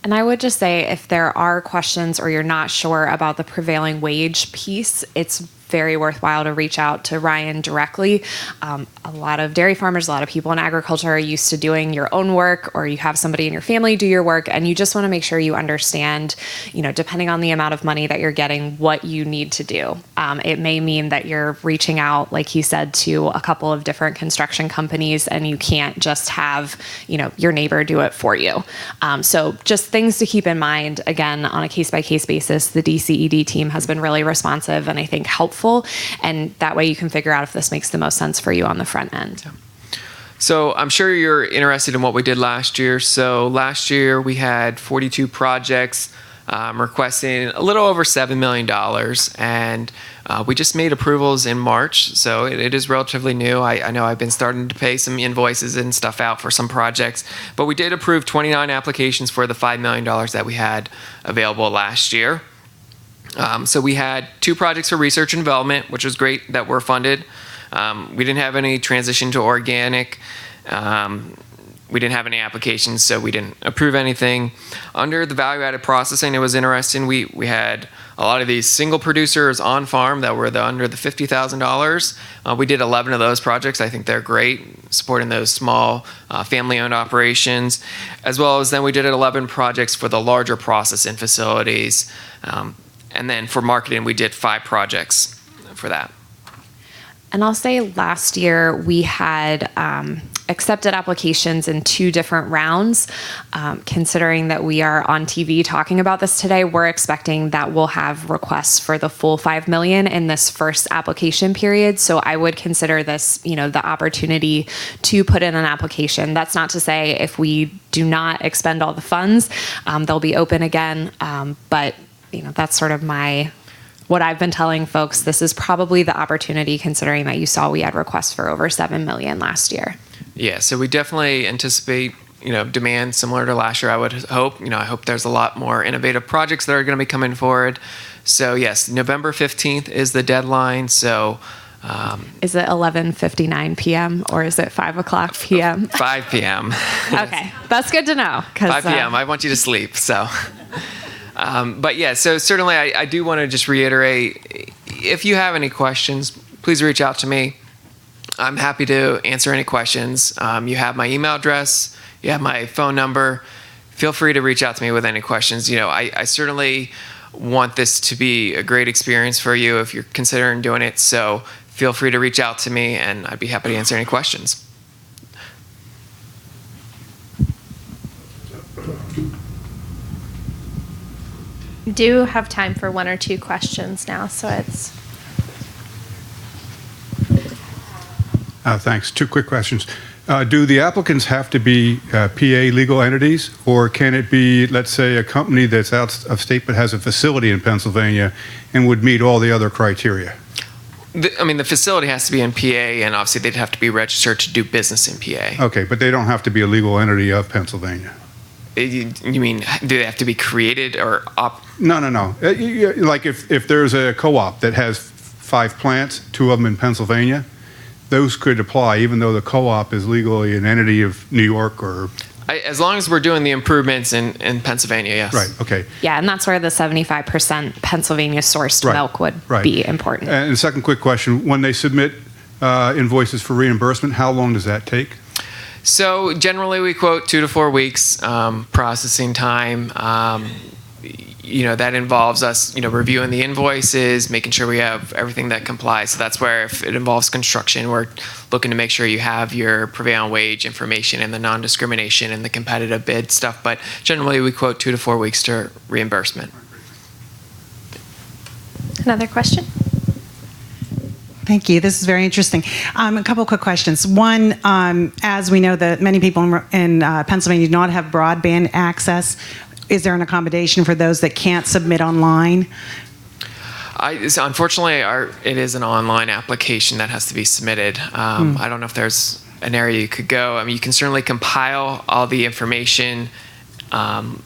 And I would just say if there are questions or you're not sure about the prevailing wage piece, it's very worthwhile to reach out to Ryan directly. A lot of dairy farmers, a lot of people in agriculture are used to doing your own work, or you have somebody in your family do your work, and you just want to make sure you understand, depending on the amount of money that you're getting, what you need to do. It may mean that you're reaching out, like he said, to a couple of different construction companies, and you can't just have, your neighbor do it for you. So just things to keep in mind, again, on a case-by-case basis. The DCED team has been really responsive and I think helpful, and that way you can figure out if this makes the most sense for you on the front end. So I'm sure you're interested in what we did last year. So last year we had 42 projects requesting a little over $7 million, and we just made approvals in March, so it is relatively new. I know I've been starting to pay some invoices and stuff out for some projects, but we did approve 29 applications for the $5 million that we had available last year. So we had 2 projects for research and development, which was great that were funded. We didn't have any transition to organic. We didn't have any applications, so we didn't approve anything. Under the value-added processing, it was interesting. We had a lot of these single producers on farm that were under the $50,000. We did 11 of those projects. I think they're great, supporting those small family-owned operations, as well as then we did 11 projects for the larger processing facilities. And then for marketing, we did 5 projects for that. And I'll say last year we had accepted applications in 2 different rounds. Considering that we are on TV talking about this today, we're expecting that we'll have requests for the full $5 million in this first application period. So I would consider this, the opportunity to put in an application. That's not to say if we do not expend all the funds, they'll be open again. But that's sort of what I've been telling folks. This is probably the opportunity, considering that you saw we had requests for over $7 million last year. Yeah, so we definitely anticipate, demand similar to last year, I would hope. I hope there's a lot more innovative projects that are going to be coming forward. So yes, November 15th is the deadline. So is it 11:59 p.m. or is it 5 o'clock p.m.? 5 p.m. Okay, that's good to know. 5 p.m. I want you to sleep, so... but yeah, so certainly I do want to just reiterate, if you have any questions, please reach out to me. I'm happy to answer any questions. You have my email address, you have my phone number. Feel free to reach out to me with any questions. I certainly want this to be a great experience for you if you're considering doing it. So feel free to reach out to me and I'd be happy to answer any questions. We do have time for 1 or 2 questions now, so it's... Thanks. 2 quick questions. Do the applicants have to be PA legal entities, or can it be, let's say, a company that's out of state but has a facility in Pennsylvania and would meet all the other criteria? The facility has to be in PA, and obviously they'd have to be registered to do business in PA. Okay, but they don't have to be a legal entity of Pennsylvania. You mean, do they have to be created or No. Like if there's a co-op that has 5 plants, 2 of them in Pennsylvania, those could apply even though the co-op is legally an entity of New York or As long as we're doing the improvements in Pennsylvania, yes. Right, okay. Yeah, and that's where the 75% Pennsylvania sourced milk would be important. And the second quick question, when they submit invoices for reimbursement, how long does that take? So generally we quote 2 to 4 weeks processing time. That involves us, reviewing the invoices, making sure we have everything that complies. So that's where if it involves construction, we're looking to make sure you have your prevailing wage information and the non-discrimination and the competitive bid stuff. But generally we quote 2 to 4 weeks to reimbursement. Another question? Thank you. This is very interesting. A couple of quick questions. One, as we know that many people in Pennsylvania do not have broadband access, is there an accommodation for those that can't submit online? Unfortunately, it is an online application that has to be submitted. I don't know if there's an area you could go. I mean, you can certainly compile all the information, in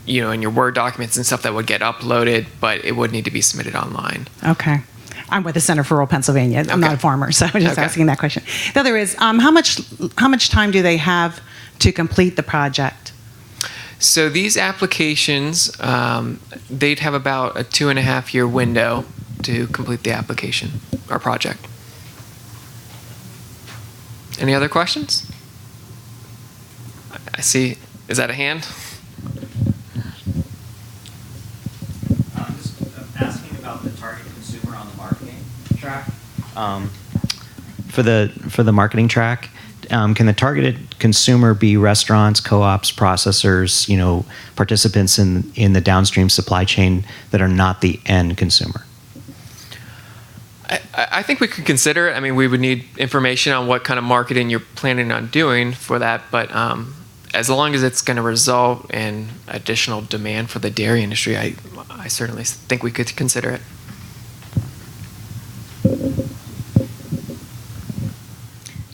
your Word documents and stuff that would get uploaded, but it would need to be submitted online. Okay. I'm with the Center for Rural Pennsylvania. I'm not a farmer, so I'm just asking that question. The other is, how much time do they have to complete the project? So these applications, they'd have about a 2.5-year window to complete the application or project. Any other questions? I see. Is that a hand? I'm just asking about the target consumer on the marketing track. For the marketing track, can the targeted consumer be restaurants, co-ops, processors, participants in the downstream supply chain that are not the end consumer? I think we could consider it. I mean, we would need information on what kind of marketing you're planning on doing for that, but as long as it's going to result in additional demand for the dairy industry, I certainly think we could consider it.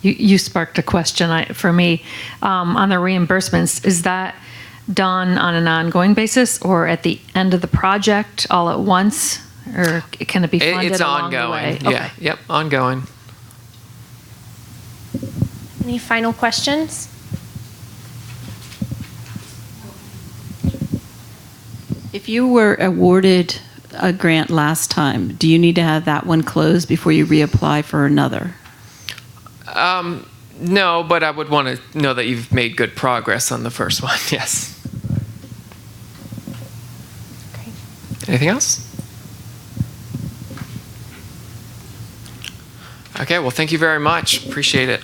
You sparked a question for me on the reimbursements. Is that done on an ongoing basis or at the end of the project all at once? Or can it be funded it's along ongoing. the way? Yeah, Okay. Yep, ongoing. Any final questions? If you were awarded a grant last time, do you need to have that one closed before you reapply for another? No, but I would want to know that you've made good progress on the first one. Yes. Okay. Anything else? Okay, well, thank you very much. Appreciate it.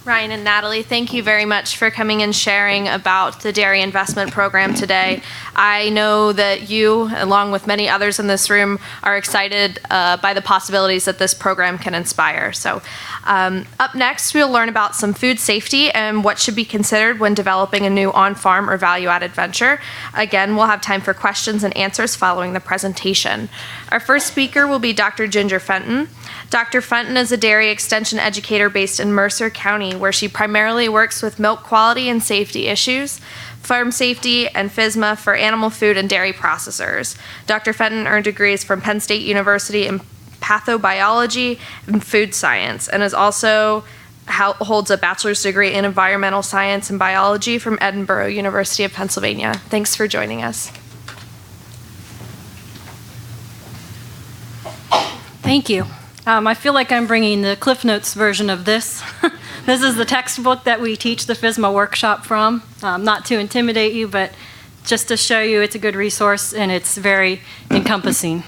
Ryan and Natalie, thank you very much for coming and sharing about the Dairy Investment Program today. I know that you, along with many others in this room, are excited by the possibilities that this program can inspire. So up next, we'll learn about some food safety and what should be considered when developing a new on-farm or value-added venture. Again, we'll have time for questions and answers following the presentation. Our first speaker will be Dr. Ginger Fenton. Dr. Fenton is a dairy extension educator based in Mercer County, where she primarily works with milk quality and safety issues, farm safety, and FSMA for animal food and dairy processors. Dr. Fenton earned degrees from Penn State University in pathobiology and food science, and holds a bachelor's degree in environmental science and biology from Edinburgh University of Pennsylvania. Thanks for joining us. Thank you. I feel like I'm bringing the Cliff Notes version of this. This is the textbook that we teach the FSMA workshop from. Not to intimidate you, but just to show you it's a good resource and it's very encompassing.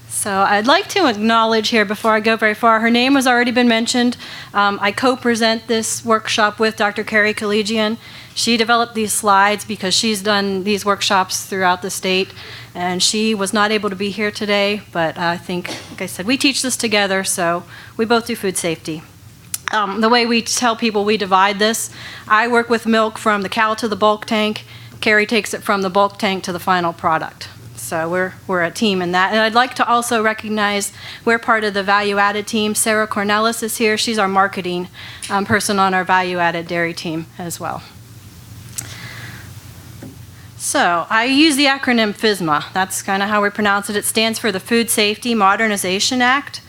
So I'd like to acknowledge here before I go very far, her name has already been mentioned. I co-present this workshop with Dr. Carrie Collegian. She developed these slides because she's done these workshops throughout the state, and she was not able to be here today, but I think, like I said, we teach this together, so we both do food safety. The way we tell people we divide this, I work with milk from the cow to the bulk tank. Carrie takes it from the bulk tank to the final product. So we're a team in that. And I'd like to also recognize we're part of the value-added team. Sarah Cornelis is here. She's our marketing person on our value-added dairy team as well. So I use the acronym FSMA. That's kind of how we pronounce it. It stands for the Food Safety Modernization Act.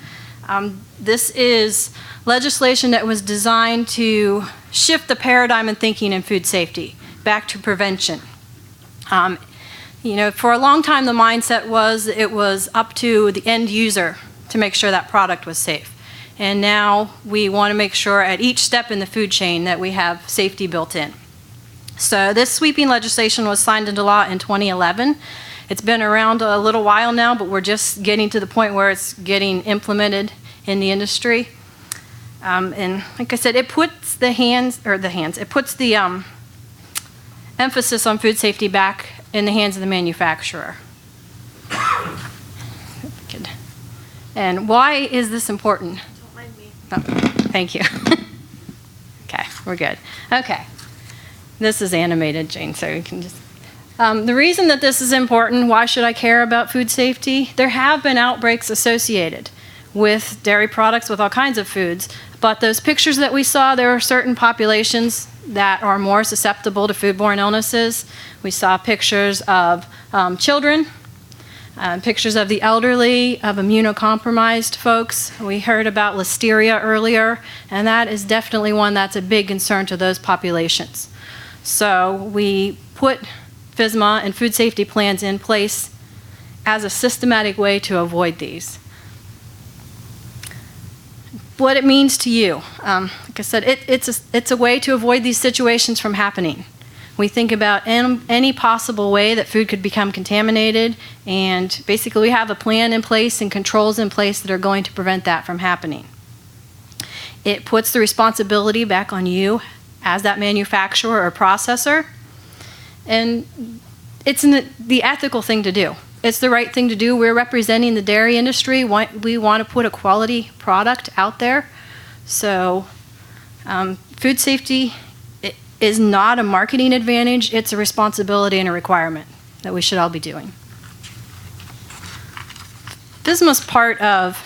This is legislation that was designed to shift the paradigm in thinking in food safety back to prevention. For a long time, the mindset was it was up to the end user to make sure that product was safe. And now we want to make sure at each step in the food chain that we have safety built in. So this sweeping legislation was signed into law in 2011. It's been around a little while now, but we're just getting to the point where it's getting implemented in the industry. And like I said, it puts the emphasis on food safety back in the hands of the manufacturer. Good. And why is this important? Don't mind me. Oh, thank you. Okay, we're good. Okay. This is animated, Jane, so you can just... the reason that this is important, why should I care about food safety? There have been outbreaks associated with dairy products, with all kinds of foods, but those pictures that we saw, there are certain populations that are more susceptible to foodborne illnesses. We saw pictures of children, pictures of the elderly, of immunocompromised folks. We heard about listeria earlier, and that is definitely one that's a big concern to those populations. So we put FSMA and food safety plans in place as a systematic way to avoid these. What it means to you. Like I said, it's a way to avoid these situations from happening. We think about any possible way that food could become contaminated, and basically we have a plan in place and controls in place that are going to prevent that from happening. It puts the responsibility back on you as that manufacturer or processor, and it's the ethical thing to do. It's the right thing to do. We're representing the dairy industry. We want to put a quality product out there. So food safety is not a marketing advantage. It's a responsibility and a requirement that we should all be doing. FSMA's part of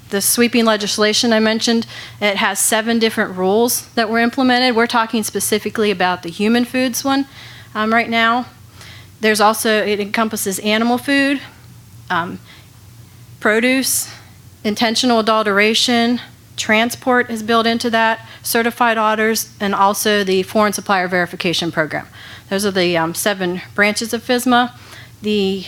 the sweeping legislation I mentioned. It has 7 different rules that were implemented. We're talking specifically about the human foods one right now. There's also, it encompasses animal food, produce, intentional adulteration, transport is built into that, certified auditors, and also the foreign supplier verification program. Those are the 7 branches of FSMA. The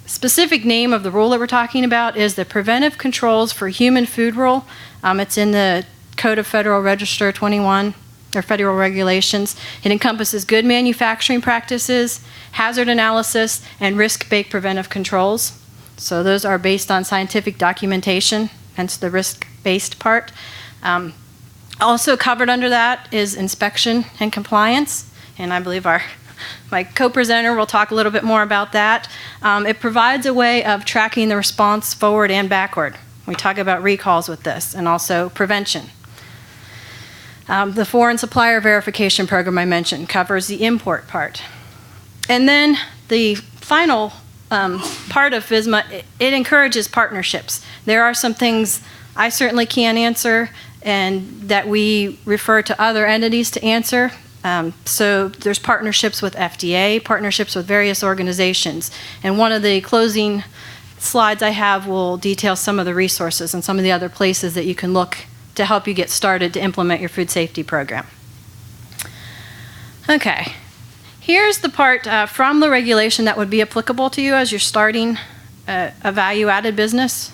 specific name of the rule that we're talking about is the Preventive Controls for Human Food Rule. It's in the Code of Federal Register 21, or federal regulations. It encompasses good manufacturing practices, hazard analysis, and risk-based preventive controls. So those are based on scientific documentation, hence the risk-based part. Also covered under that is inspection and compliance, and I believe my co-presenter will talk a little bit more about that. It provides a way of tracking the response forward and backward. We talk about recalls with this, and also prevention. The foreign supplier verification program I mentioned covers the import part. And then the final part of FSMA, it encourages partnerships. There are some things I certainly can't answer and that we refer to other entities to answer. So there's partnerships with FDA, partnerships with various organizations. And one of the closing slides I have will detail some of the resources and some of the other places that you can look to help you get started to implement your food safety program. Okay, here's the part from the regulation that would be applicable to you as you're starting a value-added business.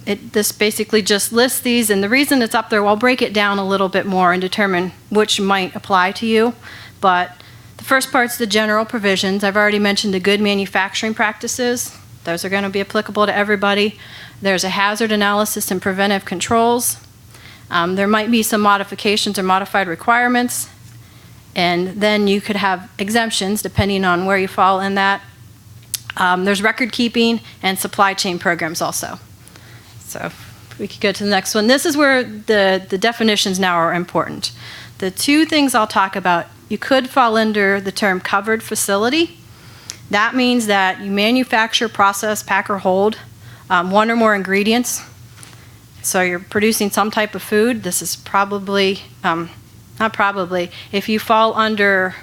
This basically just lists these, and the reason it's up there, I'll break it down a little bit more and determine which might apply to you. But the first part's the general provisions. I've already mentioned the good manufacturing practices. Those are going to be applicable to everybody. There's a hazard analysis and preventive controls. There might be some modifications or modified requirements, and then you could have exemptions depending on where you fall in that. There's record keeping and supply chain programs also. So we could go to the next one. This is where the definitions now are important. The 2 things I'll talk about, you could fall under the term covered facility. That means that you manufacture, process, pack, or hold one or more ingredients. So you're producing some type of food. This is probably, not probably, if you fall under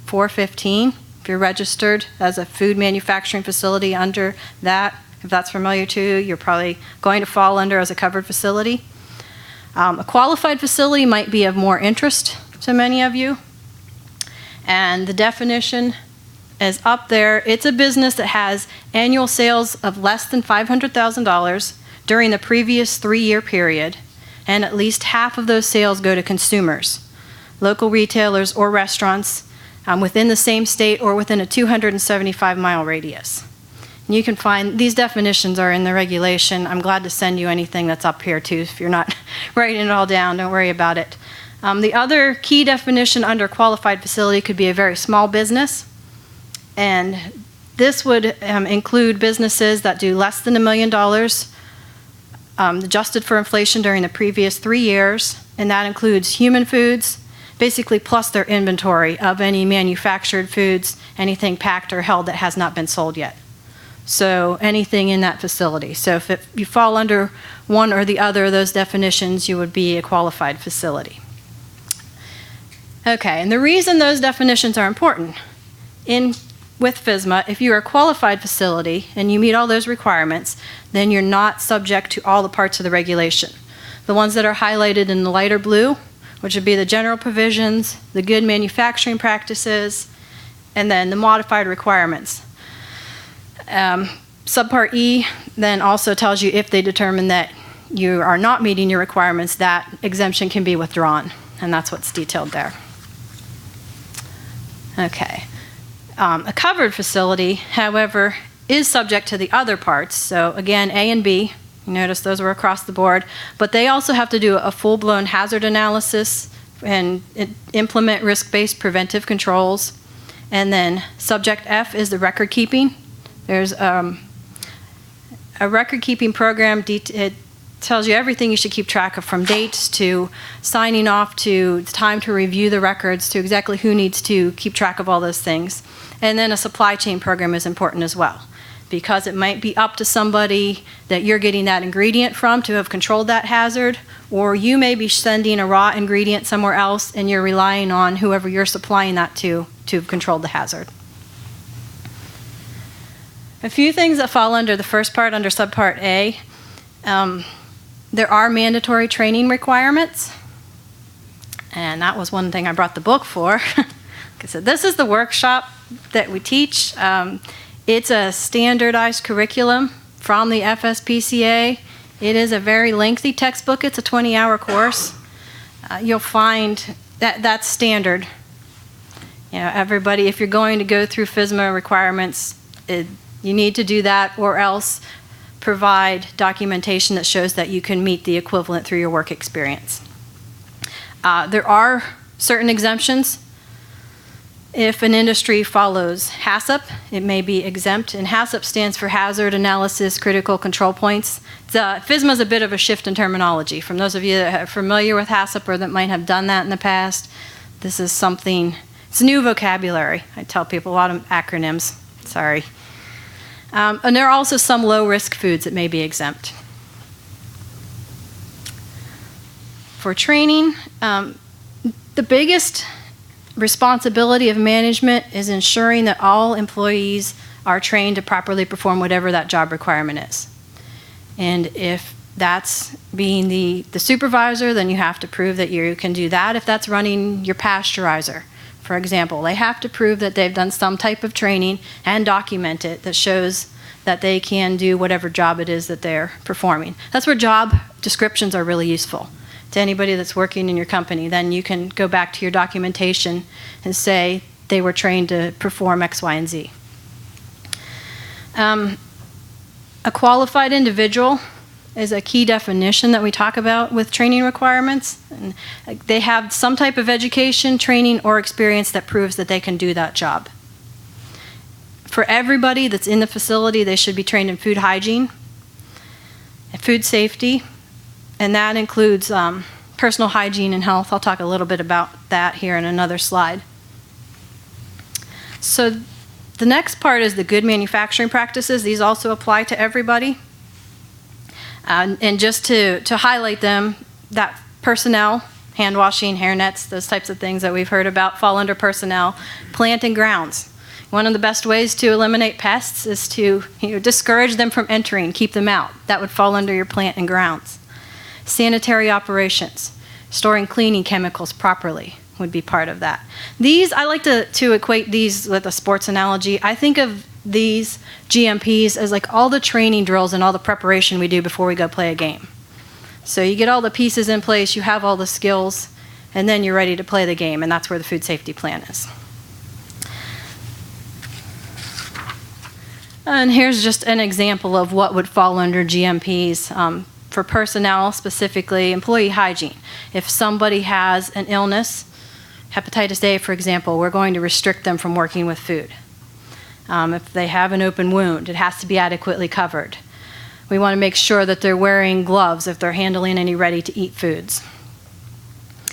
415, if you're registered as a food manufacturing facility under that, if that's familiar to you, you're probably going to fall under as a covered facility. A qualified facility might be of more interest to many of you. And the definition is up there. It's a business that has annual sales of less than $500,000 during the previous 3-year period, and at least half of those sales go to consumers, local retailers or restaurants within the same state or within a 275-mile radius. And you can find, these definitions are in the regulation. I'm glad to send you anything that's up here too. If you're not writing it all down, don't worry about it. The other key definition under qualified facility could be a very small business. And this would include businesses that do less than $1 million, adjusted for inflation during the previous 3 years. And that includes human foods, basically plus their inventory of any manufactured foods, anything packed or held that has not been sold yet. So anything in that facility. So if you fall under one or the other of those definitions, you would be a qualified facility. Okay, and the reason those definitions are important, with FSMA, if you are a qualified facility and you meet all those requirements, then you're not subject to all the parts of the regulation. The ones that are highlighted in the lighter blue, which would be the general provisions, the good manufacturing practices, and then the modified requirements. Subpart E then also tells you if they determine that you are not meeting your requirements, that exemption can be withdrawn, and that's what's detailed there. Okay. A covered facility, however, is subject to the other parts. So again, A and B, you notice those were across the board, but they also have to do a full-blown hazard analysis and implement risk-based preventive controls. And then subject F is the record keeping. There's a record keeping program. It tells you everything you should keep track of, from dates to signing off to time to review the records to exactly who needs to keep track of all those things. And then a supply chain program is important as well, because it might be up to somebody that you're getting that ingredient from to have controlled that hazard, or you may be sending a raw ingredient somewhere else and you're relying on whoever you're supplying that to have controlled the hazard. A few things that fall under the first part, under subpart A. There are mandatory training requirements, and that was one thing I brought the book for. So this is the workshop that we teach. It's a standardized curriculum from the FSPCA. It is a very lengthy textbook. It's a 20-hour course. You'll find that that's standard. You know, everybody, if you're going to go through FSMA requirements, you need to do that, or else provide documentation that shows that you can meet the equivalent through your work experience. There are certain exemptions. If an industry follows HACCP, it may be exempt, and HACCP stands for Hazard Analysis Critical Control Points. FSMA is a bit of a shift in terminology. From those of you that are familiar with HACCP or that might have done that in the past, this is something, it's new vocabulary. I tell people a lot of acronyms, sorry. And there are also some low-risk foods that may be exempt. For training, the biggest responsibility of management is ensuring that all employees are trained to properly perform whatever that job requirement is. And if that's being the supervisor, then you have to prove that you can do that. If that's running your pasteurizer, for example, they have to prove that they've done some type of training and document it that shows that they can do whatever job it is that they're performing. That's where job descriptions are really useful to anybody that's working in your company. Then you can go back to your documentation and say they were trained to perform X, Y, and Z. A qualified individual is a key definition that we talk about with training requirements. And they have some type of education, training, or experience that proves that they can do that job. For everybody that's in the facility, they should be trained in food hygiene and food safety, and that includes personal hygiene and health. I'll talk a little bit about that here in another slide. So The next part is the good manufacturing practices. These also apply to everybody. And just to highlight them, that personnel, hand washing, hair nets, those types of things that we've heard about fall under personnel. Plant and grounds. One of the best ways to eliminate pests is to discourage them from entering, keep them out. That would fall under your plant and grounds. Sanitary operations, storing cleaning chemicals properly would be part of that. These, I like to equate these with a sports analogy. I think of these GMPs as like all the training drills and all the preparation we do before we go play a game. So you get all the pieces in place, you have all the skills, and then you're ready to play the game, and that's where the food safety plan is. And here's just an example of what would fall under GMPs. For personnel, specifically employee hygiene. If somebody has an illness, hepatitis A, for example, we're going to restrict them from working with food. If they have an open wound, it has to be adequately covered. We want to make sure that they're wearing gloves if they're handling any ready-to-eat foods.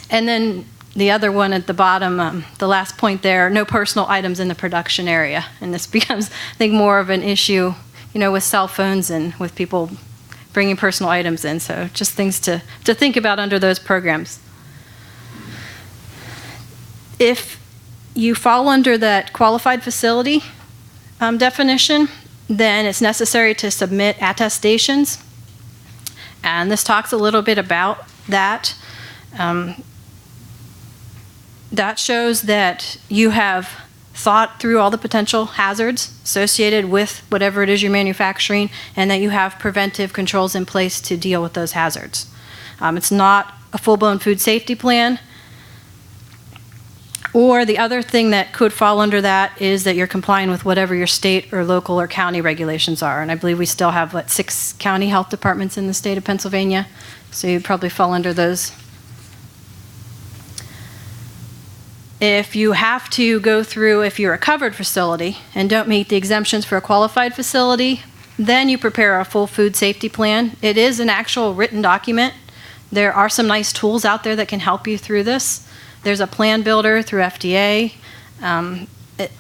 And then the other one at the bottom, the last point there, no personal items in the production area. And this becomes, I think, more of an issue, with cell phones and with people bringing personal items in. So just things to think about under those programs. If you fall under that qualified facility definition, then it's necessary to submit attestations. And this talks a little bit about that. That shows that you have thought through all the potential hazards associated with whatever it is you're manufacturing, and that you have preventive controls in place to deal with those hazards. It's not a full-blown food safety plan. Or the other thing that could fall under that is that you're complying with whatever your state or local or county regulations are. And I believe we still have, 6 county health departments in the state of Pennsylvania. So you'd probably fall under those. If you have to go through, if you're a covered facility and don't meet the exemptions for a qualified facility, then you prepare a full food safety plan. It is an actual written document. There are some nice tools out there that can help you through this. There's a plan builder through FDA.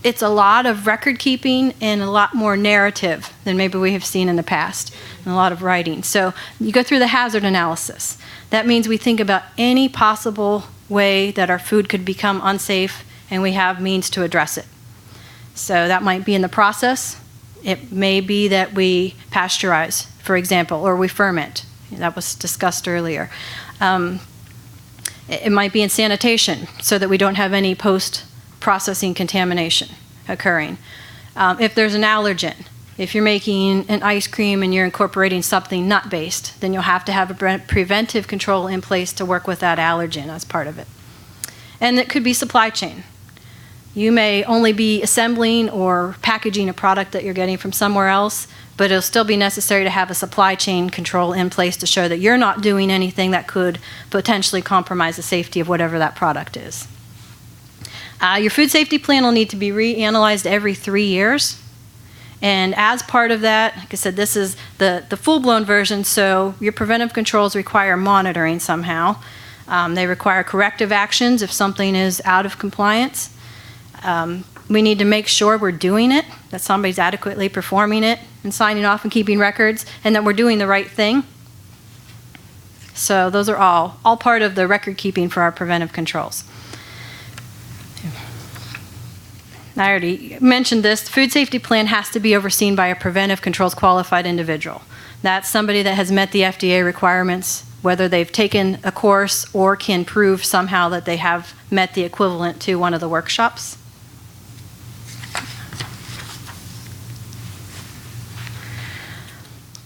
It's a lot of record keeping and a lot more narrative than maybe we have seen in the past, and a lot of writing. So you go through the hazard analysis. That means we think about any possible way that our food could become unsafe, and we have means to address it. So that might be in the process. It may be that we pasteurize, for example, or we ferment. That was discussed earlier. It might be in sanitation, so that we don't have any post-processing contamination occurring. If there's an allergen, if you're making an ice cream and you're incorporating something nut-based, then you'll have to have a preventive control in place to work with that allergen as part of it. And it could be supply chain. You may only be assembling or packaging a product that you're getting from somewhere else, but it'll still be necessary to have a supply chain control in place to show that you're not doing anything that could potentially compromise the safety of whatever that product is. Your food safety plan will need to be reanalyzed every 3 years. And as part of that, like I said, this is the full-blown version, so your preventive controls require monitoring somehow. They require corrective actions if something is out of compliance. We need to make sure we're doing it, that somebody's adequately performing it and signing off and keeping records, and that we're doing the right thing. So those are all part of the record keeping for our preventive controls. I already mentioned this. The food safety plan has to be overseen by a preventive controls qualified individual. That's somebody that has met the FDA requirements, whether they've taken a course or can prove somehow that they have met the equivalent to one of the workshops.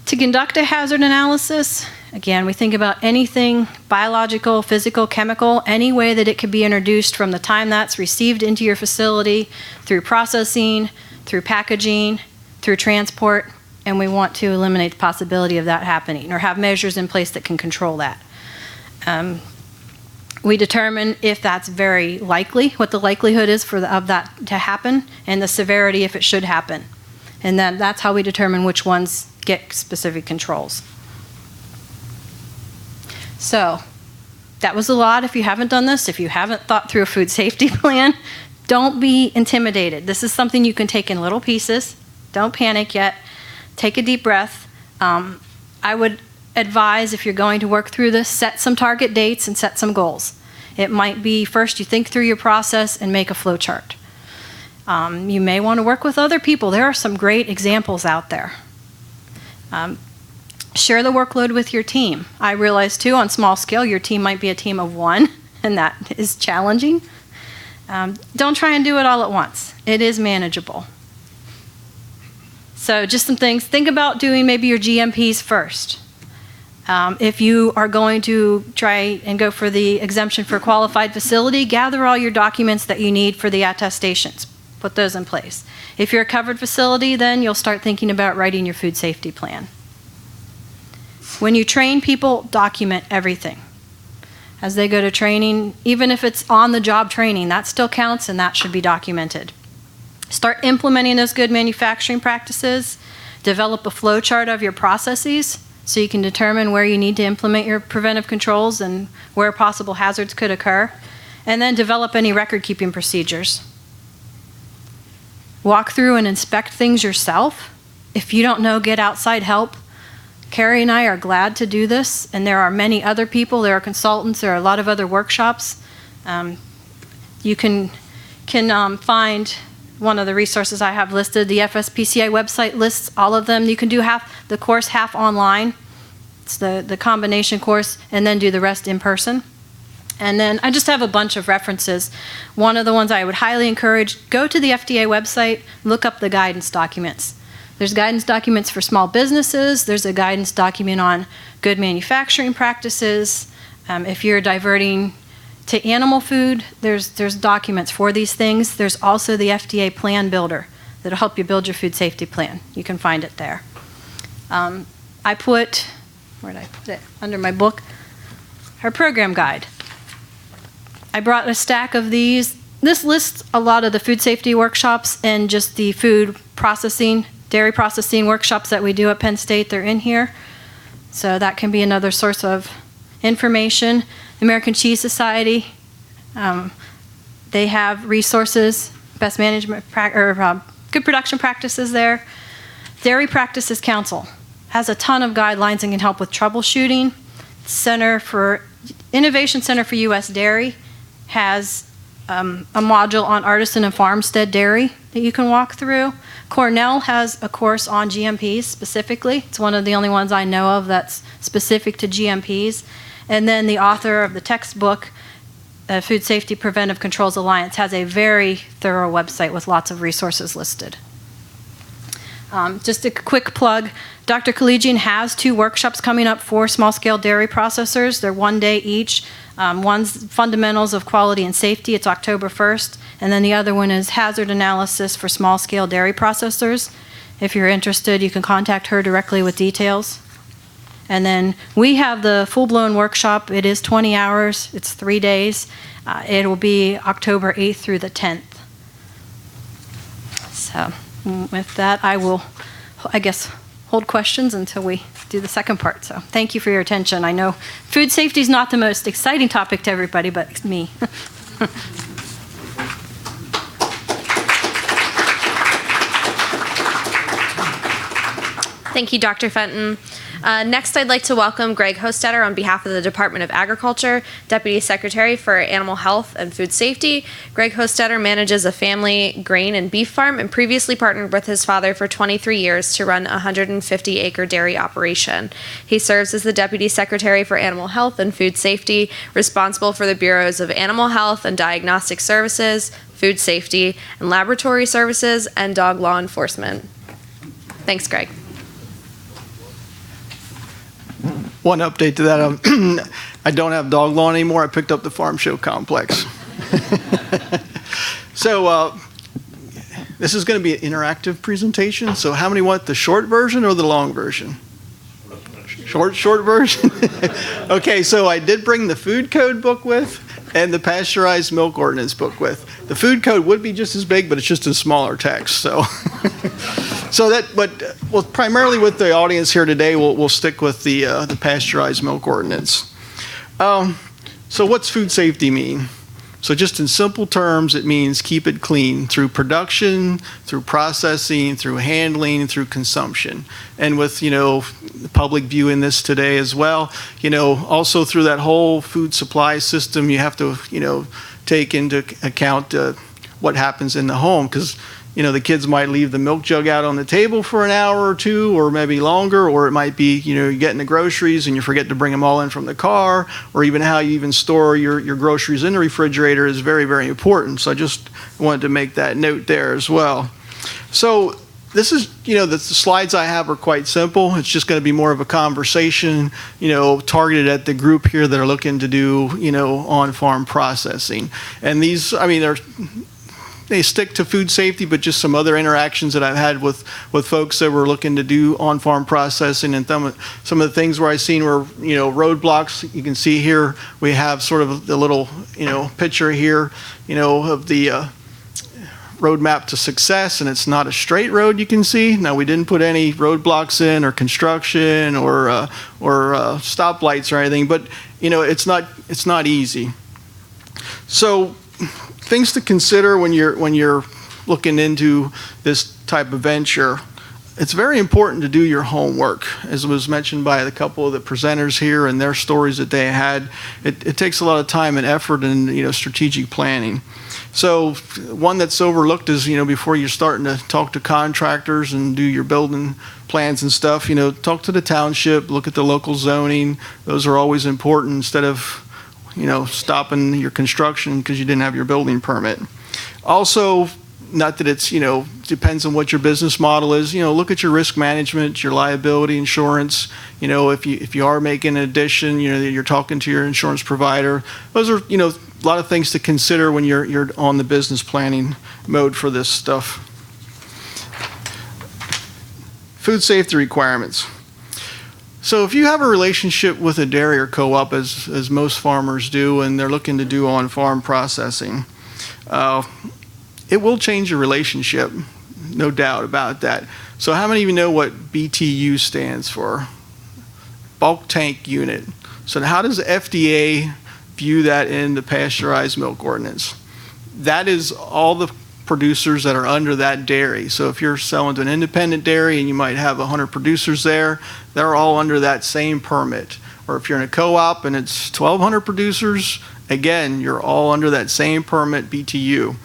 To conduct a hazard analysis, again, we think about anything biological, physical, chemical, any way that it could be introduced from the time that's received into your facility, through processing, through packaging, through transport, and we want to eliminate the possibility of that happening or have measures in place that can control that. We determine if that's very likely, what the likelihood is of that to happen, and the severity if it should happen. And then that's how we determine which ones get specific controls. So that was a lot. If you haven't done this, if you haven't thought through a food safety plan, Don't be intimidated. This is something you can take in little pieces. Don't panic yet. Take a deep breath. I would advise, if you're going to work through this, set some target dates and set some goals. It might be first you think through your process and make a flow chart. You may want to work with other people. There are some great examples out there. Share the workload with your team. I realize too, on small scale, your team might be a team of one, and that is challenging. Don't try and do it all at once. It is manageable. So just some things. Think about doing maybe your GMPs first. If you are going to try and go for the exemption for qualified facility, gather all your documents that you need for the attestations. Put those in place. If you're a covered facility, then you'll start thinking about writing your food safety plan. When you train people, document everything. As they go to training, even if it's on-the-job training, that still counts and that should be documented. Start implementing those good manufacturing practices. Develop a flow chart of your processes so you can determine where you need to implement your preventive controls and where possible hazards could occur. And then develop any record-keeping procedures. Walk through and inspect things yourself. If you don't know, get outside help. Carrie and I are glad to do this, and there are many other people. There are consultants. There are a lot of other workshops. You can find one of the resources I have listed. The FSPCI website lists all of them. You can do half the course, half online. It's the combination course, and then do the rest in person. And then I just have a bunch of references. One of the ones I would highly encourage, go to the FDA website, look up the guidance documents. There's guidance documents for small businesses. There's a guidance document on good manufacturing practices. If you're diverting to animal food, there's documents for these things. There's also the FDA plan builder that'll help you build your food safety plan. You can find it there. I put, where did I put it? Under my book, our program guide. I brought a stack of these. This lists a lot of the food safety workshops and just the food processing, dairy processing workshops that we do at Penn State. They're in here. So that can be another source of information. American Cheese Society, they have resources, best management, good production practices there. Dairy Practices Council has a ton of guidelines and can help with troubleshooting. Innovation Center for U.S. Dairy has a module on artisan and farmstead dairy that you can walk through. Cornell has a course on GMPs specifically. It's one of the only ones I know of that's specific to GMPs. And then the author of the textbook, Food Safety Preventive Controls Alliance, has a very thorough website with lots of resources listed. Just a quick plug, Dr. Kalijian has 2 workshops coming up for small-scale dairy processors. They're 1 day each. One's Fundamentals of Quality and Safety. It's October 1st. And then the other one is Hazard Analysis for Small-Scale Dairy Processors. If you're interested, you can contact her directly with details. And then we have the full-blown workshop. It is 20 hours. It's 3 days. It will be October 8th through the 10th. So with that, I will, I guess, hold questions until we do the second part. So thank you for your attention. I know food safety is not the most exciting topic to everybody, but it's me. Thank you, Dr. Fenton. Next, I'd like to welcome Greg Hostetter on behalf of the Department of Agriculture, Deputy Secretary for Animal Health and Food Safety. Greg Hostetter manages a family grain and beef farm and previously partnered with his father for 23 years to run a 150-acre dairy operation. He serves as the Deputy Secretary for Animal Health and Food Safety, responsible for the Bureaus of Animal Health and Diagnostic Services, Food Safety and Laboratory Services, and Dog Law Enforcement. Thanks, Greg. One update to that, I don't have dog law anymore. I picked up the Farm Show Complex. So this is going to be an interactive presentation. So how many want the short version or the long version? Short version? Okay, so I did bring the food code book with and the pasteurized milk ordinance book with. The food code would be just as big, but it's just in smaller text. So, primarily with the audience here today, we'll stick with the pasteurized milk ordinance. So what's food safety mean? So just in simple terms, it means keep it clean through production, through processing, through handling, through consumption. And with, the public viewing this today as well, also through that whole food supply system, you have to, take into account what happens in the home, because the kids might leave the milk jug out on the table for an hour or two, or maybe longer, or it might be, you're getting the groceries and you forget to bring them all in from the car, or even how you even store your groceries in the refrigerator is very, very important. So I just wanted to make that note there as well. So this is, the slides I have are quite simple. It's just going to be more of a conversation, targeted at the group here that are looking to do, on-farm processing. And these, they stick to food safety, but just some other interactions that I've had with folks that were looking to do on-farm processing, and some of the things where I've seen were, roadblocks. You can see here we have sort of the little, picture here, of the roadmap to success, and it's not a straight road, you can see. Now, we didn't put any roadblocks in, or construction, or stoplights or anything, but it's not easy. So things to consider when you're looking into this type of venture. It's very important to do your homework, as was mentioned by a couple of the presenters here and their stories that they had. It takes a lot of time and effort and strategic planning. So one that's overlooked is before you're starting to talk to contractors and do your building plans and stuff, talk to the township, look at the local zoning. Those are always important, instead of stopping your construction because you didn't have your building permit. Also, not that it's, depends on what your business model is, look at your risk management, your liability insurance. If you are making an addition, you're talking to your insurance provider. Those are, a lot of things to consider when you're on the business planning mode for this stuff. Food safety requirements. So if you have a relationship with a dairy or co-op, as most farmers do, and they're looking to do on-farm processing, it will change your relationship, no doubt about that. So how many of you know what BTU stands for? Bulk tank unit. So how does the FDA view that in the pasteurized milk ordinance? That is all the producers that are under that dairy. So if you're selling to an independent dairy and you might have 100 producers there, they're all under that same permit. Or if you're in a co-op and it's 1,200 producers, again, you're all under that same permit BTU.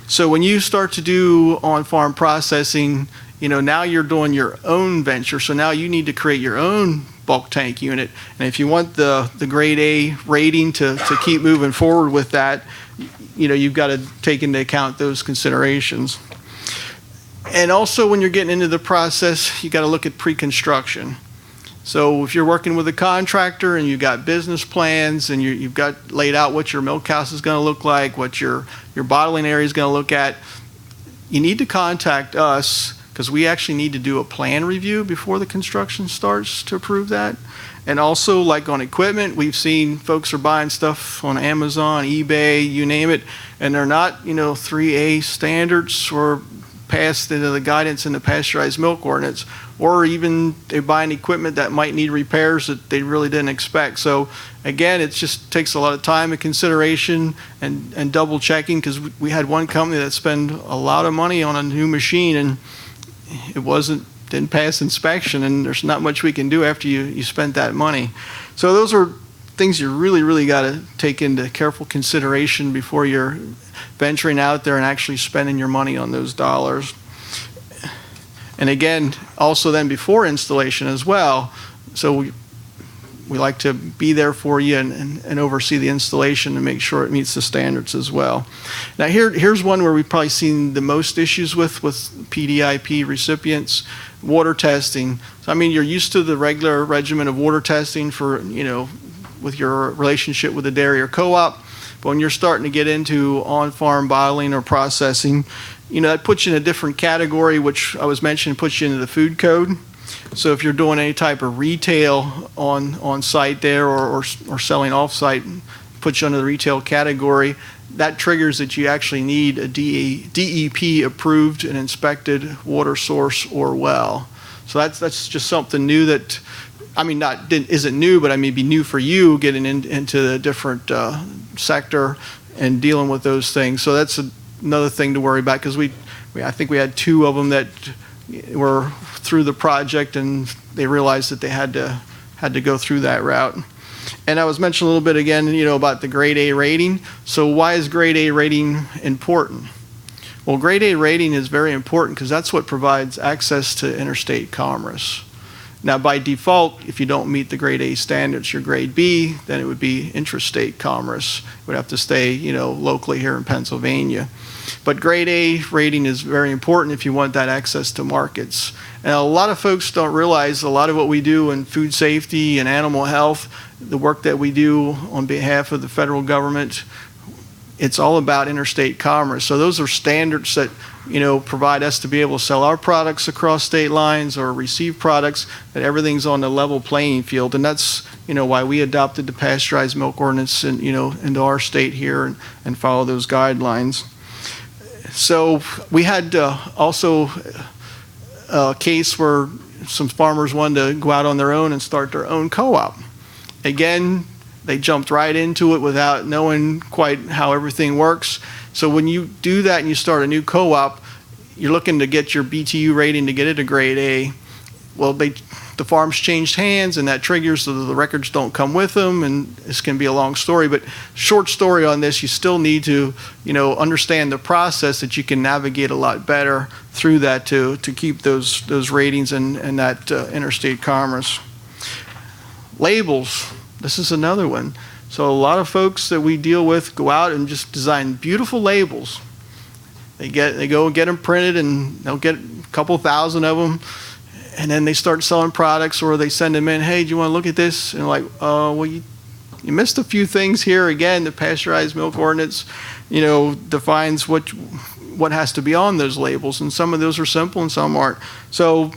So when you start to do on-farm processing, now you're doing your own venture. So now you need to create your own bulk tank unit. And if you want the grade A rating to keep moving forward with that, you've got to take into account those considerations. And also, when you're getting into the process, you got to look at pre-construction. So if you're working with a contractor and you've got business plans and you've got laid out what your milk house is going to look like, what your bottling area is going to look at, you need to contact us, because we actually need to do a plan review before the construction starts to approve that. And also, like on equipment, we've seen folks are buying stuff on Amazon, eBay, you name it, and they're not, 3A standards or passed into the guidance in the pasteurized milk ordinance, or even they're buying equipment that might need repairs that they really didn't expect. So again, it just takes a lot of time and consideration and double checking, because we had one company that spent a lot of money on a new machine and it didn't pass inspection, and there's not much we can do after you spent that money. So those are things you really, really got to take into careful consideration before you're venturing out there and actually spending your money on those dollars. And again, also then before installation as well. So we like to be there for you and oversee the installation and make sure it meets the standards as well. Now here's one where we've probably seen the most issues with PDIP recipients: water testing. So you're used to the regular regimen of water testing for, with your relationship with a dairy or co-op, but when you're starting to get into on-farm bottling or processing, that puts you in a different category, which I was mentioning puts you into the food code. So if you're doing any type of retail on site there or selling off site, puts you under the retail category. That triggers that you actually need a DEP approved and inspected water source or well. So that's just something new that, isn't new, but be new for you getting into a different sector and dealing with those things. So that's another thing to worry about, because I think we had 2 of them that were through the project and they realized that they had to go through that route. And I was mentioning a little bit again, about the grade A rating. So why is grade A rating important? Well, grade A rating is very important because that's what provides access to interstate commerce. Now, by default, if you don't meet the grade A standards, your grade B, then it would be intrastate commerce. It would have to stay, locally here in Pennsylvania. But grade A rating is very important if you want that access to markets. And a lot of folks don't realize a lot of what we do in food safety and animal health, the work that we do on behalf of the federal government, it's all about interstate commerce. So those are standards that provide us to be able to sell our products across state lines or receive products, that everything's on the level playing field. And that's why we adopted the pasteurized milk ordinance and into our state here and follow those guidelines. So we had also a case where some farmers wanted to go out on their own and start their own co-op. Again, they jumped right into it without knowing quite how everything works. So when you do that and you start a new co-op, you're looking to get your BTU rating to get it a grade A. Well, the farms changed hands, and that triggers so the records don't come with them, and this can be a long story. But short story on this, you still need to understand the process that you can navigate a lot better through that to keep those ratings and that interstate commerce. Labels. This is another one. So a lot of folks that we deal with go out and just design beautiful labels. They go and get them printed, and they'll get a couple thousand of them, and then they start selling products, or they send them in, hey, do you want to look at this? And like, well, you missed a few things here. Again, the pasteurized milk ordinance, defines what has to be on those labels, and some of those are simple and some aren't. So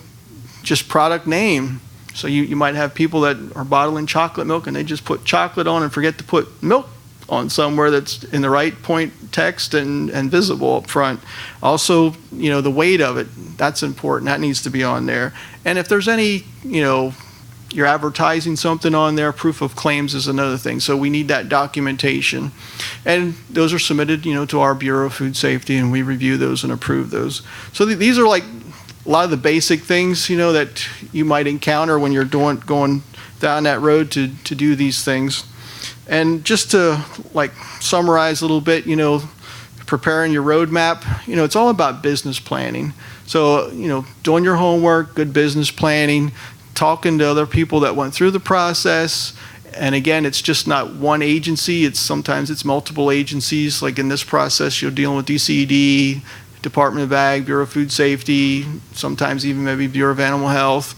just product name. So you might have people that are bottling chocolate milk and they just put chocolate on and forget to put milk on somewhere that's in the right point text and visible up front. Also, the weight of it, that's important. That needs to be on there. And if there's any, you're advertising something on there, proof of claims is another thing. So we need that documentation. And those are submitted, to our Bureau of Food Safety, and we review those and approve those. So these are like a lot of the basic things, that you might encounter when you're going down that road to do these things. And just to summarize a little bit, preparing your roadmap, it's all about business planning. So, doing your homework, good business planning, talking to other people that went through the process. And again, it's just not one agency. Sometimes it's multiple agencies. Like in this process, you're dealing with DCED, Department of Ag, Bureau of Food Safety, sometimes even maybe Bureau of Animal Health,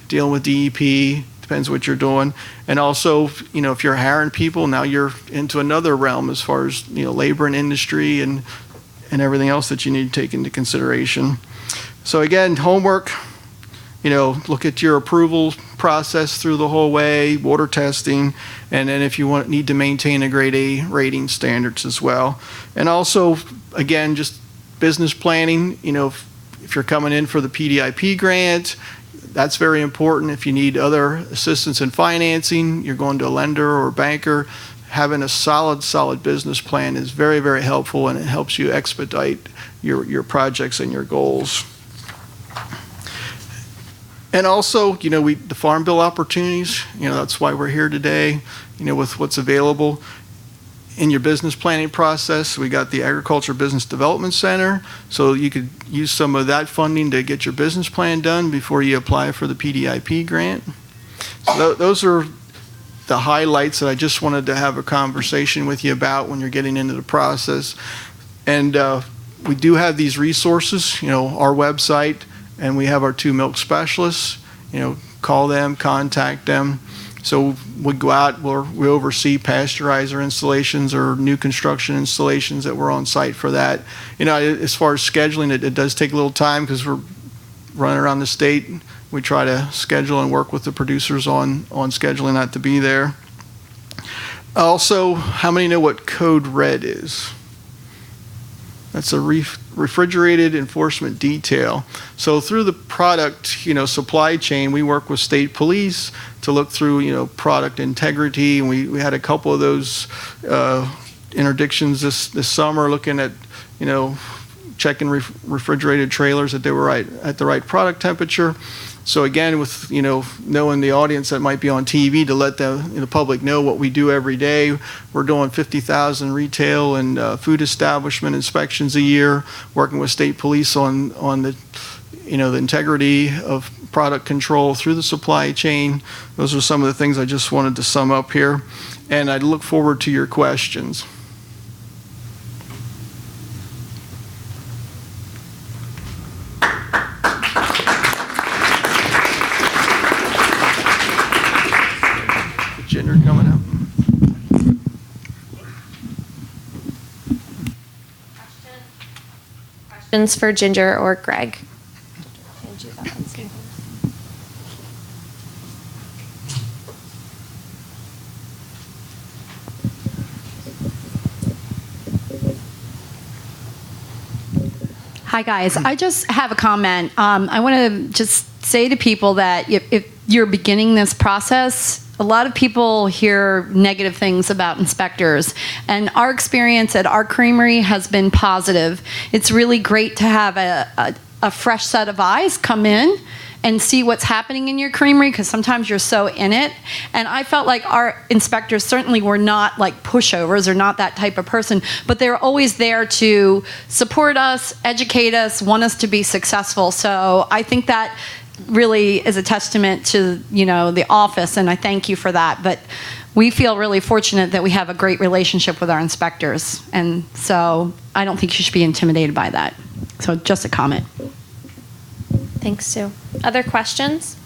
dealing with DEP, depends what you're doing. And also, if you're hiring people, now you're into another realm as far as, labor and industry and everything else that you need to take into consideration. So again, homework, look at your approval process through the whole way, water testing, and then if you need to maintain a grade A rating standards as well. And also, again, just business planning, if you're coming in for the PDIP grant, that's very important. If you need other assistance in financing, you're going to a lender or a banker, having a solid business plan is very, very helpful, and it helps you expedite your projects and your goals. And also, the Farm Bill opportunities, that's why we're here today, with what's available. In your business planning process, we got the Agriculture Business Development Center, so you could use some of that funding to get your business plan done before you apply for the PDIP grant. So those are the highlights that I just wanted to have a conversation with you about when you're getting into the process. And we do have these resources, our website, and we have our 2 milk specialists. Call them, contact them. So we go out, we oversee pasteurizer installations or new construction installations that we're on site for that. As far as scheduling, it does take a little time because we're running around the state. We try to schedule and work with the producers on scheduling that to be there. Also, how many know what Code Red is? That's a refrigerated enforcement detail. So through the product, supply chain, we work with state police to look through, product integrity. And we had a couple of those interdictions this summer, looking at, checking refrigerated trailers that they were at the right product temperature. So again, with knowing the audience that might be on TV, to let the public know what we do every day. We're doing 50,000 retail and food establishment inspections a year, working with state police on the the integrity of product control through the supply chain. Those are some of the things I just wanted to sum up here, and I look forward to your questions. Ginger coming up. Questions for Ginger or Greg? Hi, guys. I just have a comment. I want to just say to people that if you're beginning this process, a lot of people hear negative things about inspectors, and our experience at our creamery has been positive. It's really great to have a fresh set of eyes come in and see what's happening in your creamery, because sometimes you're so in it. And I felt like our inspectors certainly were not like pushovers or not that type of person, but they're always there to support us, educate us, want us to be successful. So I think that really is a testament to the office, and I thank you for that. But we feel really fortunate that we have a great relationship with our inspectors, and so I don't think you should be intimidated by that. So just a comment. Thanks, Sue. Other questions?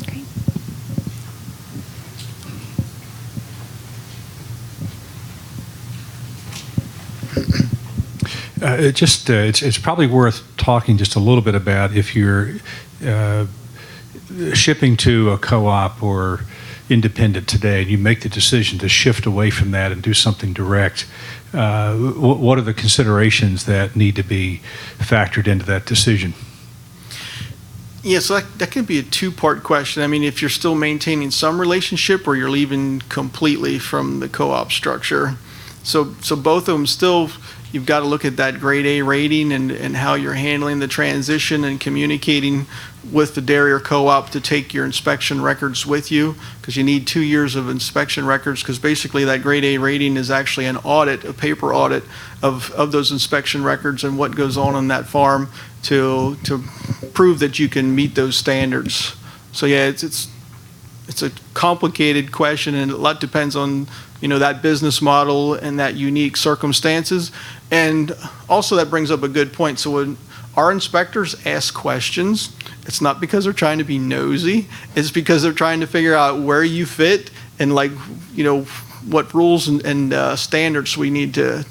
Great. It's probably worth talking just a little bit about if you're shipping to a co-op or independent today and you make the decision to shift away from that and do something direct. What are the considerations that need to be factored into that decision? Yeah, so that could be a two-part question. I mean, if you're still maintaining some relationship or you're leaving completely from the co-op structure. So both of them still, you've got to look at that grade A rating and how you're handling the transition and communicating with the dairy or co-op to take your inspection records with you, because you need 2 years of inspection records, because basically that grade A rating is actually an audit, a paper audit of those inspection records and what goes on that farm to prove that you can meet those standards. So yeah, it's a complicated question, and a lot depends on that business model and that unique circumstances. And also that brings up a good point. So when our inspectors ask questions, it's not because they're trying to be nosy, it's because they're trying to figure out where you fit and what rules and standards we need to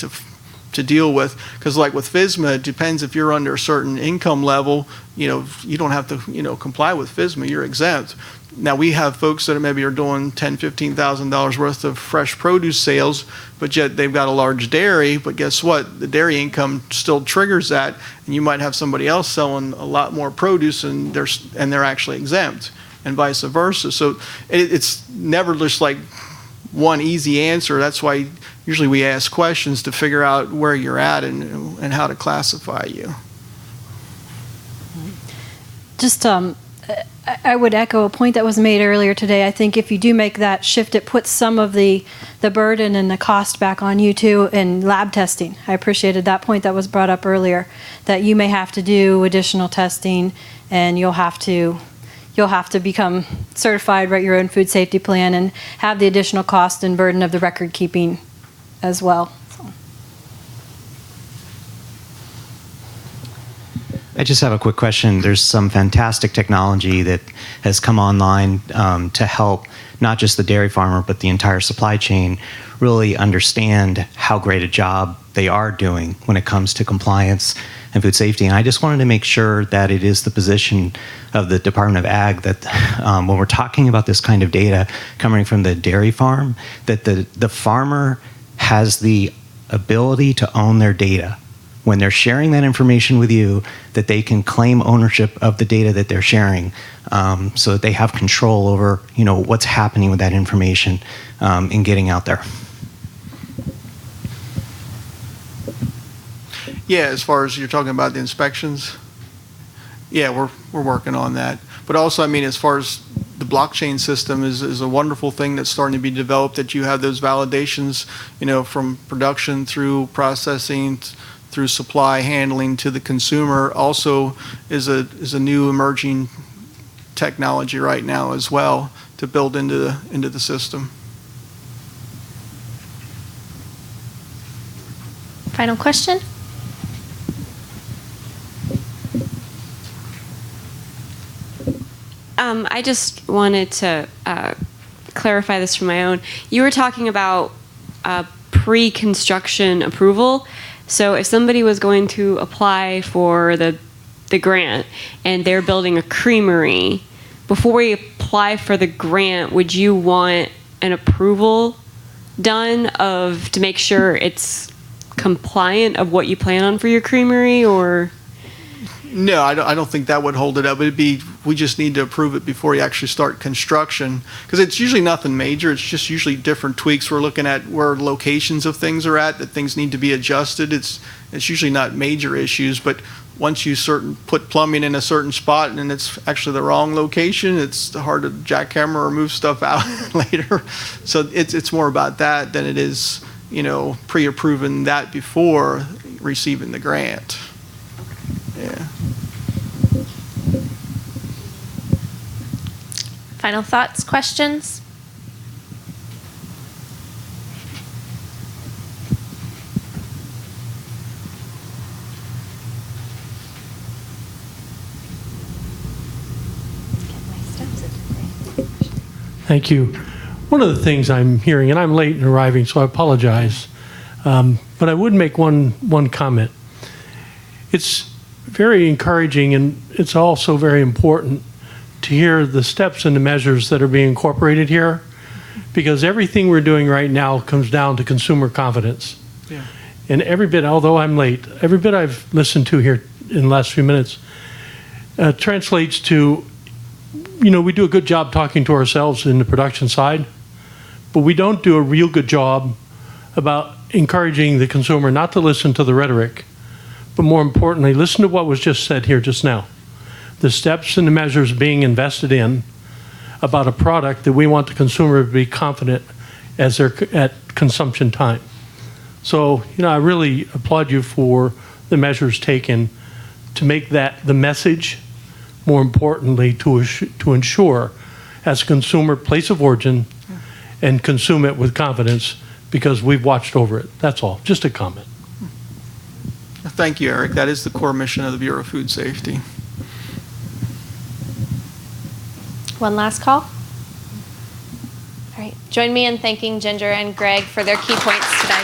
deal with. Because like with FSMA, it depends if you're under a certain income level, you don't have to comply with FSMA, you're exempt. Now we have folks that maybe are doing $10,000, $15,000 worth of fresh produce sales, but yet they've got a large dairy, but guess what? The dairy income still triggers that, and you might have somebody else selling a lot more produce and they're actually exempt, and vice versa. So it's never just like one easy answer. That's why usually we ask questions to figure out where you're at and how to classify you. Just I would echo a point that was made earlier today. I think if you do make that shift, it puts some of the burden and the cost back on you too in lab testing. I appreciated that point that was brought up earlier, that you may have to do additional testing, and you'll have to become certified, write your own food safety plan, and have the additional cost and burden of the record keeping as well. I just have a quick question. There's some fantastic technology that has come online to help not just the dairy farmer, but the entire supply chain really understand how great a job they are doing when it comes to compliance and food safety. And I just wanted to make sure that it is the position of the Department of Ag that when we're talking about this kind of data coming from the dairy farm, that the farmer has the ability to own their data when they're sharing that information with you, that they can claim ownership of the data that they're sharing, so that they have control over, what's happening with that information and getting out there. Yeah, as far as you're talking about the inspections, yeah, we're working on that. But also, as far as the blockchain system is a wonderful thing that's starting to be developed, that you have those validations, from production through processing, through supply handling to the consumer, also is a new emerging technology right now as well to build into the system. Final question? I just wanted to clarify this for my own. You were talking about pre-construction approval. So if somebody was going to apply for the grant and they're building a creamery, before we apply for the grant, would you want an approval done to make sure it's compliant of what you plan on for your creamery, or? No, I don't think that would hold it up. We just need to approve it before you actually start construction, because it's usually nothing major. It's just usually different tweaks. We're looking at where locations of things are at, that things need to be adjusted. It's usually not major issues, but once you put plumbing in a certain spot and it's actually the wrong location, it's hard to jackhammer or move stuff out later. So it's more about that than it is, pre-approving that before receiving the grant. Yeah. Final thoughts, questions? Thank you. One of the things I'm hearing, and I'm late in arriving, so I apologize, but I would make one comment. It's very encouraging, and it's also very important to hear the steps and the measures that are being incorporated here, because everything we're doing right now comes down to consumer confidence. Yeah. And every bit, although I'm late, every bit I've listened to here in the last few minutes translates to, we do a good job talking to ourselves in the production side, but we don't do a real good job about encouraging the consumer not to listen to the rhetoric, but more importantly, listen to what was just said here just now. The steps and the measures being invested in about a product that we want the consumer to be confident as they're at consumption time. So, I really applaud you for the measures taken to make that the message, more importantly, to ensure as a consumer place of origin and consume it with confidence, because we've watched over it. That's all. Just a comment. Thank you, Eric. That is the core mission of the Bureau of Food Safety. One last call. All right. Join me in thanking Ginger and Greg for their key points today.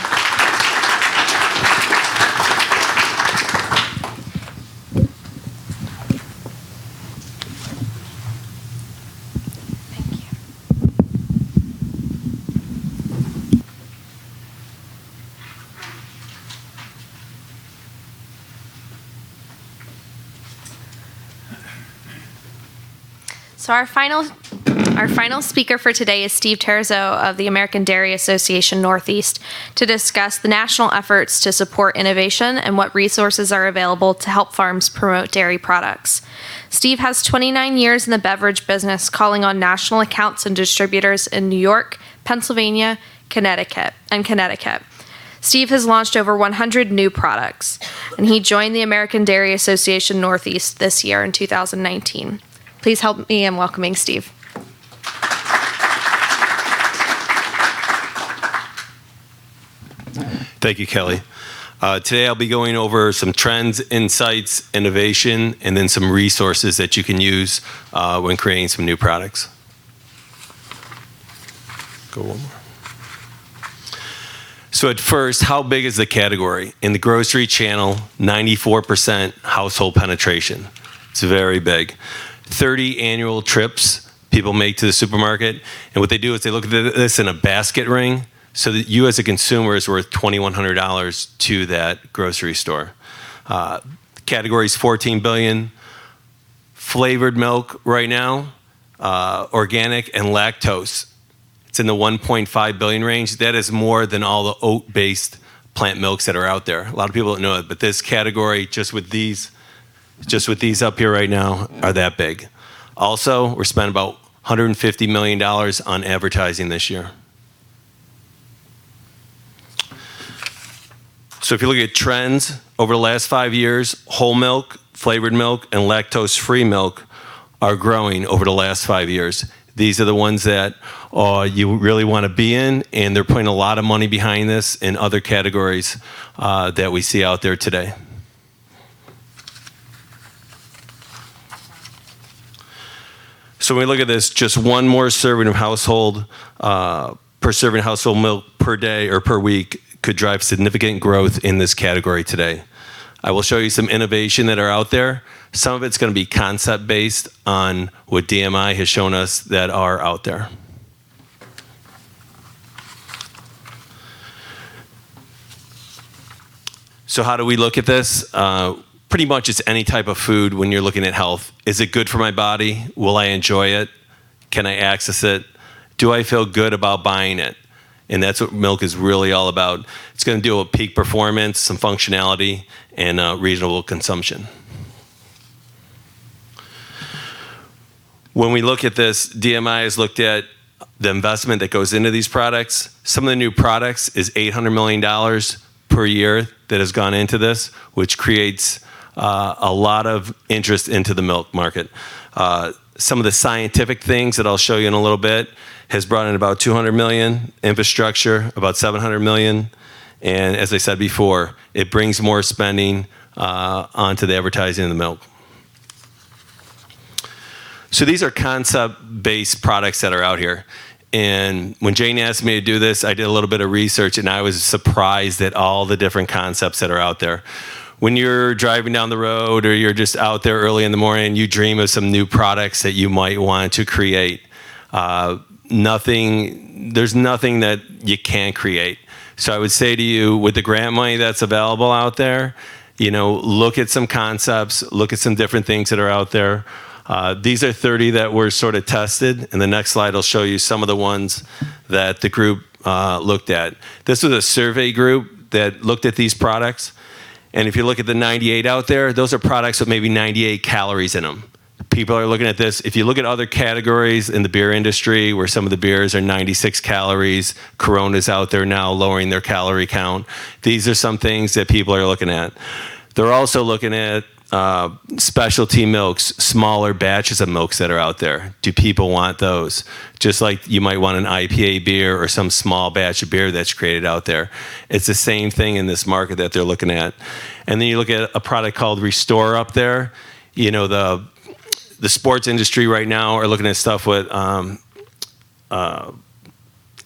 So our final speaker for today is Steve Terzo of the American Dairy Association Northeast to discuss the national efforts to support innovation and what resources are available to help farms promote dairy products. Steve has 29 years in the beverage business, calling on national accounts and distributors in New York, Pennsylvania, Connecticut. Steve has launched over 100 new products, and he joined the American Dairy Association Northeast this year in 2019. Please help me in welcoming Steve. Thank you, Kelly. Today I'll be going over some trends, insights, innovation, and then some resources that you can use when creating some new products. Go one more. So at first, how big is the category? In the grocery channel, 94% household penetration. It's very big. 30 annual trips people make to the supermarket, and what they do is they look at this in a basket ring. so that you as a consumer is worth $2,100 to that grocery store. Categories $14 billion. Flavored milk right now, organic and lactose. It's in the $1.5 billion range. That is more than all the oat-based plant milks that are out there. A lot of people don't know it, but this category, just with these up here right now, are that big. Also, we're spending about $150 million on advertising this year. So if you look at trends over the last 5 years, whole milk, flavored milk, and lactose-free milk are growing over the last 5 years. These are the ones that you really want to be in, and they're putting a lot of money behind this in other categories that we see out there today. So when we look at this, just one more serving of household, per serving household milk per day or per week could drive significant growth in this category today. I will show you some innovation that are out there. Some of it's going to be concept based on what DMI has shown us that are out there. So how do we look at this? Pretty much it's any type of food when you're looking at health. Is it good for my body? Will I enjoy it? Can I access it? Do I feel good about buying it? And that's what milk is really all about. It's going to deal with peak performance, some functionality, and reasonable consumption. When we look at this, DMI has looked at the investment that goes into these products. Some of the new products is $800 million per year that has gone into this, which creates a lot of interest into the milk market. Some of the scientific things that I'll show you in a little bit has brought in about $200 million, infrastructure, about $700 million. And as I said before, it brings more spending onto the advertising of the milk. So these are concept-based products that are out here. And when Jane asked me to do this, I did a little bit of research, and I was surprised at all the different concepts that are out there. When you're driving down the road or you're just out there early in the morning, you dream of some new products that you might want to create. There's nothing that you can't create. So I would say to you, with the grant money that's available out there, look at some concepts, look at some different things that are out there. These are 30 that were sort of tested, and the next slide will show you some of the ones that the group looked at. This was a survey group that looked at these products, and if you look at the 98 out there, those are products with maybe 98 calories in them. People are looking at this. If you look at other categories in the beer industry where some of the beers are 96 calories, Corona's out there now lowering their calorie count. These are some things that people are looking at. They're also looking at specialty milks, smaller batches of milks that are out there. Do people want those? Just like you might want an IPA beer or some small batch of beer that's created out there. It's the same thing in this market that they're looking at. And then you look at a product called Restore up there. The sports industry right now are looking at stuff with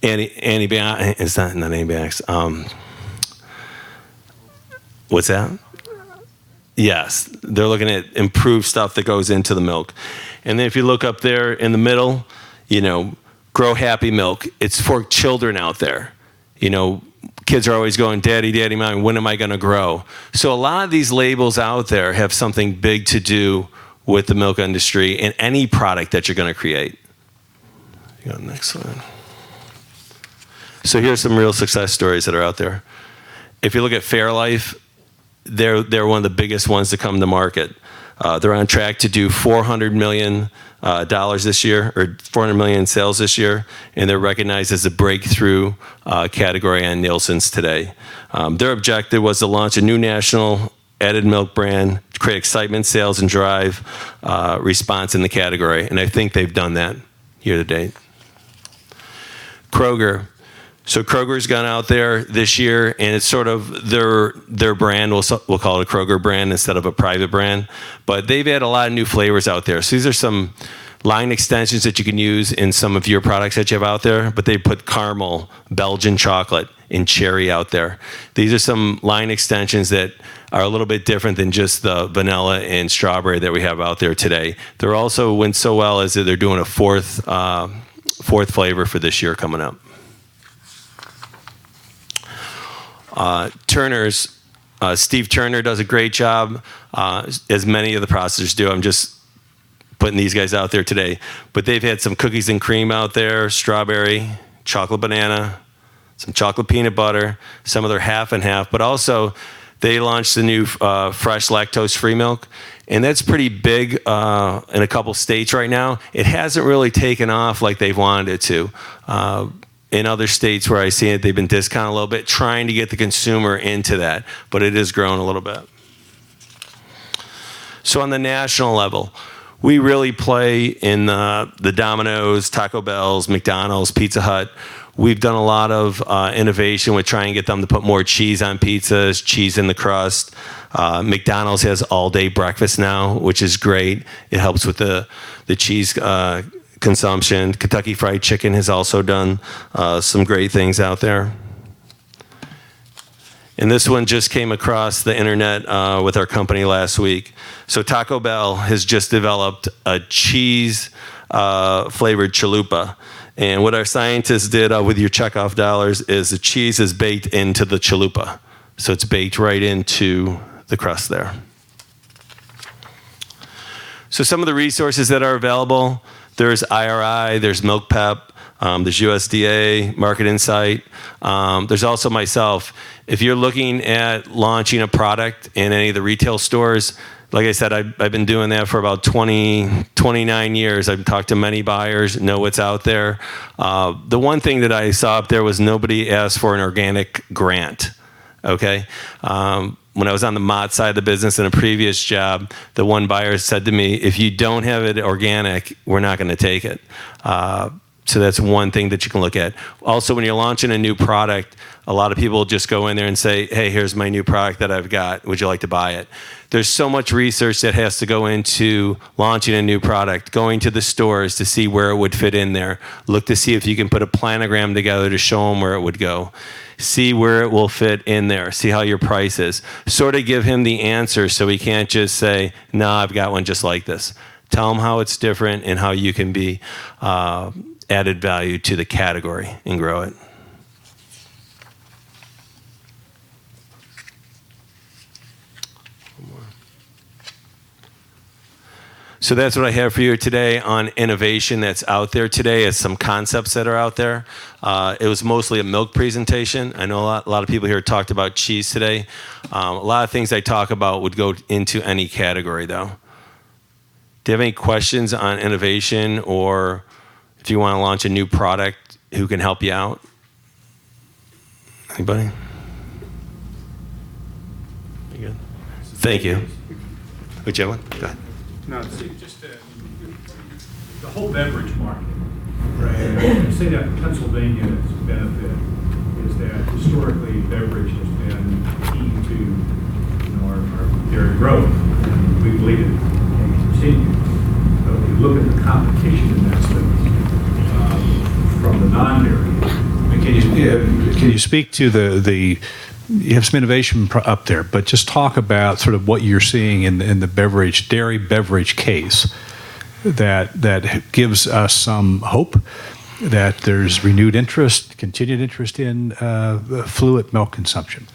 antibiotics. It's not antibiotics. What's that? Yes, they're looking at improved stuff that goes into the milk. And then if you look up there in the middle, Grow Happy Milk. It's for children out there. Kids are always going, Daddy, Daddy, Mommy, when am I going to grow? So a lot of these labels out there have something big to do with the milk industry and any product that you're going to create. You go next slide. So here's some real success stories that are out there. If you look at Fairlife, they're one of the biggest ones to come to market. They're on track to do $400 million this year, or $400 million in sales this year, and they're recognized as a breakthrough category on Nielsen's today. Their objective was to launch a new national added milk brand, to create excitement, sales, and drive response in the category, and I think they've done that year to date. Kroger. So Kroger's gone out there this year, and it's sort of their brand. We'll call it a Kroger brand instead of a private brand. But they've had a lot of new flavors out there. So these are some line extensions that you can use in some of your products that you have out there. But they put caramel, Belgian chocolate, and cherry out there. These are some line extensions that are a little bit different than just the vanilla and strawberry that we have out there today. They're also went so well as that they're doing a fourth flavor for this year coming up. Turner's, Steve Turner does a great job, as many of the processors do. I'm just putting these guys out there today. But they've had some cookies and cream out there, strawberry, chocolate banana, some chocolate peanut butter, some of their half and half, but also they launched the new fresh lactose-free milk, and that's pretty big in a couple states right now. It hasn't really taken off like they've wanted it to. In other states where I see it, they've been discounted a little bit, trying to get the consumer into that, but it has grown a little bit. So on the national level, we really play in the Domino's, Taco Bell's, McDonald's, Pizza Hut. We've done a lot of innovation with trying to get them to put more cheese on pizzas, cheese in the crust. McDonald's has all-day breakfast now, which is great. It helps with the cheese consumption. Kentucky Fried Chicken has also done some great things out there. And this one just came across the internet with our company last week. So Taco Bell has just developed a cheese flavored chalupa. And what our scientists did with your checkoff dollars is the cheese is baked into the chalupa. So it's baked right into the crust there. So some of the resources that are available, there's IRI, there's MilkPEP, there's USDA, Market Insight. There's also myself. If you're looking at launching a product in any of the retail stores, like I said, I've been doing that for about 29 years. I've talked to many buyers, know what's out there. The one thing that I saw up there was nobody asked for an organic grant, okay? When I was on the mod side of the business in a previous job, the one buyer said to me, if you don't have it organic, we're not gonna take it. So that's one thing that you can look at. Also, when you're launching a new product, a lot of people just go in there and say, hey, here's my new product that I've got. Would you like to buy it? There's so much research that has to go into launching a new product, going to the stores to see where it would fit in there. Look to see if you can put a planogram together to show them where it would go. See where it will fit in there. See how your price is. Sort of give him the answer so he can't just say, no, I've got one just like this. Tell him how it's different and how you can be added value to the category and grow it. So that's what I have for you today on innovation that's out there today, as some concepts that are out there. It was mostly a milk presentation. I know a lot of people here talked about cheese today. A lot of things I talk about would go into any category though. Do you have any questions on innovation, or if you want to launch a new product, who can help you out? Anybody? You good? Thank you. Whichever one? Go ahead. No, just the whole beverage market. Right. I say that Pennsylvania's benefit is that historically beverage has been key to our dairy growth, and we believe it can continue. But if you look at the competition in that space from the non-dairy, can you speak to the you have some innovation up there, but just talk about sort of what you're seeing in the dairy beverage case that gives us some hope that there's renewed interest, continued interest in fluid milk consumption.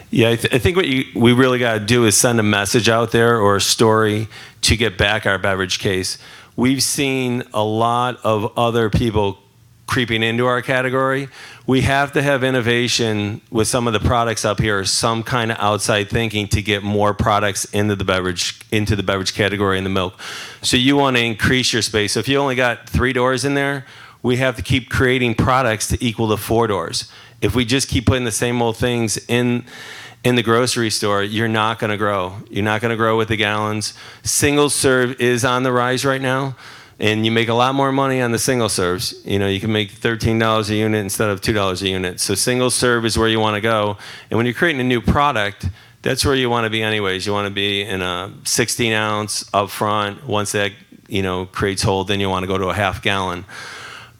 Yeah, I think what we really got to do is send a message out there or a story to get back our beverage case. We've seen a lot of other people creeping into our category. We have to have innovation with some of the products up here, some kind of outside thinking to get more products into the beverage category in the milk. So you want to increase your space. So if you only got 3 doors in there, we have to keep creating products to equal the 4 doors. If we just keep putting the same old things in the grocery store, you're not going to grow. You're not going to grow with the gallons. Single serve is on the rise right now. And you make a lot more money on the single serves. You know, you can make $13 a unit instead of $2 a unit. So single serve is where you want to go. And when you're creating a new product, that's where you want to be anyways. You want to be in a 16 ounce up front. Once that, creates hold, then you want to go to a half gallon.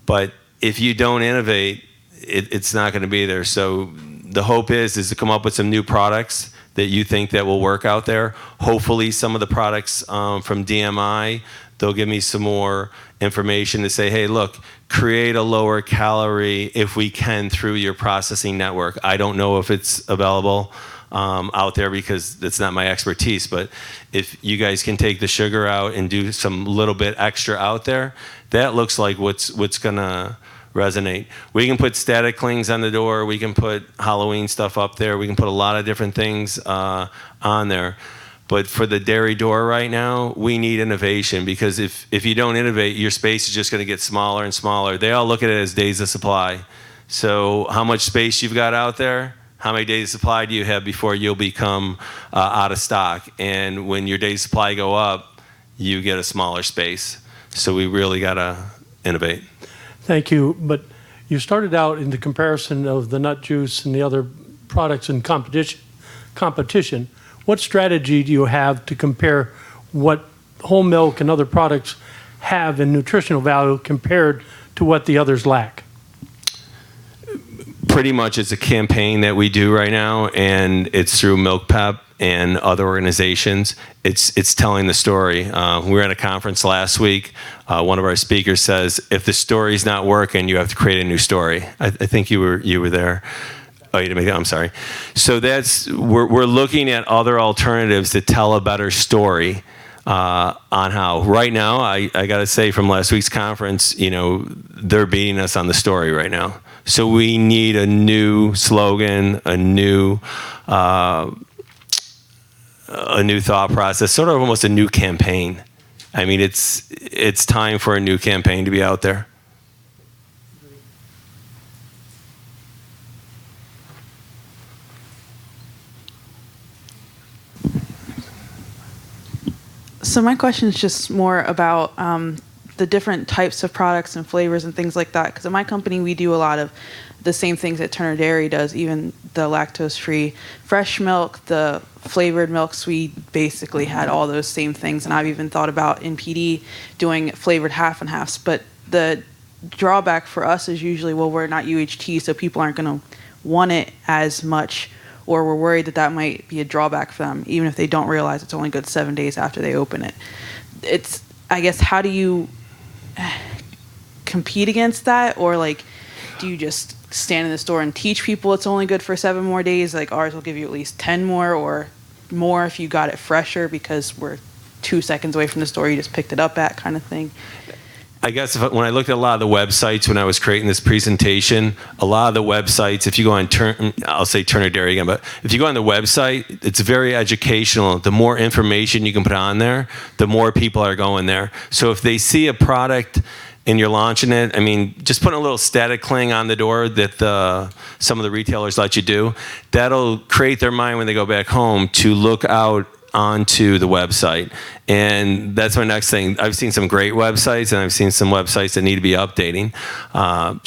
But if you don't innovate, it's not going to be there. So the hope is to come up with some new products that you think that will work out there. Hopefully some of the products from DMI, they'll give me some more information to say, hey, look, create a lower calorie if we can through your processing network. I don't know if it's available out there because it's not my expertise, but if you guys can take the sugar out and do some little bit extra out there, that looks like what's gonna resonate. We can put static clings on the door, we can put Halloween stuff up there, we can put a lot of different things on there. But for the dairy door right now, we need innovation, because if you don't innovate, your space is just going to get smaller and smaller. They all look at it as days of supply. So how much space you've got out there, how many days of supply do you have before you'll become out of stock? And when your days of supply go up, you get a smaller space. So we really got to innovate. Thank you. But you started out in the comparison of the nut juice and the other products in competition. What strategy do you have to compare what whole milk and other products have in nutritional value compared to what the others lack? Pretty much it's a campaign that we do right now, and it's through Milk Pep and other organizations. It's telling the story. We were at a conference last week. One of our speakers says, if the story's not working, you have to create a new story. I think you were there. Oh, you didn't make it? I'm sorry. So we're looking at other alternatives to tell a better story on how. Right now, I got to say from last week's conference, they're beating us on the story right now. So we need a new slogan, a new thought process, sort of almost a new campaign. I mean, it's time for a new campaign to be out there. So my question is just more about the different types of products and flavors and things like that. Because in my company, we do a lot of the same things that Turner Dairy does, even the lactose-free fresh milk, the flavored milks. We basically had all those same things. And I've even thought about in PD doing flavored half and halves. But the drawback for us is usually, well, we're not UHT, so people aren't going to want it as much, or we're worried that might be a drawback for them, even if they don't realize it's only good 7 days after they open it. I guess, how do you compete against that? Or do you just stand in the store and teach people it's only good for 7 more days? Like ours will give you at least 10 more or more if you got it fresher because we're 2 seconds away from the store you just picked it up at, kind of thing. I guess when I looked at a lot of the websites when I was creating this presentation, a lot of the websites, if you go on I'll say Turner Dairy again, but if you go on the website, it's very educational. The more information you can put on there, the more people are going there. So if they see a product and you're launching it, I mean, just putting a little static cling on the door that some of the retailers let you do, that'll create their mind when they go back home to look out onto the website. And that's my next thing. I've seen some great websites, and I've seen some websites that need to be updating.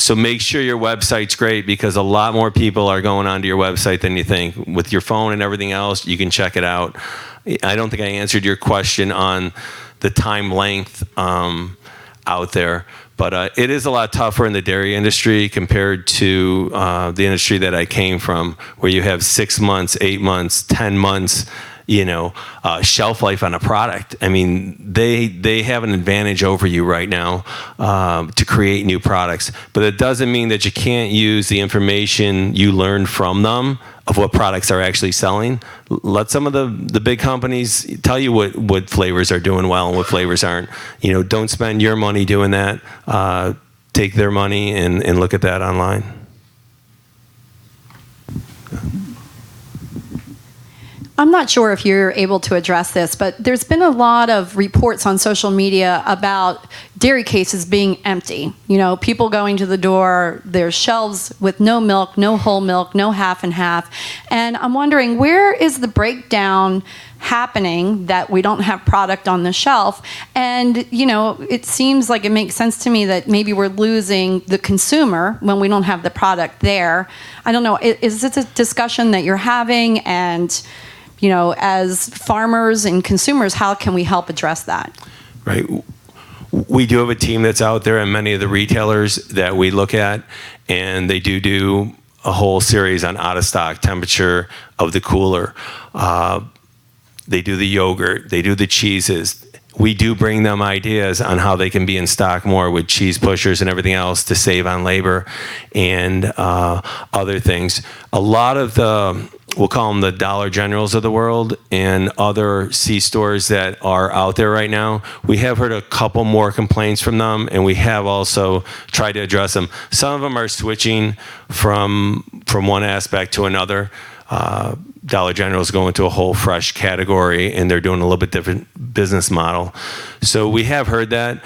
So make sure your website's great, because a lot more people are going onto your website than you think. With your phone and everything else, you can check it out. I don't think I answered your question on the time length out there. But it is a lot tougher in the dairy industry compared to the industry that I came from, where you have 6 months, 8 months, 10 months, shelf life on a product. I mean, they have an advantage over you right now to create new products. But it doesn't mean that you can't use the information you learned from them of what products are actually selling. Let some of the big companies tell you what flavors are doing well and what flavors aren't. Don't spend your money doing that. Take their money and look at that online. I'm not sure if you're able to address this, but there's been a lot of reports on social media about dairy cases being empty. People going to the door, there's shelves with no milk, no whole milk, no half and half. And I'm wondering, where is the breakdown happening that we don't have product on the shelf? And, it seems like it makes sense to me that maybe we're losing the consumer when we don't have the product there. I don't know, is this a discussion that you're having? And as farmers and consumers, how can we help address that? Right. We do have a team that's out there, and many of the retailers that we look at, and they do a whole series on out of stock, temperature of the cooler. They do the yogurt, they do the cheeses. We do bring them ideas on how they can be in stock more with cheese pushers and everything else to save on labor and other things. A lot of the, we'll call them the Dollar Generals of the world and other C-stores that are out there right now, we have heard a couple more complaints from them, and we have also tried to address them. Some of them are switching from one aspect to another. Dollar General is going to a whole fresh category, and they're doing a little bit different business model. So we have heard that.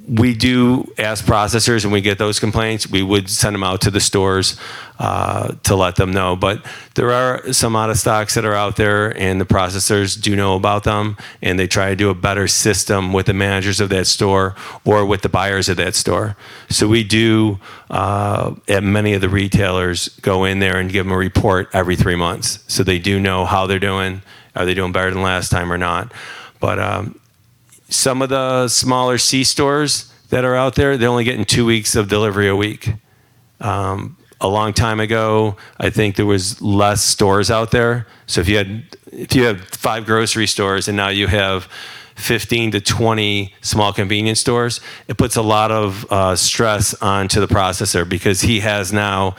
We do ask processors, and we get those complaints. We would send them out to the stores to let them know. But there are some out of stocks that are out there, and the processors do know about them, and they try to do a better system with the managers of that store or with the buyers of that store. So we do, at many of the retailers, go in there and give them a report every 3 months. So they do know how they're doing. Are they doing better than last time or not? But some of the smaller C stores that are out there, they're only getting 2 weeks of delivery a week. A long time ago, I think there was less stores out there. So if you have 5 grocery stores and now you have 15 to 20 small convenience stores, it puts a lot of stress onto the processor because he has now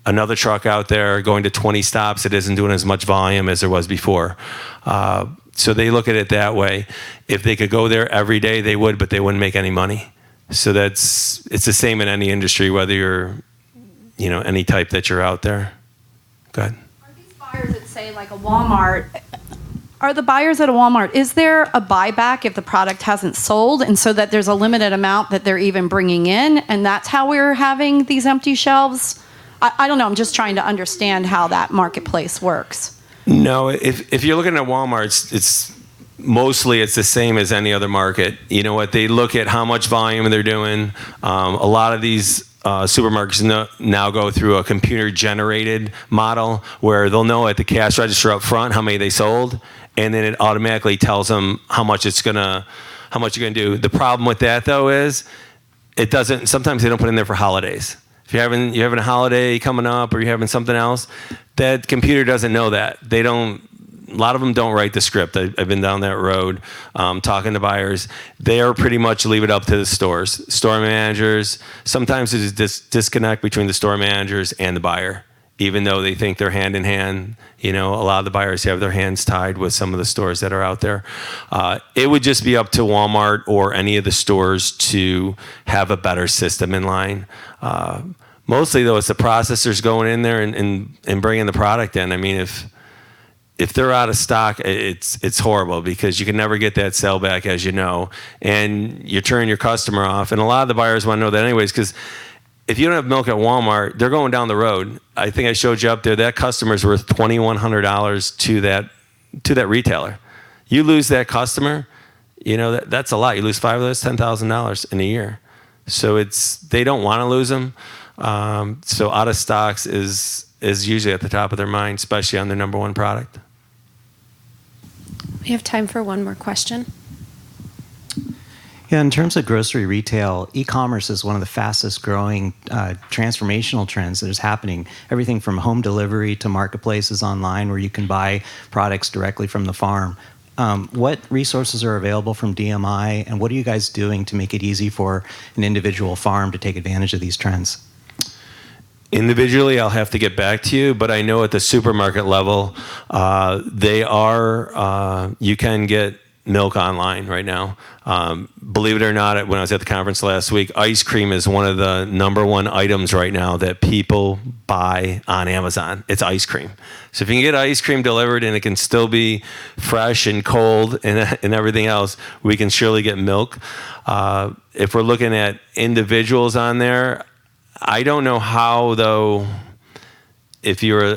another truck out there going to 20 stops. It isn't doing as much volume as there was before. So they look at it that way. If they could go there every day, they would, but they wouldn't make any money. So it's the same in any industry, whether you're, any type that you're out there. Go ahead. Are these buyers that say like a Walmart, are the buyers at a Walmart, is there a buyback if the product hasn't sold, and so that there's a limited amount that they're even bringing in, and that's how we're having these empty shelves? I don't know, I'm just trying to understand how that marketplace works. No, if you're looking at Walmart, it's mostly the same as any other market. You know what? They look at how much volume they're doing. A lot of these supermarkets now go through a computer-generated model where they'll know at the cash register up front how many they sold, and then it automatically tells them how much you're gonna do. The problem with that though is it doesn't. Sometimes they don't put in there for holidays. If you're having a holiday coming up or you're having something else, that computer doesn't know that. They don't. A lot of them don't write the script. I've been down that road talking to buyers. They are pretty much leave it up to the stores, store managers. Sometimes there's this disconnect between the store managers and the buyer, even though they think they're hand in hand. A lot of the buyers have their hands tied with some of the stores that are out there. It would just be up to Walmart or any of the stores to have a better system in line. Mostly, though, it's the processors going in there and bringing the product in. I mean, if they're out of stock, it's horrible because you can never get that sale back, as you know, and you're turning your customer off. And a lot of the buyers want to know that anyways, because if you don't have milk at Walmart, they're going down the road. I think I showed you up there. That customer's worth $2,100 to that retailer. You lose that customer, that's a lot. You lose 5 of those, $10,000 in a year. So they don't want to lose them. So out of stocks is usually at the top of their mind, especially on their number one product. We have time for one more question. Yeah, in terms of grocery retail, e-commerce is one of the fastest growing transformational trends that is happening. Everything from home delivery to marketplaces online where you can buy products directly from the farm. What resources are available from DMI, and what are you guys doing to make it easy for an individual farm to take advantage of these trends? Individually, I'll have to get back to you, but I know at the supermarket level, you can get milk online right now. Believe it or not, when I was at the conference last week, ice cream is one of the number one items right now that people buy on Amazon. It's ice cream. So if you can get ice cream delivered and it can still be fresh and cold and everything else, we can surely get milk. If we're looking at individuals on there, I don't know how though, if you're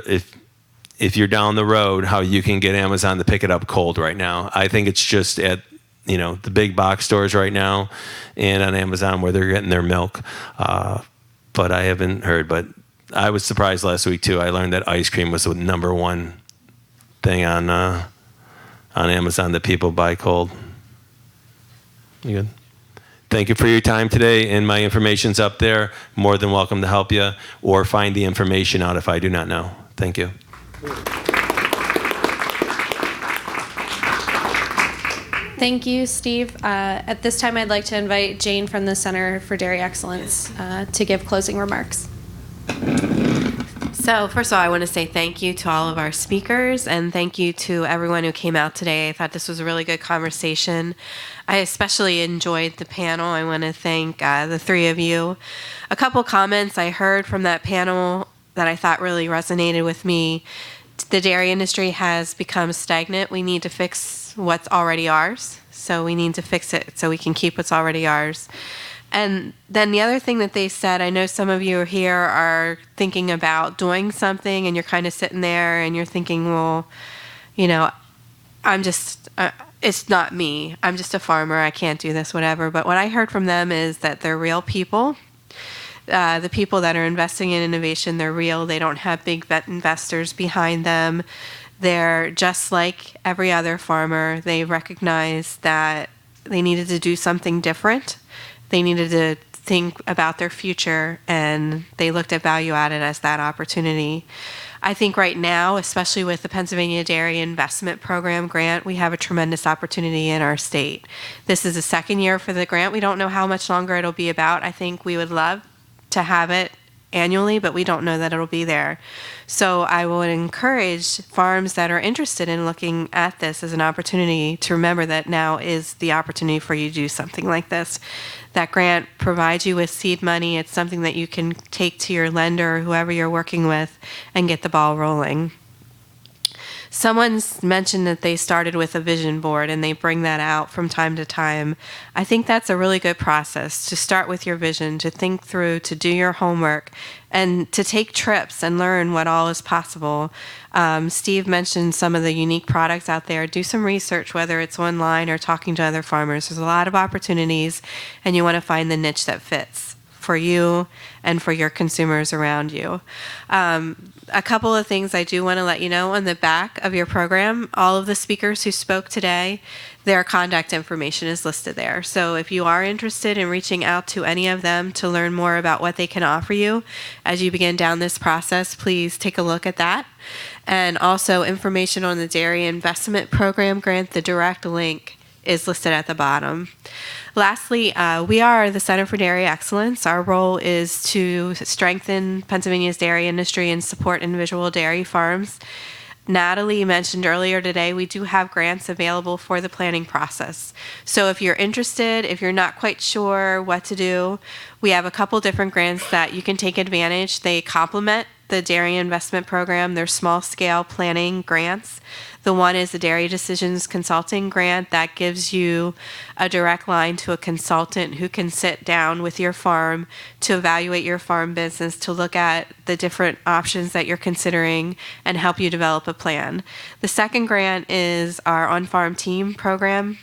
down the road, how you can get Amazon to pick it up cold right now. I think it's just at the big box stores right now and on Amazon where they're getting their milk. But I haven't heard. But I was surprised last week too. I learned that ice cream was the number one thing on Amazon that people buy cold. You good? Thank you for your time today, and my information's up there. More than welcome to help you or find the information out if I do not know. Thank you. Thank you, Steve. At this time, I'd like to invite Jane from the Center for Dairy Excellence to give closing remarks. So first of all, I want to say thank you to all of our speakers and thank you to everyone who came out today. I thought this was a really good conversation. I especially enjoyed the panel. I want to thank the three of you. A couple comments I heard from that panel that I thought really resonated with me. The dairy industry has become stagnant. We need to fix what's already ours. So we need to fix it so we can keep what's already ours. And then the other thing that they said, I know some of you here are thinking about doing something and you're kind of sitting there and you're thinking, well, you know, it's not me. I'm just a farmer. I can't do this, whatever. But what I heard from them is that they're real people. The people that are investing in innovation, they're real. They don't have big investors behind them. They're just like every other farmer. They recognize that they needed to do something different. They needed to think about their future, and they looked at value added as that opportunity. I think right now, especially with the Pennsylvania Dairy Investment Program grant, we have a tremendous opportunity in our state. This is the second year for the grant. We don't know how much longer it'll be about. I think we would love to have it annually, but we don't know that it'll be there. So I would encourage farms that are interested in looking at this as an opportunity to remember that now is the opportunity for you to do something like this. That grant provides you with seed money. It's something that you can take to your lender or whoever you're working with and get the ball rolling. Someone's mentioned that they started with a vision board and they bring that out from time to time. I think that's a really good process to start with your vision, to think through, to do your homework, and to take trips and learn what all is possible. Steve mentioned some of the unique products out there. Do some research, whether it's online or talking to other farmers. There's a lot of opportunities, and you want to find the niche that fits for you and for your consumers around you. A couple of things I do want to let you know on the back of your program, all of the speakers who spoke today, their contact information is listed there. So if you are interested in reaching out to any of them to learn more about what they can offer you as you begin down this process, please take a look at that. And also information on the Dairy Investment Program grant, the direct link is listed at the bottom. Lastly, we are the Center for Dairy Excellence. Our role is to strengthen Pennsylvania's dairy industry and support individual dairy farms. Natalie mentioned earlier today, we do have grants available for the planning process. So if you're interested, if you're not quite sure what to do, we have a couple different grants that you can take advantage. They complement the Dairy Investment Program. They're small scale planning grants. The one is the Dairy Decisions Consulting Grant that gives you a direct line to a consultant who can sit down with your farm to evaluate your farm business, to look at the different options that you're considering and help you develop a plan. The second grant is our On-Farm Team Program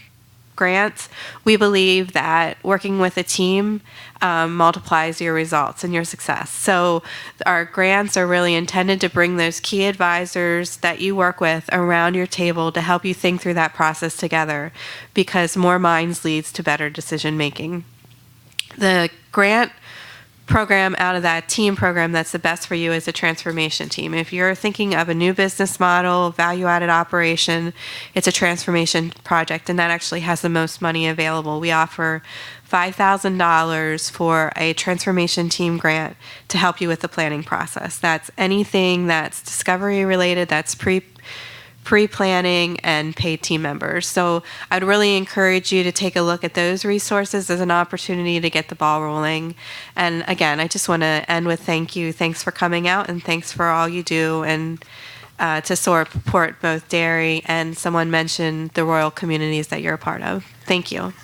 grants. We believe that working with a team multiplies your results and your success. So our grants are really intended to bring those key advisors that you work with around your table to help you think through that process together, because more minds leads to better decision making. The grant program out of that team program that's the best for you is a transformation team. If you're thinking of a new business model, value-added operation, it's a transformation project, and that actually has the most money available. We offer $5,000 for a transformation team grant to help you with the planning process. That's anything that's discovery related, that's pre-planning and paid team members. So I'd really encourage you to take a look at those resources as an opportunity to get the ball rolling. And again, I just want to end with thank you. Thanks for coming out, and thanks for all you do and to support both dairy and someone mentioned the rural communities that you're a part of. Thank you.